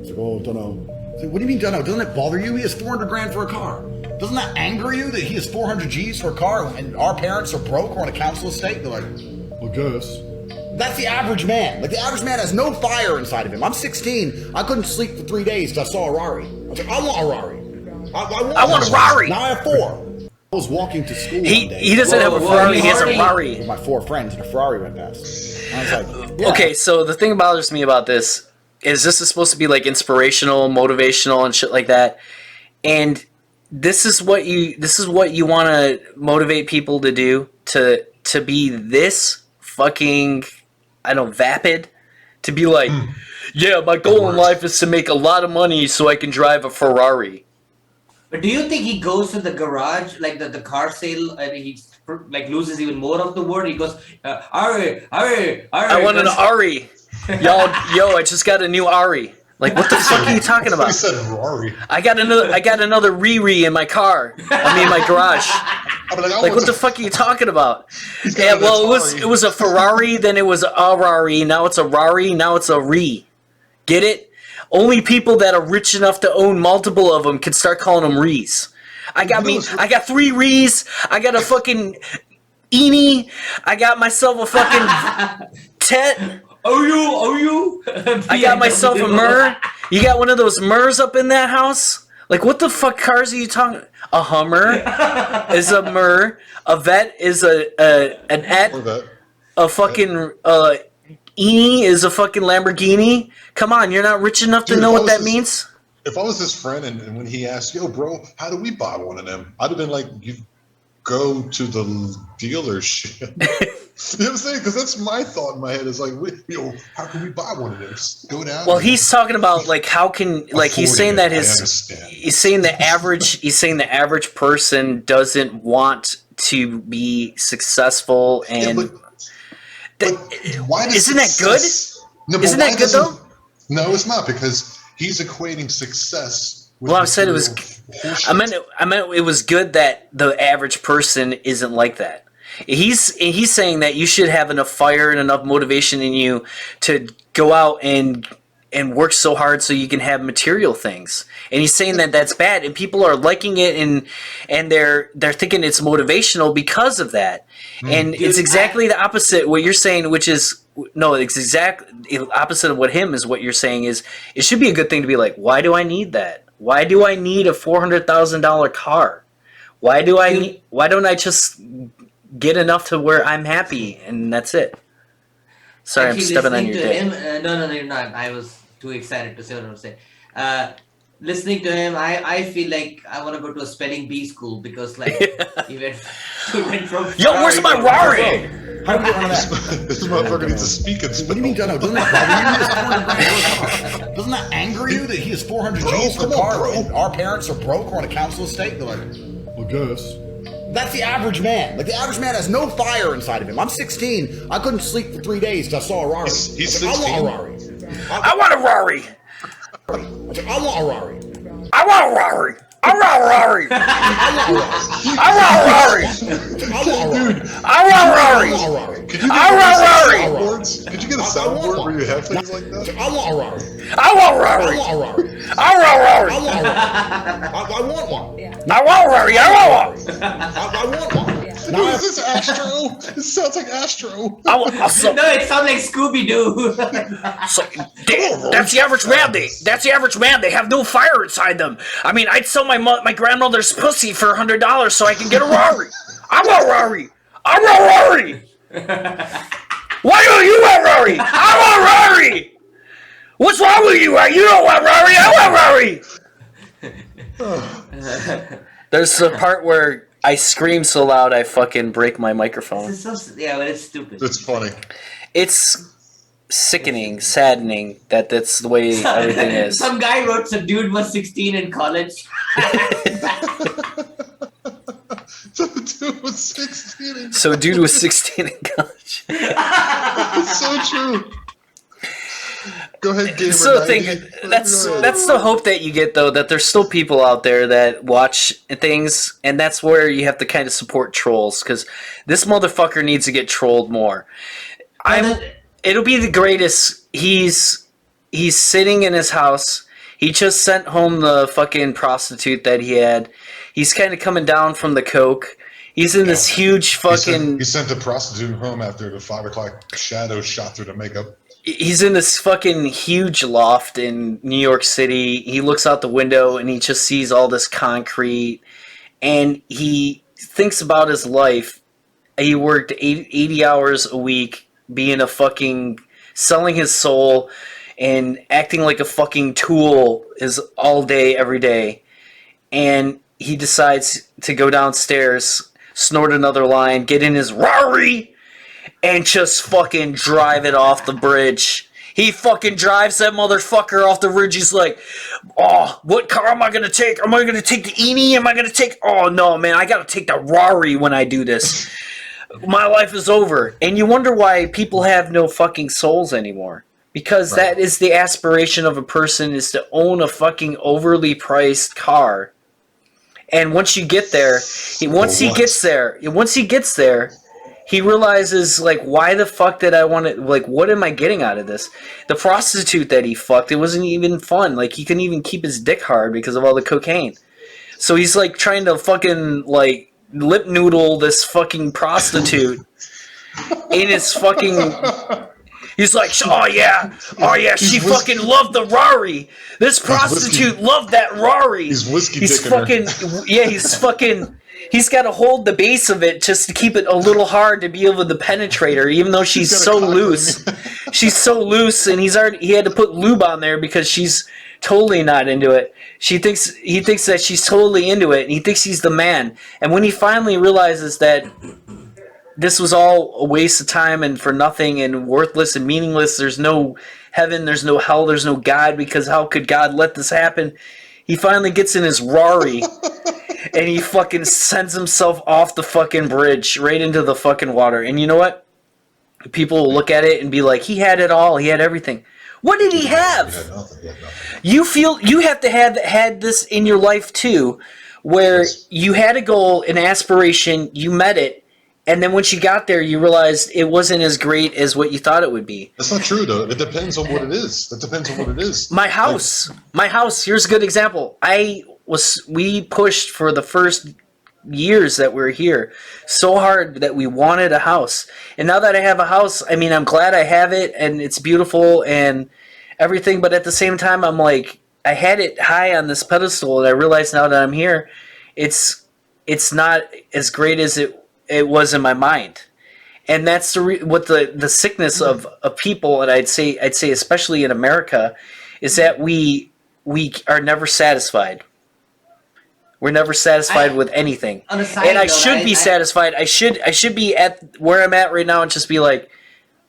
I: He's like, oh, don't know. I was like, what do you mean, don't know? Doesn't it bother you? He has 400 grand for a car. Doesn't that anger you that he has 400 G's for a car and our parents are broke or on a council estate? They're like, I guess. That's the average man. Like, the average man has no fire inside of him. I'm 16. I couldn't sleep for 3 days till I saw a Rari. I was like, I want a Rari.
A: I want a Rari.
I: Now I have 4. I was walking to school one day.
A: He doesn't have a Ferrari, he has a Rari.
I: With my 4 friends, and a Ferrari went past. And I was like, yeah.
A: Okay, so the thing that bothers me about this is supposed to be like inspirational, motivational, and shit like that. And this is what you want to motivate people to do, to be this fucking, I don't know, vapid, to be like, yeah, my goal in life is to make a lot of money so I can drive a Ferrari.
C: But do you think he goes to the garage, like the car sale, and he like loses even more of the word? He goes, Ari.
A: I want an Ari. Yo, I just got a new Ari. Like, what the fuck are you talking about?
B: I said Rari.
A: I got another Riri in my car. I mean, my garage. Like, what the fuck are you talking about? Yeah, well, it was a Ferrari, then it was a Rari, now it's a Rari, now it's a Ri. Get it? Only people that are rich enough to own multiple of them can start calling them Ris. I got 3 Ris. I got a fucking Eenie. I got myself a fucking Tet.
C: Oh you?
A: I got myself a Mur. You got one of those Murs up in that house? Like, what the fuck cars are you talking? A Hummer is a Mur. A Vet is an Et. A fucking Eenie is a fucking Lamborghini. Come on, you're not rich enough to know what that means?
B: If I was his friend and when he asked, yo, bro, how do we buy one of them? I'd have been like, you go to the dealership. You know what I'm saying? Because that's my thought in my head is like, how can we buy one of them? Just go down.
A: Well, he's talking about like how can like he's saying that he's saying the average person doesn't want to be successful and
B: but why does
A: isn't that good?
B: No,
A: isn't that good though?
B: No, it's not, because he's equating success with
A: well, I said it was. I meant it was good that the average person isn't like that. He's saying that you should have enough fire and enough motivation in you to go out and work so hard so you can have material things. And he's saying that that's bad, and people are liking it and they're thinking it's motivational because of that. And it's exactly the opposite what you're saying, which is no, it's exactly the opposite of what what you're saying is it should be a good thing to be like, why do I need that? Why do I need a $400,000 car? Why don't I just get enough to where I'm happy and that's it? Sorry, I'm stepping on your dick.
C: No, you're not. I was too excited to say what I was saying. Listening to him, I feel like I want to go to a spelling bee school because like he went from
A: Yo, where's my Rari?
I: How do we get one of that?
B: This motherfucker needs to speak and
I: What do you mean, Dono? Doesn't that anger you that he has 400 G's for a car and our parents are broke or on a council estate? They're like, I guess. That's the average man. Like, the average man has no fire inside of him. I'm 16. I couldn't sleep for 3 days because I saw a Rari.
B: He's
I: I
B: 16.
I: want a Rari.
A: I want a Rari.
I: I want a Rari.
A: I want a Rari. I want a Rari.
I: I want a Rari.
A: I want a Rari.
I: I want a Rari.
A: I want a Rari.
B: Could you
A: I want a Rari.
B: Could you get a soundboard where you have things like that?
I: I want a Rari.
A: I want a Rari.
I: I want a Rari.
A: I want a Rari.
I: I want a Rari. I want one.
A: I want a Rari. I want one.
I: I want one.
B: Dude, is this Astro? This sounds like Astro.
C: No, it sounds like Scooby-Doo.
A: That's the average man. That's the average man. They have no fire inside them. I mean, I'd sell my grandmother's pussy for $100 so I can get a Rari. I want a Rari. I want a Rari. Why don't you want Rari? I want Rari. What's wrong with you? You don't want Rari. I want Rari. There's the part where I scream so loud I fucking break my microphone.
C: Yeah, but it's stupid.
B: It's funny.
A: It's sickening, saddening that that's the way everything is.
C: Some guy wrote, "Some dude was 16 in college."
B: So the dude was 16.
A: So a dude was 16 in college.
B: It's so true. Go ahead, gamer.
A: So that's the hope that you get, though, that there's still people out there that watch things, and that's where you have to kind of support trolls, because this motherfucker needs to get trolled more. It'll be the greatest. He's sitting in his house. He just sent home the fucking prostitute that he had. He's kind of coming down from the coke. He's in this huge fucking...
B: He sent the prostitute home after the 5 o'clock shadow shot through the makeup.
A: He's in this fucking huge loft in New York City. He looks out the window and he just sees all this concrete. And he thinks about his life. He worked 80 hours a week being a fucking... selling his soul and acting like a fucking tool is all day, every day. And he decides to go downstairs, snort another line, get in his Rari, and just fucking drive it off the bridge. He fucking drives that motherfucker off the bridge. He's like, oh, what car am I going to take? Am I going to take the Eni? Am I going to take... Oh, no, man, I got to take the Rari when I do this. My life is over. And you wonder why people have no fucking souls anymore. Because that is the aspiration of a person, is to own a fucking overly priced car. And once you get there, once he gets there, he realizes, like, why the fuck did I want to, like, what am I getting out of this? The prostitute that he fucked, it wasn't even fun. Like, he couldn't even keep his dick hard because of all the cocaine. So he's, like, trying to fucking, like, lip noodle this fucking prostitute in his fucking... He's like, oh yeah, she fucking loved the Rari. This prostitute loved that Rari. He's got to hold the base of it just to keep it a little hard to be able to penetrate her, even though she's so loose. She's so loose, and he had to put lube on there because she's totally not into it. He thinks that she's totally into it, and he thinks he's the man. And when he finally realizes that this was all a waste of time and for nothing and worthless and meaningless, there's no heaven, there's no hell, there's no God, because how could God let this happen? He finally gets in his Rari and he fucking sends himself off the fucking bridge right into the fucking water. And you know what? People will look at it and be like, he had it all, he had everything. What did he have?
B: He had nothing.
A: You feel you have to have had this in your life too, where you had a goal, an aspiration, you met it, and then once you got there, you realized it wasn't as great as what you thought it would be.
B: That's not true, though. It depends on what it is.
A: My house. Here's a good example. We pushed for the first years that we were here so hard that we wanted a house. And now that I have a house, I mean, I'm glad I have it and it's beautiful and everything. But at the same time, I'm like, I had it high on this pedestal, and I realize now that I'm here, it's not as great as it was in my mind. And that's what the sickness of people, and I'd say especially in America, is that we are never satisfied. We're never satisfied with anything. And I should be satisfied. I should be at where I'm at right now and just be like,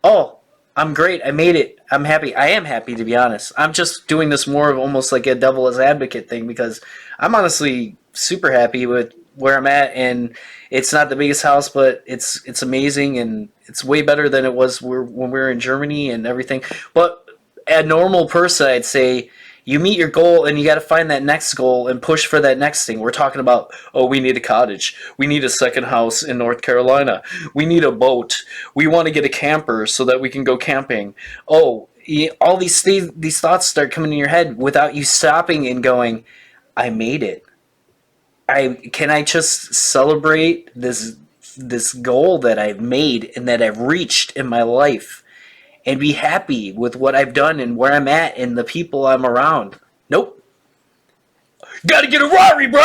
A: oh, I'm great. I made it. I'm happy. I am happy, to be honest. I'm just doing this more of almost like a devil's advocate thing, because I'm honestly super happy with where I'm at, and it's not the biggest house, but it's amazing, and it's way better than it was when we were in Germany and everything. But a normal person, I'd say, you meet your goal and you got to find that next goal and push for that next thing. We're talking about, we need a cottage. We need a second house in North Carolina. We need a boat. We want to get a camper so that we can go camping. All these thoughts start coming in your head without you stopping and going, I made it. Can I just celebrate this goal that I've made and that I've reached in my life? And be happy with what I've done and where I'm at and the people I'm around. Nope. Gotta get a Rari, bro!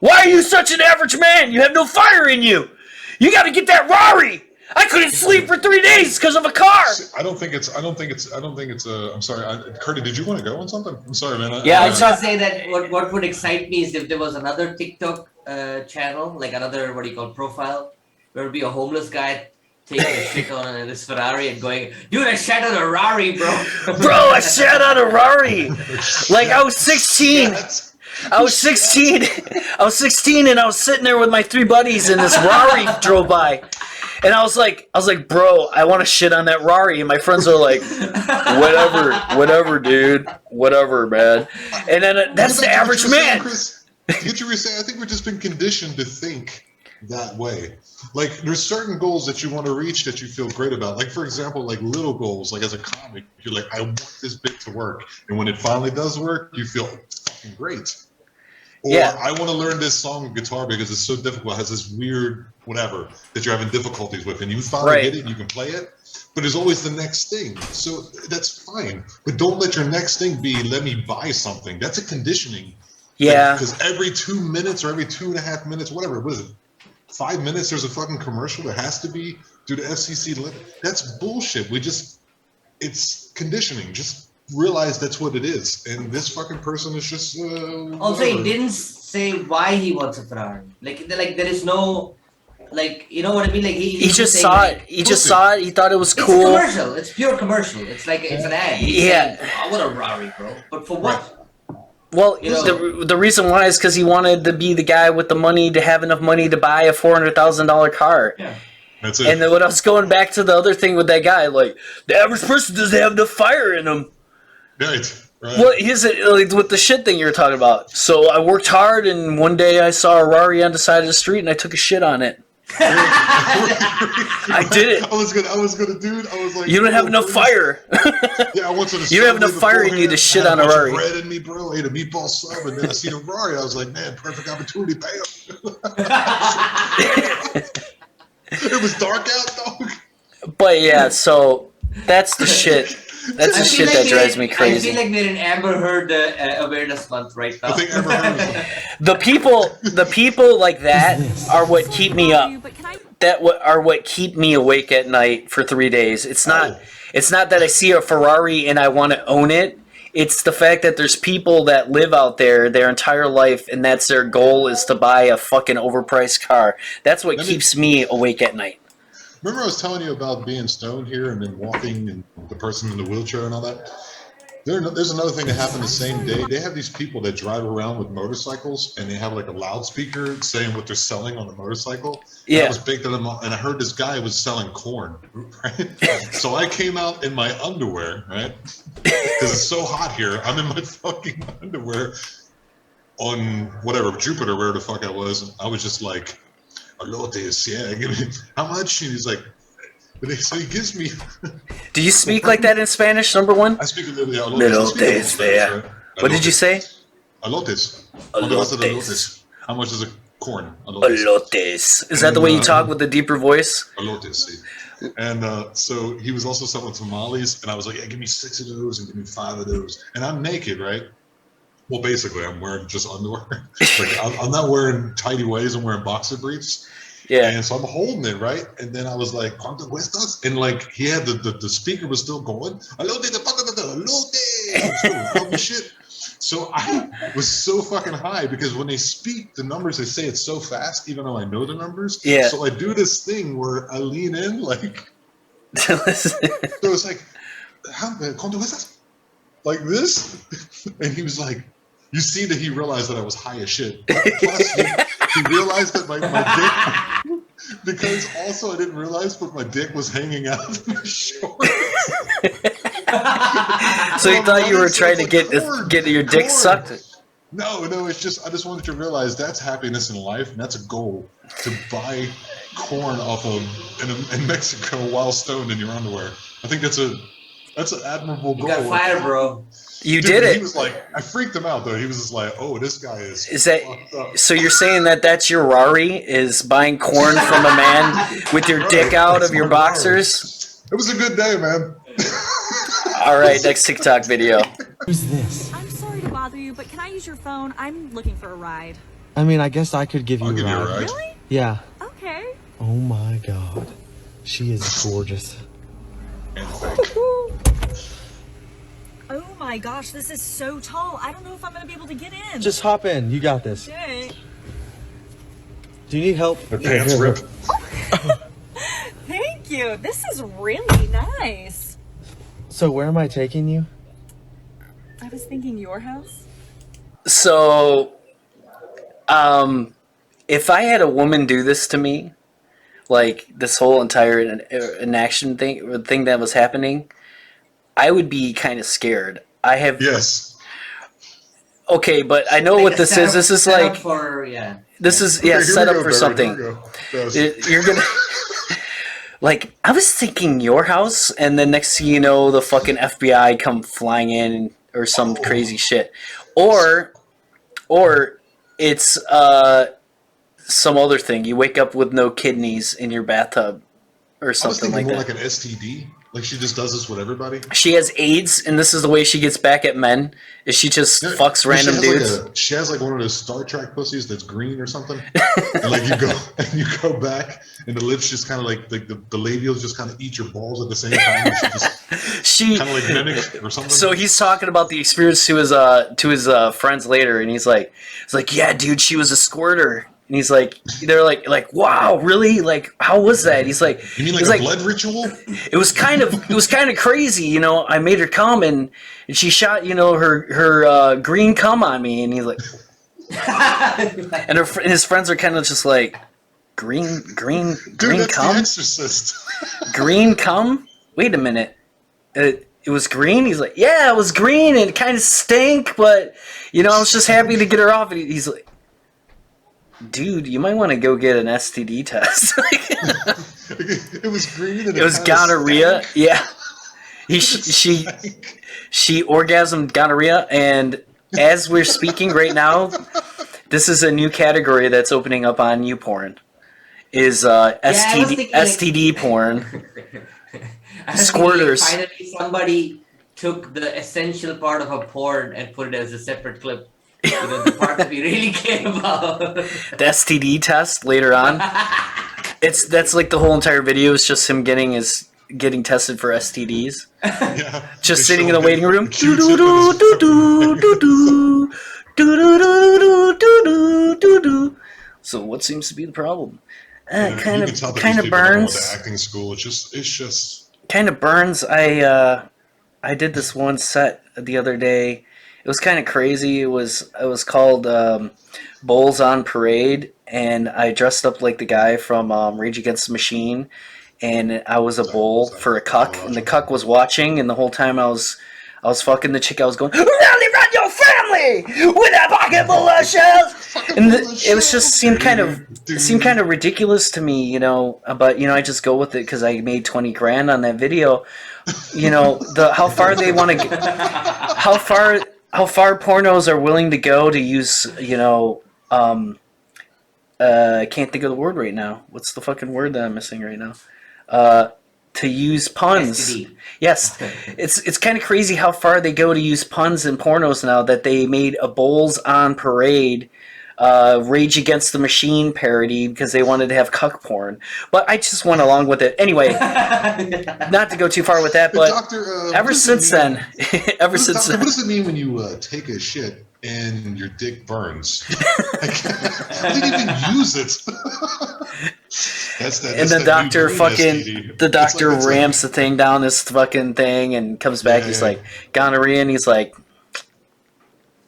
A: Why are you such an average man? You have no fire in you! You gotta get that Rari! I couldn't sleep for 3 days because of a car!
B: I don't think it's I'm sorry, Kirthy, did you want to go on something? I'm sorry, man.
C: I was going to say that what would excite me is if there was another TikTok channel, like another, profile, where it would be a homeless guy taking a shit on this Ferrari and going, dude, I shat on a Rari, bro.
A: Bro, I shat on a Rari. Like, I was 16. I was 16 and I was sitting there with my 3 buddies and this Rari drove by. And I was like, bro, I want to shit on that Rari. And my friends are like, whatever, dude. Whatever, man. And then that's the average man.
B: Chris, to get you saying, I think we've just been conditioned to think that way. Like, there's certain goals that you want to reach that you feel great about. Like, for example, like little goals, like as a comic, you're like, I want this bit to work. And when it finally does work, you feel fucking great. Or I want to learn this song of guitar because it's so difficult. It has this weird whatever that you're having difficulties with. And you finally get it and you can play it. But there's always the next thing. So that's fine. But don't let your next thing be, let me buy something. That's a conditioning.
A: Yeah.
B: Because every 2 minutes or every 2.5 minutes, whatever, what is it? 5 minutes, there's a fucking commercial that has to be due to FCC limit. That's bullshit. It's conditioning. Just realize that's what it is. And this fucking person is just.
C: Also, he didn't say why he wants a Ferrari. Like there is no, you know what I mean? Like
A: he just saw it. He just saw it. He thought it was cool.
C: It's a commercial. It's pure commercial. It's like it's an ad. He's saying, I want a Ferrari, bro. But for what?
A: Well, the reason why is because he wanted to be the guy with the money to have enough money to buy a $400,000 car.
B: Yeah, that's it.
A: And then when I was going back to the other thing with that guy, like, the average person doesn't have enough fire in them.
B: Right.
A: Well, with the shit thing you were talking about. So I worked hard, and one day I saw a Rari on the side of the street, and I took a shit on it. I did it.
B: I was gonna, dude. I was like,
A: you don't have enough fire.
B: Yeah, I went to the.
A: You don't have enough fire in you to shit on a Rari.
B: Bread in me, bro. I ate a meatball sub, and then I seen a Rari. I was like, man, perfect opportunity. Bam. It was dark out, dog.
A: But yeah, so that's the shit. That's the shit that drives me crazy.
C: I feel like we're in Amber Heard Awareness Month right now.
B: I think Amber Heard.
A: The people like that are what keep me up. Are what keep me awake at night for 3 days. It's not that I see a Ferrari and I want to own it. It's the fact that there's people that live out there their entire life and that's their goal is to buy a fucking overpriced car. That's what keeps me awake at night.
B: Remember I was telling you about being stoned here and then walking and the person in the wheelchair and all that? There's another thing that happened the same day. They have these people that drive around with motorcycles and they have like a loudspeaker saying what they're selling on the motorcycle.
A: Yeah.
B: And I was baked in them, and I heard this guy was selling corn, right? So I came out in my underwear, right? Because it's so hot here. I'm in my fucking underwear on whatever, Jupiter, where the fuck I was. And I was just like, elotes, yeah, give me, how much? And he's like, so he gives me.
A: Do you speak like that in Spanish, number one?
B: I speak a little bit.
A: Elotes, yeah. What did you say?
B: Elotes.
A: Elotes.
B: How much is a corn?
A: Elotes. Is that the way you talk with the deeper voice?
B: Elotes. And so he was also selling tamales, and I was like, yeah, give me 6 of those and give me 5 of those. And I'm naked, right? Well, basically, I'm wearing just underwear. Like, I'm not wearing tidy ways. I'm wearing boxer briefs.
A: Yeah.
B: And so I'm holding it, right? And then I was like, ¿Cuánto cuestas? And like, he had the speaker was still going. Elote. Shit. So I was so fucking high because when they speak the numbers, they say it so fast, even though I know the numbers.
A: Yeah.
B: So I do this thing where I lean in, like. So it's like, ¿Cuánto cuestas? Like this. And he was like, you see that he realized that I was high as shit. Plus, he realized that my dick, because also I didn't realize, but my dick was hanging out of my shorts.
A: So he thought you were trying to get your dick sucked?
B: No, it's just, I just wanted to realize that's happiness in life, and that's a goal, to buy corn off of in Mexico while stoned in your underwear. I think that's an admirable goal.
C: You got fired, bro.
A: You did it.
B: He was like, I freaked him out though. He was just like, oh, this guy is
A: that
B: fucked up.
A: So you're saying that's your Rari, is buying corn from a man with your dick out of your boxers?
B: It was a good day, man.
A: All right, next TikTok video.
J: Who's this?
K: I'm sorry to bother you, but can I use your phone? I'm looking for a ride.
J: I mean, I guess I could give you
B: I'll
J: a
B: give
J: ride.
B: you a ride.
K: Really?
J: Yeah.
K: Okay.
J: Oh my god. She is gorgeous.
K: Oh my gosh, this is so tall. I don't know if I'm gonna be able to get in.
J: Just hop in. You got this.
K: Okay.
J: Do you need help?
B: The pants rip.
K: Thank you. This is really nice.
J: So where am I taking you?
K: I was thinking your house.
A: So, if I had a woman do this to me, like this whole entire inaction thing that was happening, I would be kind of scared.
B: Yes.
A: Okay, but I know what this is. This is like this is set up for something. You're gonna like, I was thinking your house, and then next thing you know, the fucking FBI come flying in or some crazy shit, or it's some other thing. You wake up with no kidneys in your bathtub or something like that.
B: More like an STD. Like she just does this with everybody.
A: She has AIDS, and this is the way she gets back at men. Is she just fucks random dudes?
B: She has like one of those Star Trek pussies that's green or something. And like you go back, and the lips just kind of like the labials just kind of eat your balls at the same time. She kind of like mimic or something.
A: So he's talking about the experience to his friends later, and he's like, yeah, dude, she was a squirter. And he's like, they're like, wow, really? Like, how was that? He's like,
B: you mean like a blood ritual?
A: It was kind of crazy, you know. I made her cum, and she shot, you know, her green cum on me, and he's like, and his friends are kind of just like, green
B: Dude, that's
A: cum,
B: The Exorcist.
A: green cum. Wait a minute, it was green. He's like, yeah, it was green, and it kind of stank, but you know, I was just happy to get her off. And he's like, dude, you might want to go get an STD test.
B: It was green. And
A: it was gonorrhea. Yeah, she orgasmed gonorrhea, and as we're speaking right now, this is a new category that's opening up on YouPorn. Is STD porn? Squirters.
C: Finally, somebody took the essential part of a porn and put it as a separate clip. You know, the part that we really care about.
A: The STD test later on. That's like the whole entire video is just him getting tested for STDs.
B: Yeah.
A: Just sitting in the waiting room. So what seems to be the problem? Kind of burns.
B: Acting school. It's just
A: kind of burns. I did this one set the other day. It was kind of crazy. It was called Bulls on Parade, and I dressed up like the guy from Rage Against the Machine, and I was a bull for a cuck, and the cuck was watching, and the whole time I was fucking the chick. I was going, "Rally run your family with a pocket full of shells," and it was just seemed kind of ridiculous to me, you know. But you know, I just go with it because I made $20,000 on that video. You know, how far they want to, how far pornos are willing to go to use, you know, I can't think of the word right now. What's the fucking word that I'm missing right now? To use puns.
C: STD.
A: Yes. It's kind of crazy how far they go to use puns in pornos now, that they made a Bulls on Parade Rage Against the Machine parody because they wanted to have cuck porn. But I just went along with it. Anyway, not to go too far with that, but ever since then... What
B: does it mean when you take a shit and your dick burns? I didn't even use it.
A: And the doctor rams the thing down this fucking thing and comes back. He's like, gonorrhea, and he's like,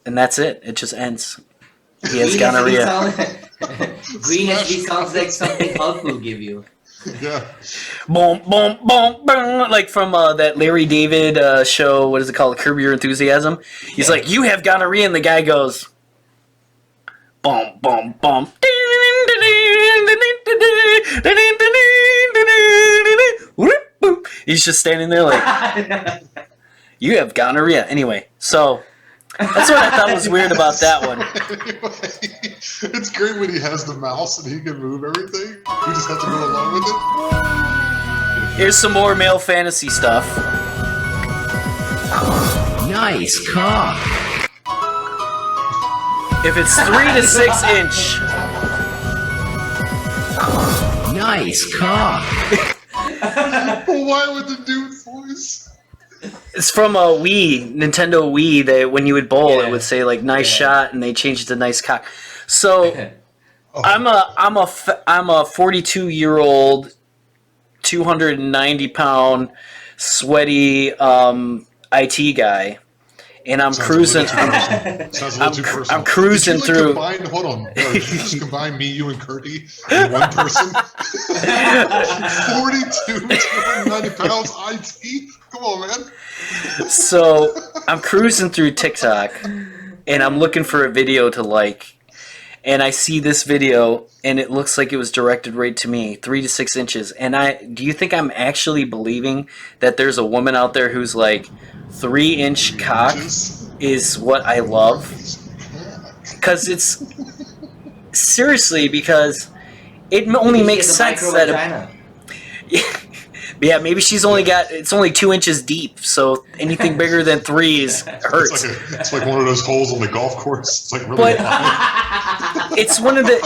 A: and that's it. It just ends. He has gonorrhea.
C: Green actually sounds like something Hulk will give you.
B: Yeah.
A: Boom, boom, boom, boom. Like from that Larry David show, what is it called? Curb Your Enthusiasm. He's like, you have gonorrhea, and the guy goes, boom, boom, boom. He's just standing there like, you have gonorrhea. Anyway, so that's what I thought was weird about that one.
B: Anyway, it's great when he has the mouse and he can move everything. We just have to go along with it.
A: Here's some more male fantasy stuff.
L: Nice cock.
A: If it's 3 to 6 inch.
L: Nice cock.
B: Why would the dude voice?
A: It's from a Wii, Nintendo Wii. That when you would bowl, it would say like "nice shot," and they changed it to "nice cock." So, I'm a 42-year-old, 290-pound, sweaty IT guy, and I'm cruising. I'm cruising through.
B: Hold on, did you just combine me, you, and Kirthy in one person? 42, 290 pounds, IT. Come on, man.
A: So I'm cruising through TikTok, and I'm looking for a video to like, and I see this video, and it looks like it was directed right to me, 3 to 6 inches. And do you think I'm actually believing that there's a woman out there who's like, 3-inch cock is what I love? Because it's seriously, because it only makes sense that. Yeah, maybe she's only got, it's only 2 inches deep, so anything bigger than 3 hurts.
B: It's like one of those holes on the golf course. It's like really high.
A: It's one of the,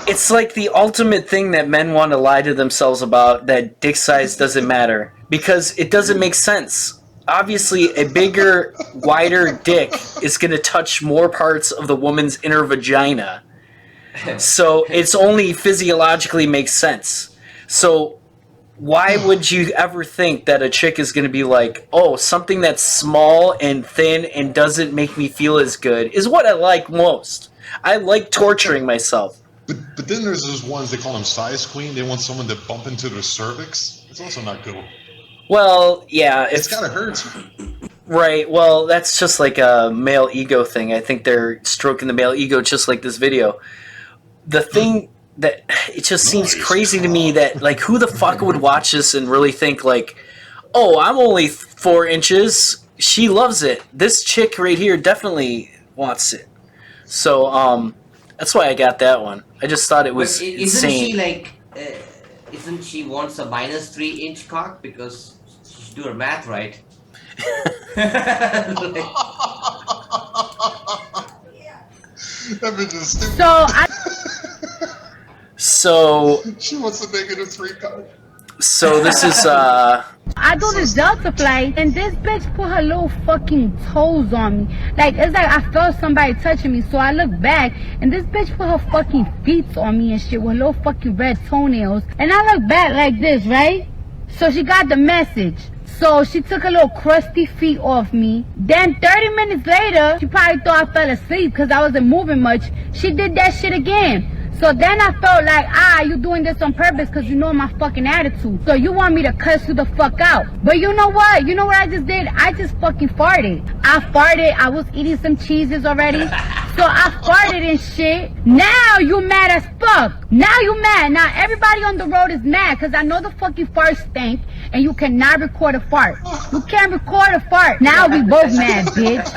A: it's like the ultimate thing that men want to lie to themselves about, that dick size doesn't matter, because it doesn't make sense. Obviously, a bigger, wider dick is going to touch more parts of the woman's inner vagina. So it's only physiologically makes sense. So why would you ever think that a chick is going to be like, oh, something that's small and thin and doesn't make me feel as good is what I like most. I like torturing myself.
B: But then there's those ones, they call them size queen. They want someone to bump into their cervix. It's also not good.
A: Well, yeah.
B: It's gotta hurt.
A: Right. Well, that's just like a male ego thing. I think they're stroking the male ego just like this video. The thing that it just seems crazy to me that, like, who the fuck would watch this and really think like, oh, I'm only 4 inches. She loves it. This chick right here definitely wants it. So, that's why I got that one. I just thought it was insane.
C: Isn't she like, isn't she wants a minus 3-inch cock because she should do her math right?
B: That bitch is stupid.
A: So
B: she wants a negative 3 cock.
A: So this is
M: I do this Delta flight and this bitch put her little fucking toes on me. Like, it's like I felt somebody touching me, so I look back and this bitch put her fucking feet on me and shit with little fucking red toenails. And I look back like this, right? So she got the message. So she took her little crusty feet off me. Then 30 minutes later, she probably thought I fell asleep because I wasn't moving much. She did that shit again. So then I felt like, you doing this on purpose because you know my fucking attitude. So you want me to cuss you the fuck out. But you know what? You know what I just did? I just fucking farted. I farted. I was eating some cheeses already. So I farted and shit. Now you mad as fuck. Now you mad. Now everybody on the road is mad because I know the fucking fart stank and you cannot record a fart. You can't record a fart. Now we both mad, bitch.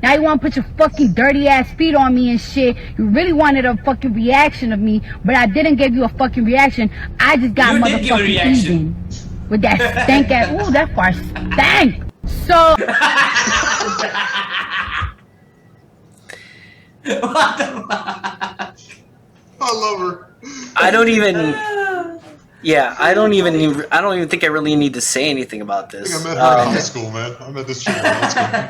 M: Now you want to put your fucking dirty ass feet on me and shit. You really wanted a fucking reaction of me, but I didn't give you a fucking reaction. I just got motherfucking even with that stank ass. Ooh, that fart stank. So
C: what the fuck?
B: I love her.
A: I don't even think I really need to say anything about this.
B: I think I met her in high school, man. I met this chick in high school.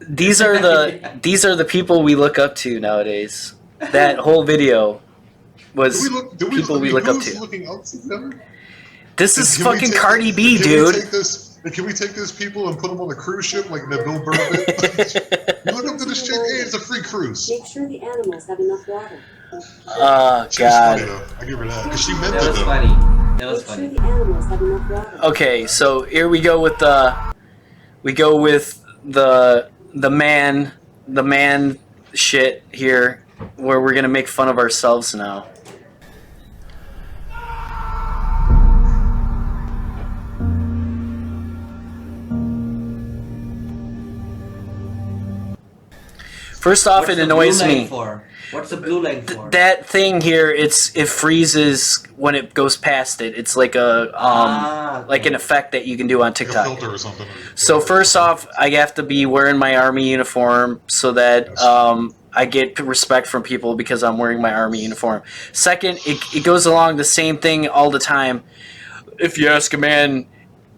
A: These are the people we look up to nowadays. That whole video was people we look up to.
B: Looking up to them?
A: This is fucking Cardi B, dude.
B: Can we take those people and put them on a cruise ship like the Bill Burr bit? You look up to this chick, hey, it's a free cruise.
N: Make sure the animals have enough water.
A: Oh,
B: She was
A: God.
B: funny, though. I give her that. Because she meant
C: That
B: it,
C: was
B: though.
C: funny. That was funny.
A: Okay, so here we go with the man shit here, where we're gonna make fun of ourselves now. First off, it annoys me.
C: What's the blue line for?
A: That thing here, it freezes when it goes past it. It's like a like an effect that you can do on TikTok.
B: Like a filter or something.
A: So first off, I have to be wearing my army uniform so that I get respect from people because I'm wearing my army uniform. Second, it goes along the same thing all the time. If you ask a man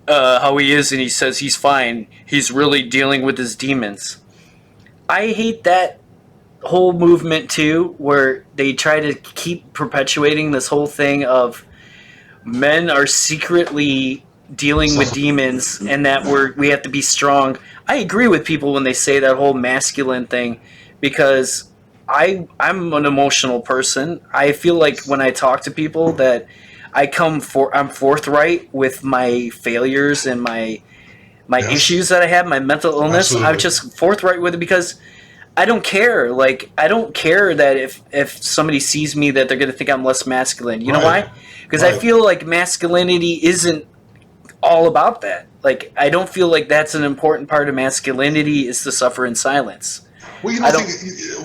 A: how he is and he says he's fine, he's really dealing with his demons. I hate that whole movement too, where they try to keep perpetuating this whole thing of men are secretly dealing with demons and that we have to be strong. I agree with people when they say that whole masculine thing, because I'm an emotional person. I feel like when I talk to people that I'm forthright with my failures and my issues that I have, my mental illness.
B: Absolutely.
A: I'm just forthright with it because I don't care. Like, I don't care that if somebody sees me that they're going to think I'm less masculine. You know why? Because I feel like masculinity isn't all about that. Like, I don't feel like that's an important part of masculinity is to suffer in silence.
B: Well, you know,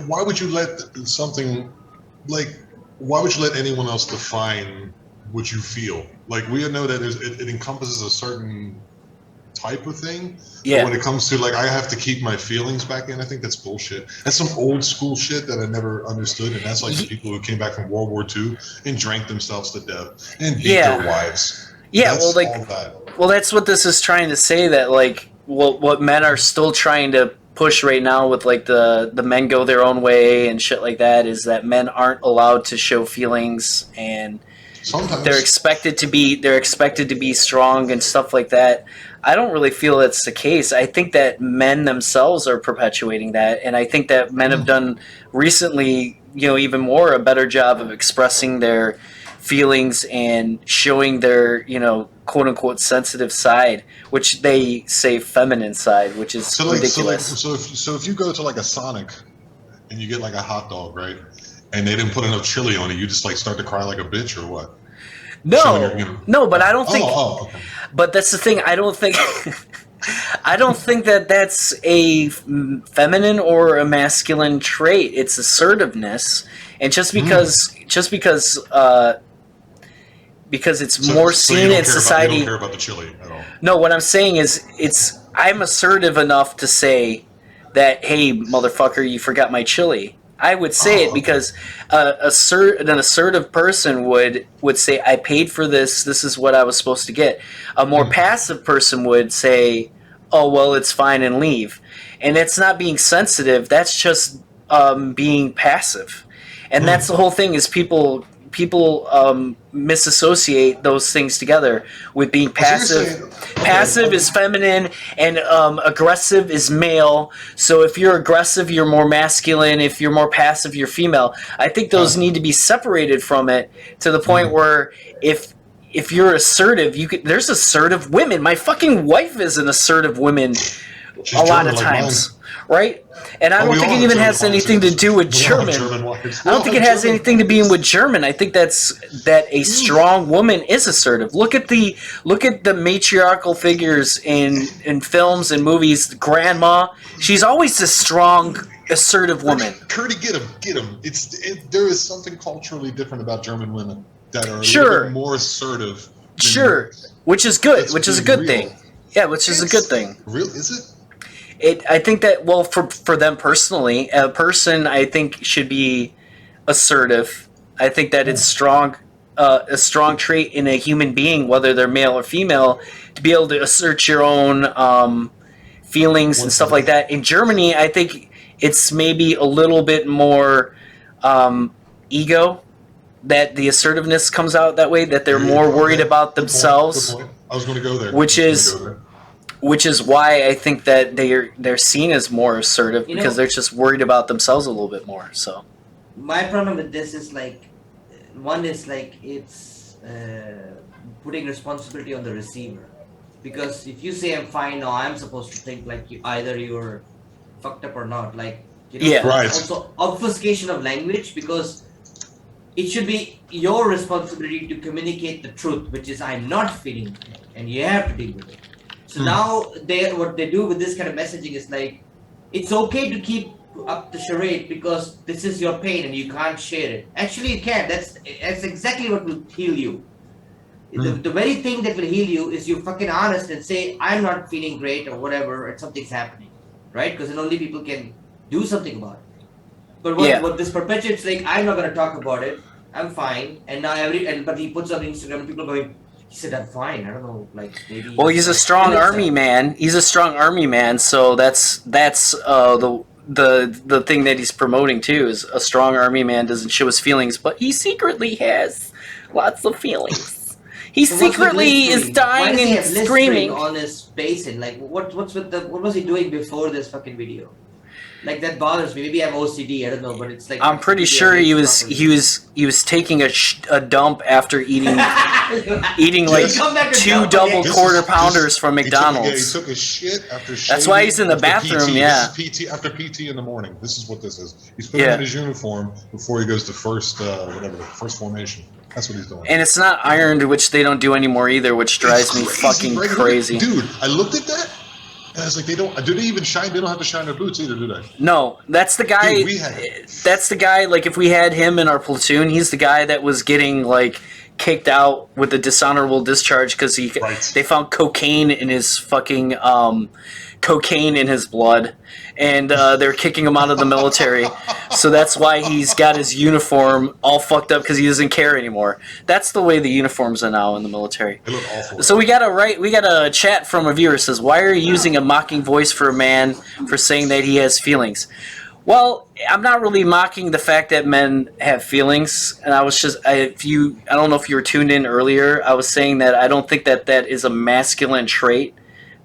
B: why would you let something, like, why would you let anyone else define what you feel? Like, we know that it encompasses a certain type of thing.
A: Yeah.
B: But when it comes to, like, I have to keep my feelings back in, I think that's bullshit. That's some old school shit that I never understood, and that's like the people who came back from World War II and drank themselves to death and beat their wives.
A: Yeah,
B: That's
A: well,
B: all that.
A: well, that's what this is trying to say. That like, what men are still trying to push right now with like the men go their own way and shit like that is that men aren't allowed to show feelings and
B: sometimes
A: they're expected to be strong and stuff like that. I don't really feel that's the case. I think that men themselves are perpetuating that, and I think that men have done recently, even more a better job of expressing their feelings and showing their, quote unquote sensitive side, which they say feminine side, which is ridiculous.
B: So if you go to like a Sonic and you get like a hot dog, right? And they didn't put enough chili on it, you just like start to cry like a bitch or what?
A: No, but I don't think.
B: Okay.
A: But that's the thing. I don't think. I don't think that that's a feminine or a masculine trait. It's assertiveness, and just because it's more seen in society.
B: You don't care about the chili at all.
A: No, what I'm saying is I'm assertive enough to say that, hey, motherfucker, you forgot my chili. I would say it because an assertive person would say, I paid for this, this is what I was supposed to get. A more passive person would say, oh, well, it's fine, and leave. And that's not being sensitive, that's just being passive. And that's the whole thing is people misassociate those things together with being passive. Passive is feminine and aggressive is male. So if you're aggressive, you're more masculine. If you're more passive, you're female. I think those need to be separated from it to the point where if you're assertive, there's assertive women. My fucking wife is an assertive woman a lot of times. Right? And I don't think it even has anything to do with German. I don't think it has anything to do with German. I think that a strong woman is assertive. Look at the matriarchal figures in films and movies. Grandma, she's always a strong, assertive woman.
B: Kirthy, get him. There is something culturally different about German women that are a little bit more assertive.
A: Sure, which is good. Which is a good thing. Yeah, which is a good thing.
B: Real is it?
A: I think that, well, for them personally, a person I think should be assertive. I think that it's a strong trait in a human being, whether they're male or female, to be able to assert your own feelings and stuff like that. In Germany, I think it's maybe a little bit more ego that the assertiveness comes out that way, that they're more worried about themselves.
B: Good point. I was going to go there.
A: Which is why I think that they're seen as more assertive because they're just worried about themselves a little bit more. So,
C: my problem with this is like, one is like it's putting responsibility on the receiver, because if you say I'm fine, no, I'm supposed to think like either you're fucked up or not. Like,
A: Yeah.
B: Right.
C: Also obfuscation of language, because it should be your responsibility to communicate the truth, which is I'm not feeling it, and you have to deal with it. So now what they do with this kind of messaging is like, it's okay to keep up the charade because this is your pain and you can't share it. Actually, you can. That's exactly what will heal you. The very thing that will heal you is you fucking honest and say, I'm not feeling great or whatever, and something's happening, right? Because then only people can do something about it. But what this perpetuates, like, I'm not gonna talk about it. I'm fine. And now but he puts on Instagram, people going, he said I'm fine. I don't know, like maybe.
A: Well, he's a strong army man. He's a strong army man. So that's the thing that he's promoting too, is a strong army man doesn't show his feelings, but he secretly has lots of feelings. He secretly is dying and screaming
C: on his face. And like, what was he doing before this fucking video? Like, that bothers me. Maybe I have OCD. I don't know, but it's like,
A: I'm pretty sure he was taking a dump after eating like 2 double quarter pounders from McDonald's.
B: He took a shit after shaving.
A: That's why he's in the bathroom.
B: PT.
A: Yeah.
B: This is PT after PT in the morning. This is what this is. He's putting on his uniform before he goes to first formation. That's what he's doing.
A: And it's not ironed, which they don't do anymore either, which drives me fucking crazy.
B: Dude, I looked at that. And I was like, do they even shine? They don't have to shine their boots either, do they?
A: No, that's the guy. Dude, that's the guy. Like, if we had him in our platoon, he's the guy that was getting like kicked out with a dishonorable discharge because they found cocaine in his fucking cocaine in his blood, and they're kicking him out of the military. So that's why he's got his uniform all fucked up, because he doesn't care anymore. That's the way the uniforms are now in the military.
B: They look awful.
A: So we got a chat from a viewer. Says, why are you using a mocking voice for a man for saying that he has feelings? Well, I'm not really mocking the fact that men have feelings, and I was just I don't know if you were tuned in earlier. I was saying that I don't think that is a masculine trait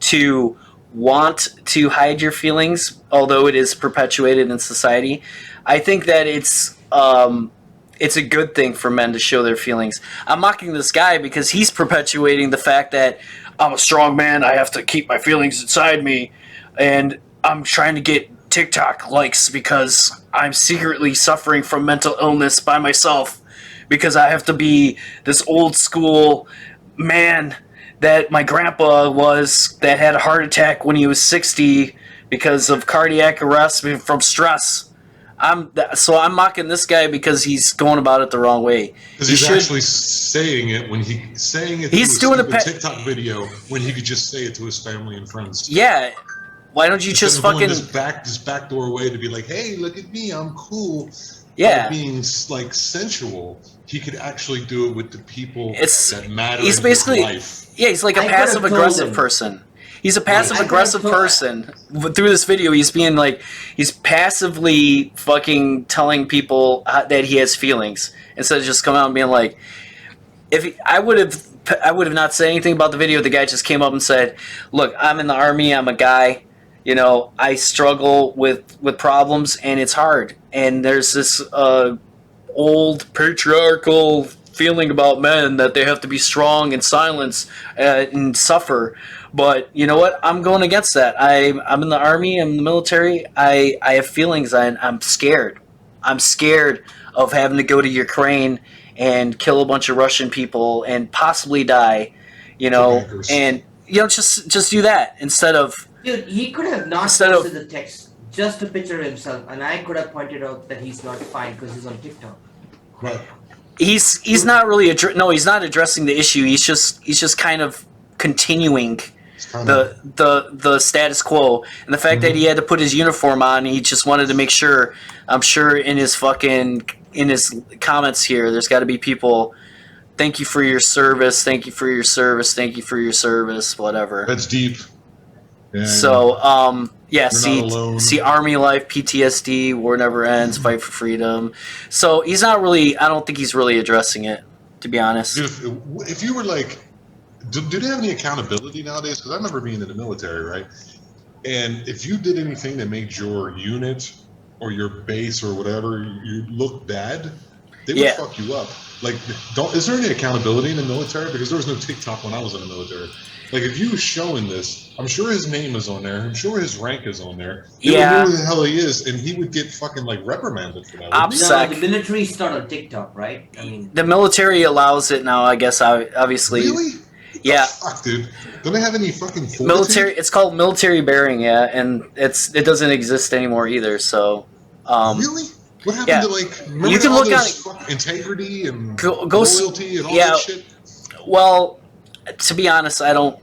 A: to want to hide your feelings, although it is perpetuated in society. I think that it's a good thing for men to show their feelings. I'm mocking this guy because he's perpetuating the fact that I'm a strong man, I have to keep my feelings inside me, and I'm trying to get TikTok likes because I'm secretly suffering from mental illness by myself, because I have to be this old school man that my grandpa was, that had a heart attack when he was 60 because of cardiac arrest from stress. I'm mocking this guy because he's going about it the wrong way.
B: Because he's actually saying it he's doing a TikTok video when he could just say it to his family and friends.
A: Yeah. Why don't you just fucking
B: this backdoor way to be like, hey, look at me, I'm cool.
A: Yeah.
B: Being like sensual, he could actually do it with the people that matter.
A: He's basically in his life. Yeah, he's like a passive aggressive person. He's a passive aggressive person. Through this video, he's passively fucking telling people that he has feelings instead of just coming out and being like, I would have not said anything about the video. The guy just came up and said, "Look, I'm in the army. I'm a guy. You know, I struggle with problems, and it's hard. And there's this old patriarchal feeling about men that they have to be strong and silence and suffer. But you know what? I'm going against that. I'm in the army. I'm in the military. I have feelings. I'm scared. I'm scared of having to go to Ukraine and kill a bunch of Russian people and possibly die. You know, and just do that instead of."
C: Dude, he could have not posted the text, just a picture of himself, and I could have pointed out that he's not fine because he's on TikTok.
B: Right.
A: He's not really he's not addressing the issue. He's just kind of continuing the status quo, and the fact that he had to put his uniform on. He just wanted to make sure. I'm sure in his comments here, there's got to be people. Thank you for your service. Thank you for your service. Thank you for your service. Whatever.
B: That's deep. Yeah,
A: so, see Army life, PTSD, war never ends, fight for freedom. So he's not really, I don't think he's really addressing it, to be honest.
B: Dude, if you were like, do they have any accountability nowadays? Because I remember being in the military, right? And if you did anything that made your unit or your base or whatever, you look bad, they would fuck you up. Like, is there any accountability in the military? Because there was no TikTok when I was in the military. Like, if you was showing this, I'm sure his name is on there. I'm sure his rank is on there. They would know who the hell he is, and he would get fucking, like, reprimanded for that.
C: No, the military start on TikTok, right? I mean,
A: the military allows it now, I guess, obviously.
B: Really?
A: Yeah.
B: Fuck, dude. Don't they have any fucking fortitude?
A: Military, it's called military bearing, and it doesn't exist anymore either, so...
B: really? What happened to, like, remember
A: you can
B: all
A: look
B: those
A: on
B: integrity and
A: loyalty
B: and all that shit?
A: Well, to be honest, I don't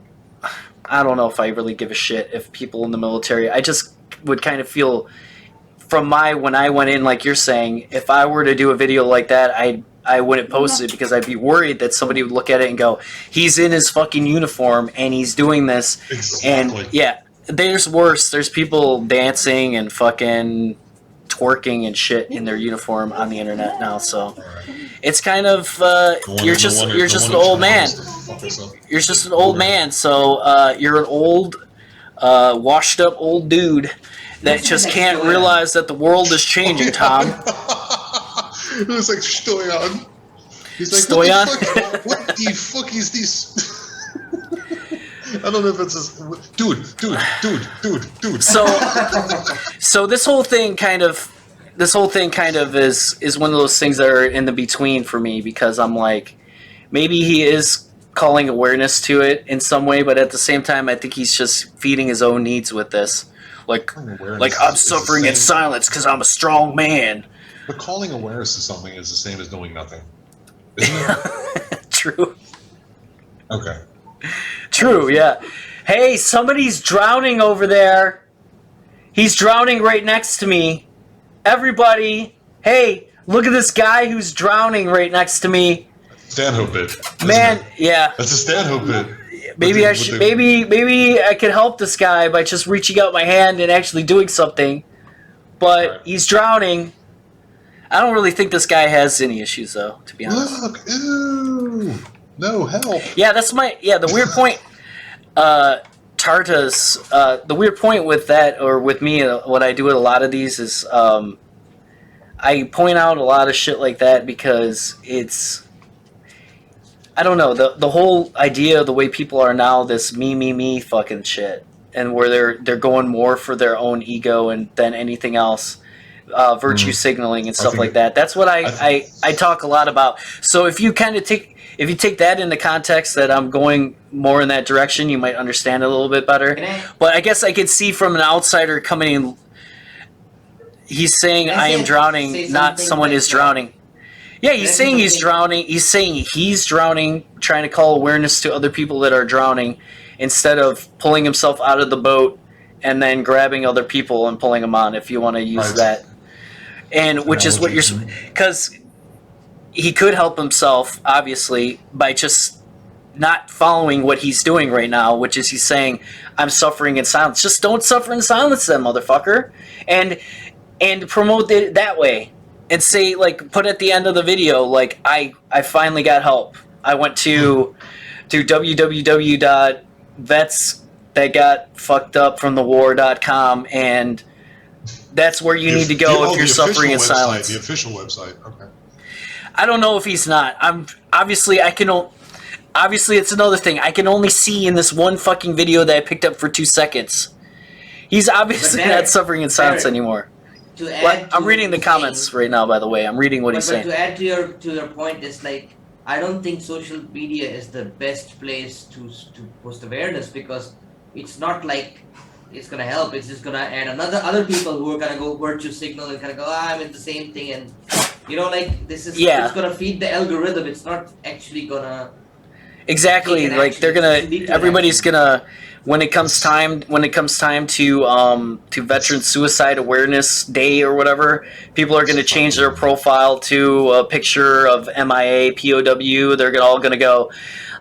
A: know if I really give a shit if people in the military. I just would kind of feel from when I went in, like you're saying, if I were to do a video like that, I wouldn't post it because I'd be worried that somebody would look at it and go, he's in his fucking uniform and he's doing this.
B: Exactly.
A: And yeah, there's worse. There's people dancing and fucking twerking and shit in their uniform on the internet now, so it's kind of you're just an old man. You're just an old man, so you're an old washed up old dude that just can't realize that the world is changing, Tom.
B: It was like Stoyan. He's like,
A: Stoyan?
B: What the fuck is this? I don't know if it's just, dude.
A: So this whole thing kind of is one of those things that are in the between for me, because I'm like, maybe he is calling awareness to it in some way, but at the same time, I think he's just feeding his own needs with this. Like I'm suffering in silence because I'm a strong man.
B: But calling awareness to something is the same as doing nothing, isn't it?
A: True.
B: Okay.
A: True, yeah. Hey, somebody's drowning over there. He's drowning right next to me. Everybody, hey, look at this guy who's drowning right next to me.
B: Stanhope bit.
A: Man, yeah.
B: That's a Stanhope bit.
A: Maybe I should. Maybe I could help this guy by just reaching out my hand and actually doing something. But he's drowning. I don't really think this guy has any issues, though, to be honest.
B: Look, ew. No, help.
A: Yeah, that's the weird point. Tarta's, the weird point with that, or with me, what I do with a lot of these is, I point out a lot of shit like that because it's, I don't know, the whole idea of the way people are now, this me fucking shit, and where they're going more for their own ego than anything else. Virtue signaling and stuff like that. That's what I talk a lot about. So if you kind of take that into context, that I'm going more in that direction, you might understand it a little bit better. But I guess I could see from an outsider coming in, he's saying I am drowning, not someone is drowning. Yeah, he's saying he's drowning. He's saying he's drowning, trying to call awareness to other people that are drowning, instead of pulling himself out of the boat and then grabbing other people and pulling them on, if you want to use that. And which is what you're, because he could help himself, obviously, by just not following what he's doing right now, which is he's saying, I'm suffering in silence. Just don't suffer in silence then, motherfucker. And promote it that way. And say, like, put at the end of the video, like, I finally got help. I went to www.vetsthatgotfuckedupfromthewar.com, and that's where you need to go if you're suffering in silence.
B: The official website, okay.
A: I don't know if he's not. Obviously it's another thing. I can only see in this one fucking video that I picked up for 2 seconds. He's obviously not suffering in silence anymore. I'm reading the comments right now, by the way. I'm reading what he's saying.
C: But to add to your point, is like, I don't think social media is the best place to post awareness, because it's not like it's gonna help. It's just gonna add other people who are gonna go virtue signal and kind of go, I'm in the same thing, and like this is it's gonna feed the algorithm. It's not actually gonna.
A: Exactly, like they're gonna. Everybody's gonna. When it comes time to Veteran Suicide Awareness Day or whatever, people are going to change their profile to a picture of MIA, POW. They're all going to go,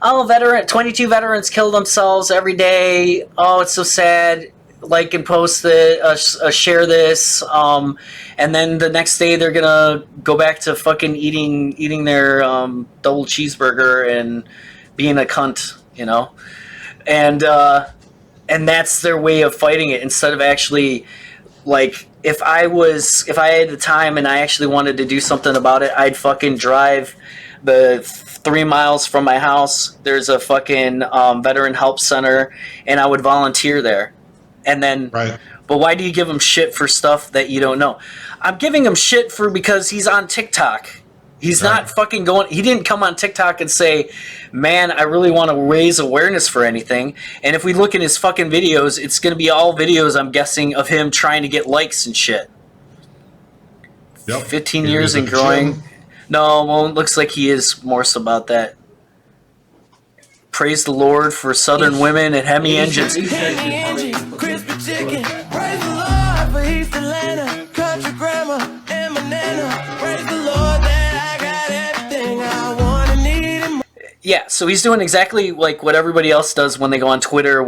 A: oh, 22 veterans kill themselves every day. Oh, it's so sad. Like and post it, share this. And then the next day they're going to go back to fucking eating their double cheeseburger and being a cunt, And that's their way of fighting it, instead of actually Like, if I had the time and I actually wanted to do something about it, I'd fucking drive the 3 miles from my house. There's a fucking veteran help center, and I would volunteer there. And then,
B: Right.
A: But why do you give him shit for stuff that you don't know? I'm giving him shit because he's on TikTok. He's not fucking going. He didn't come on TikTok and say, "Man, I really want to raise awareness for anything." And if we look at his fucking videos, it's going to be all videos, I'm guessing, of him trying to get likes and shit.
B: Yep.
A: 15 years and growing. No, well, it looks like he is more so about that. Praise the Lord for Southern women and Hemi engines.
N: Crispy chicken, praise the Lord for East Atlanta, country grandma and banana. Praise the Lord that I got everything I want and need and more.
A: Yeah, so he's doing exactly like what everybody else does when they go on Twitter,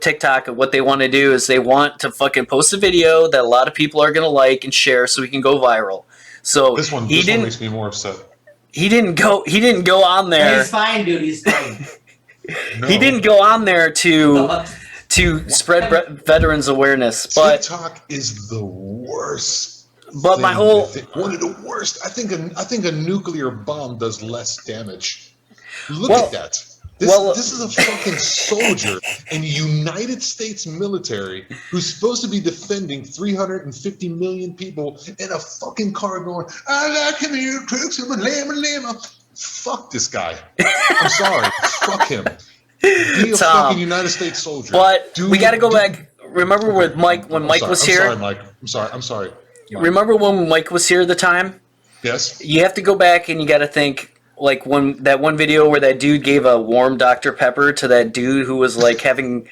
A: TikTok. What they want to do is they want to fucking post a video that a lot of people are gonna like and share, so he can go viral. So
B: This one makes me more upset.
A: He didn't go on there.
C: He's fine, dude. He's fine.
B: No.
A: He didn't go on there to spread veterans awareness, but
B: TikTok is the worst.
A: But my whole
B: one of the worst. I think a nuclear bomb does less damage. Look at that. This is a fucking soldier in the United States military who's supposed to be defending 350 million people in a fucking car going, I like him, you crooks, I'm a lamb. Fuck this guy. I'm sorry. Fuck him. Be a fucking United States soldier.
A: But we got to go back. Remember when Mike was here?
B: I'm sorry.
A: Remember when Mike was here at the time?
B: Yes.
A: You have to go back and you got to think, like, when that one video where that dude gave a warm Dr. Pepper to that dude who was like having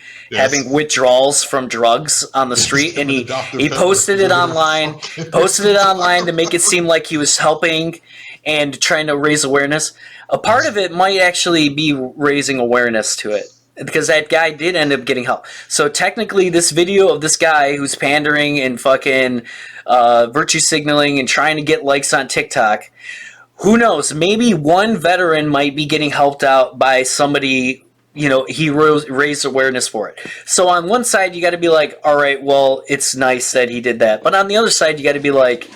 A: withdrawals from drugs on the street, and he posted it online, to make it seem like he was helping and trying to raise awareness. A part of it might actually be raising awareness to it, because that guy did end up getting help. So technically, this video of this guy who's pandering and fucking virtue signaling and trying to get likes on TikTok, who knows? Maybe one veteran might be getting helped out by somebody, he raised awareness for it. So on one side, you got to be like, all right, well, it's nice that he did that. But on the other side, you got to be like,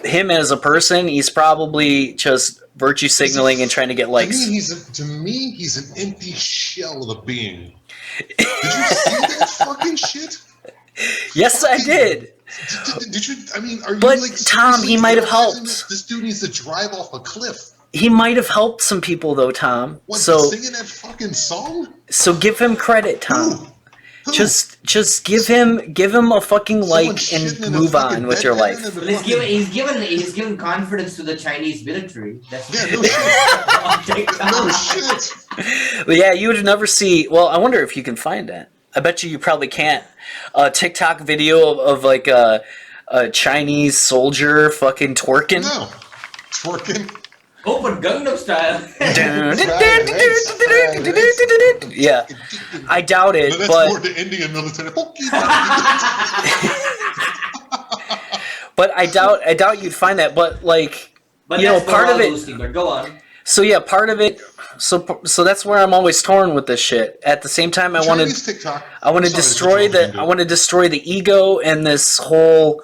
A: him as a person, he's probably just virtue signaling and trying to get likes.
B: To me, he's an empty shell of a being. Did you see that fucking shit?
A: Yes, I did.
B: Did you? I mean, are you
A: but
B: like?
A: Tom, he might have helped.
B: This dude needs to drive off a cliff.
A: He might have helped some people, though, Tom.
B: What?
A: So
B: Singing that fucking song?
A: So give him credit, Tom. Who? Just give him a fucking like and move on with your life.
C: He's given confidence to the Chinese military. That's
B: no shit. No shit.
A: Yeah, you would never see. Well, I wonder if you can find that. I bet you probably can't. A TikTok video of like a Chinese soldier fucking twerking.
B: No, twerking.
C: Open Gangnam Style.
A: Yeah, I doubt it.
B: No, that's
A: but
B: more the Indian military.
A: But I doubt you'd find that. But like,
C: but
A: part of it.
C: Boosting, but go on.
A: So yeah, part of it. So that's where I'm always torn with this shit. At the same time, I want to destroy the ego and this whole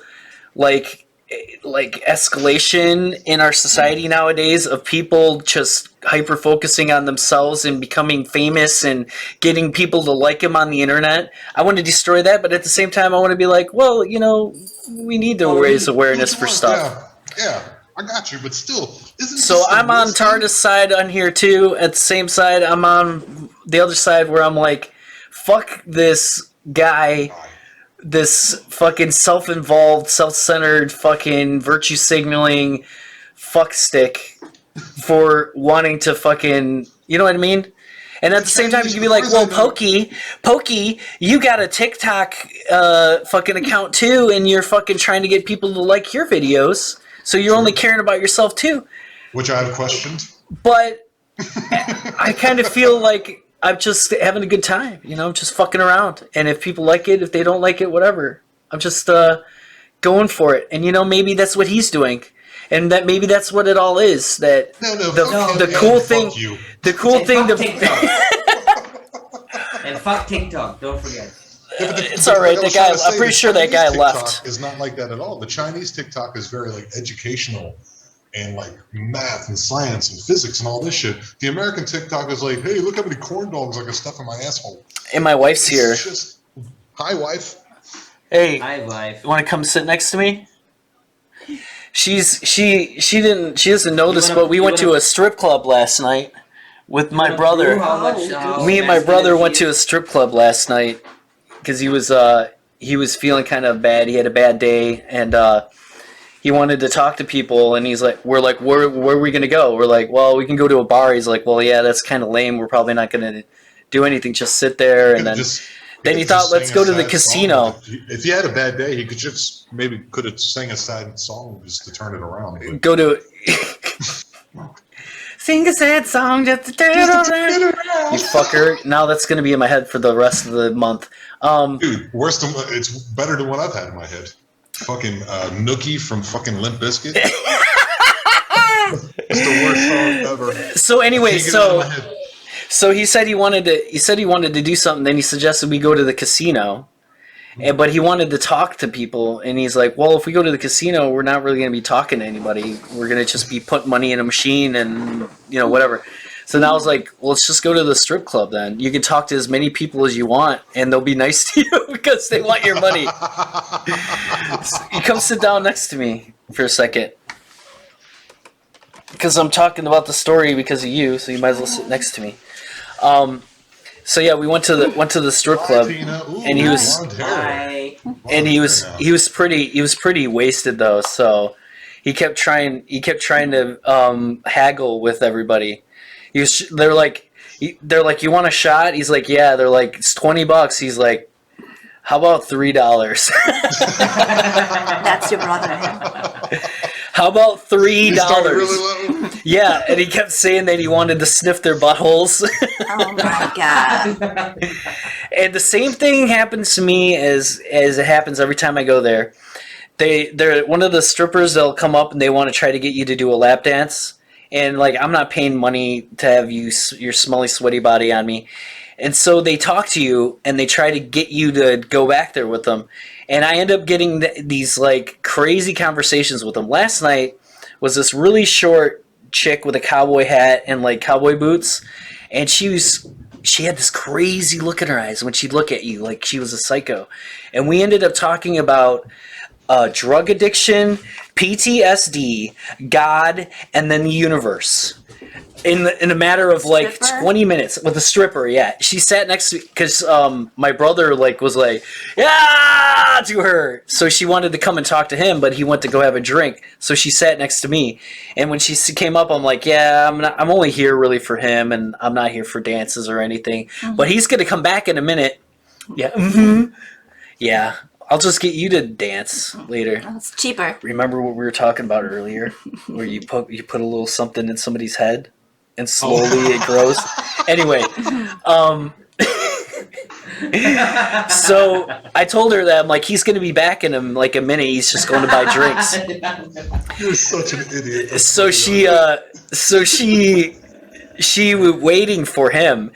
A: like escalation in our society nowadays of people just hyper focusing on themselves and becoming famous and getting people to like them on the internet. I want to destroy that, but at the same time, I want to be like, well, we need to raise awareness for stuff.
B: Yeah. I got you, but still, isn't
A: so I'm on TARDIS side on here too. At the same side, I'm on the other side where I'm like, fuck this guy, this fucking self-involved, self-centered, fucking virtue signaling fuckstick for wanting to fucking, you know what I mean? And at the same time, you can be like, well, Pokey, you got a TikTok fucking account too, and you're fucking trying to get people to like your videos. So you're only caring about yourself too.
B: Which I have questioned.
A: But I kind of feel like I'm just having a good time, just fucking around. And if people like it, if they don't like it, whatever. I'm just going for it. And maybe that's what he's doing. And that maybe that's what it all is. That the cool thing
C: and fuck TikTok, don't forget.
A: It's all right. I'm pretty sure that guy left.
B: Is not like that at all. The Chinese TikTok is very like educational and like math and science and physics and all this shit. The American TikTok is like, hey, look how many corn dogs I can stuff in my asshole.
A: And my wife's here.
B: Hi, wife.
A: Hey,
C: hi, wife.
A: You want to come sit next to me? She doesn't know this, but we went to a strip club last night with my brother. Me and my brother went to a strip club last night because he was feeling kind of bad. He had a bad day, and he wanted to talk to people. And we're like, where are we gonna go? We're like, well, we can go to a bar. He's like, well, yeah, that's kind of lame. We're probably not gonna do anything. Just sit there, and then he thought, let's go to the casino.
B: If he had a bad day, he could just could have sang a sad song just to turn it around.
A: Go to sing a sad song just to turn it around. You fucker. Now that's going to be in my head for the rest of the month.
B: Dude, it's better than what I've had in my head. Fucking Nookie from fucking Limp Bizkit. It's the worst song ever.
A: So anyway, so he said he wanted to do something. Then he suggested we go to the casino, but he wanted to talk to people. And he's like, "Well, if we go to the casino, we're not really going to be talking to anybody. We're going to just be putting money in a machine and whatever." So now I was like, "Well, let's just go to the strip club then. You can talk to as many people as you want, and they'll be nice to you because they want your money." You come sit down next to me for a second. Because I'm talking about the story because of you, so you might as well sit next to me. So yeah, we went to the strip club, and he was pretty wasted though. So he kept trying to haggle with everybody. They're like, you want a shot? He's like, yeah. They're like, it's $20. He's like, how about $3?
O: That's your brother.
A: How about $3?
B: Really low.
A: Yeah, and he kept saying that he wanted to sniff their buttholes.
O: Oh my god!
A: And the same thing happens to me as it happens every time I go there. They're one of the strippers. They'll come up and they want to try to get you to do a lap dance, and like I'm not paying money to have your smelly, sweaty body on me. And so they talk to you and they try to get you to go back there with them. And I end up getting these like crazy conversations with them. Last night was this really short chick with a cowboy hat and like cowboy boots. And she had this crazy look in her eyes when she'd look at you like she was a psycho. And we ended up talking about drug addiction, PTSD, God, and then the universe. In a matter of like stripper? 20 minutes with a stripper, yeah. She sat next to me because my brother was like, yeah, to her. So she wanted to come and talk to him, but he went to go have a drink. So she sat next to me. And when she came up, I'm like, yeah, I'm only here really for him, and I'm not here for dances or anything. Mm-hmm. But he's gonna come back in a minute. Yeah. Mm-hmm. Yeah. I'll just get you to dance later.
O: Oh, it's cheaper.
A: Remember what we were talking about earlier, where you put a little something in somebody's head, and slowly it grows. Anyway, so I told her that I'm like, he's gonna be back in a minute. He's just going to buy drinks.
B: You're such an idiot.
A: So she was waiting for him,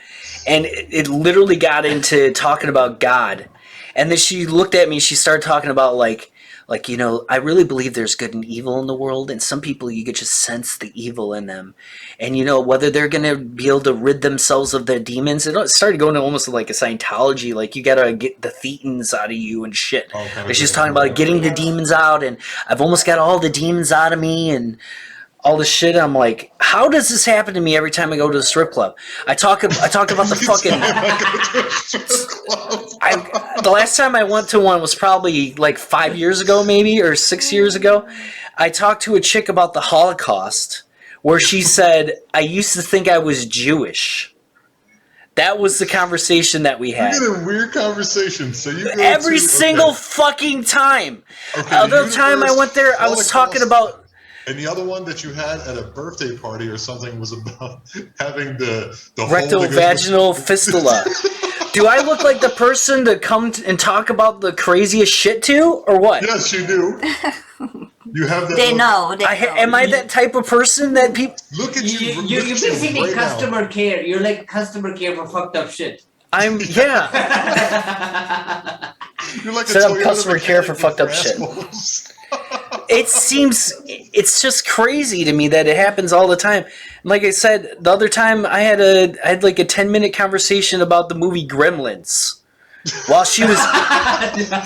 A: and it literally got into talking about God. And then she looked at me, she started talking about like, I really believe there's good and evil in the world, and some people you could just sense the evil in them. And whether they're going to be able to rid themselves of their demons. It started going to almost like a Scientology, like you got to get the thetans out of you and shit. Okay, she's talking about getting the demons out, and I've almost got all the demons out of me, and all this shit. I'm like, how does this happen to me every time I go to the strip club? I talk about the fucking. The last time I went to one was probably like 5 years ago, maybe, or 6 years ago. I talked to a chick about the Holocaust, where she said, "I used to think I was Jewish." That was the conversation that we had.
B: You get a weird conversation. So you go
A: every single fucking time. Okay, other time I went there, I was talking about.
B: And the other one that you had at a birthday party or something was about having the
A: rectovaginal fistula. Do I look like the person to come and talk about the craziest shit to, or what?
B: Yes, you do. You have that.
O: They know.
A: Am I that type of person that people
B: look at you?
C: You're basically customer care. You're like customer care for fucked up shit.
A: Yeah.
B: You're like
A: Set up customer care for fucked up shit. It's just crazy to me that it happens all the time. Like I said, the other time I had like a 10-minute conversation about the movie Gremlins. While she was,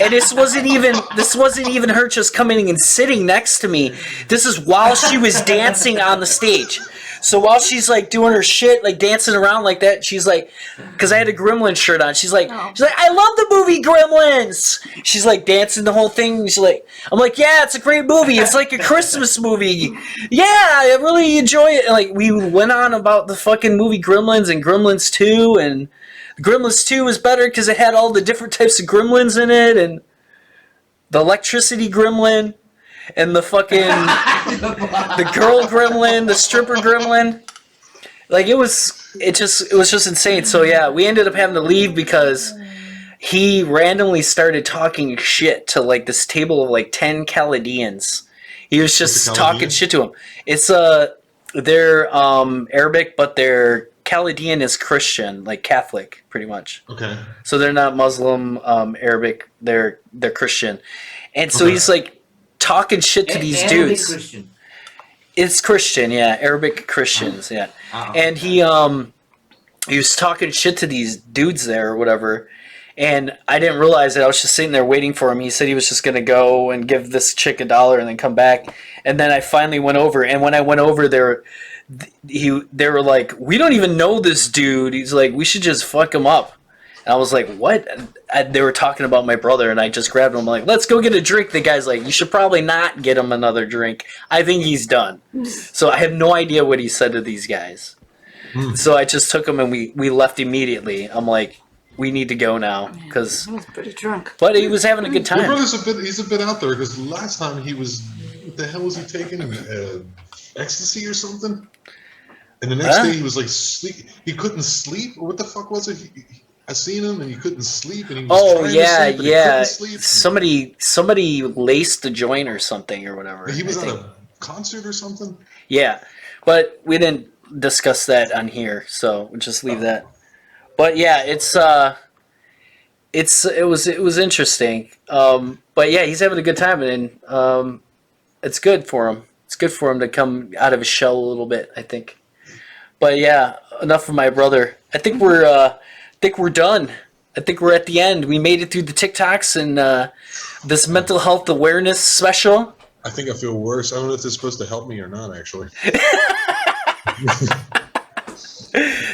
A: and this wasn't even her just coming and sitting next to me. This is while she was dancing on the stage. So while she's like doing her shit, like dancing around like that, she's like, because I had a Gremlin shirt on. She's like, I love the movie Gremlins. She's like dancing the whole thing. She's like, I'm like, yeah, it's a great movie. It's like a Christmas movie. Yeah, I really enjoy it. And like we went on about the fucking movie Gremlins and Gremlins 2, and Gremlins 2 was better because it had all the different types of gremlins in it, and the electricity gremlin, and the fucking the girl gremlin, the stripper gremlin. Like it was just insane. So yeah, we ended up having to leave because he randomly started talking shit to like this table of like 10 Chaldeans. He was just talking shit to them. It's they're Arabic, but they're Chaldean is Christian, like Catholic, pretty much.
B: Okay.
A: So they're not Muslim, Arabic. They're Christian, and so he's like talking shit to these dudes.
C: Christian.
A: It's Christian, yeah, Arabic Christians, yeah. And he was talking shit to these dudes there or whatever, and I didn't realize it. I was just sitting there waiting for him. He said he was just gonna go and give this chick $1 and then come back, and then I finally went over. And when I went over there, they were like, we don't even know this dude. He's like, we should just fuck him up. And I was like, what? They were talking about my brother, and I just grabbed him. I'm like, let's go get a drink. The guy's like, you should probably not get him another drink. I think he's done. So I have no idea what he said to these guys. So I just took him, and we left immediately. I'm like, we need to go now because
O: I was pretty drunk.
A: But he was having a good time.
B: My brother's he's a bit out there because last time he was, what the hell was he taking? Ecstasy or something? And the next day he was like sleep. He couldn't sleep. Or what the fuck was it? I seen him and he couldn't sleep. And he was trying to sleep,
A: yeah.
B: Sleep.
A: Somebody laced the joint or something or whatever.
B: He was at a concert or something.
A: Yeah, but we didn't discuss that on here, so we'll just leave that. But yeah, it was interesting. But yeah, he's having a good time, and it's good for him. It's good for him to come out of his shell a little bit, I think. But yeah, enough of my brother. I think we're done. I think we're at the end. We made it through the TikToks and this mental health awareness special.
B: I think I feel worse. I don't know if this is supposed to help me or not, actually.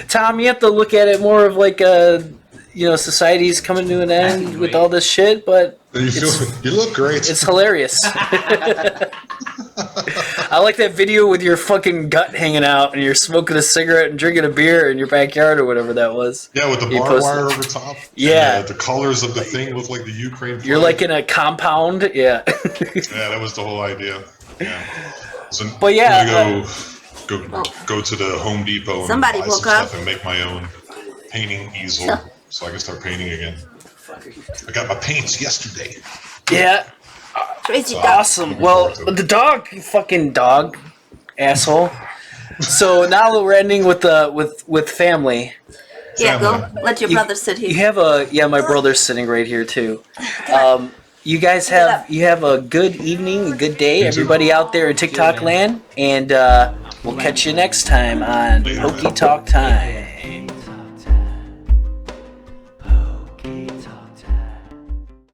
A: Tom, you have to look at it more of like society's coming to an end with all this shit, but
B: you look great.
A: It's hilarious. I like that video with your fucking gut hanging out and you're smoking a cigarette and drinking a beer in your backyard or whatever that was.
B: Yeah, with the barbed wire over top.
A: Yeah.
B: And, the colors of the thing look like the Ukraine flag.
A: You're like in a compound. Yeah.
B: Yeah, that was the whole idea. Yeah. So
A: but yeah.
B: I'm gonna go to the Home Depot and buy some stuff and make my own painting easel so I can start painting again. I got my paints yesterday.
A: Yeah.
O: Crazy dog.
A: Awesome. Well, the dog, fucking dog, asshole. So now that we're ending with family.
O: Yeah, go. Let your brother sit here.
A: You have my brother's sitting right here too. You guys have a good evening, a good day, everybody out there in TikTok land, and we'll catch you next time on Pokey Talk Time.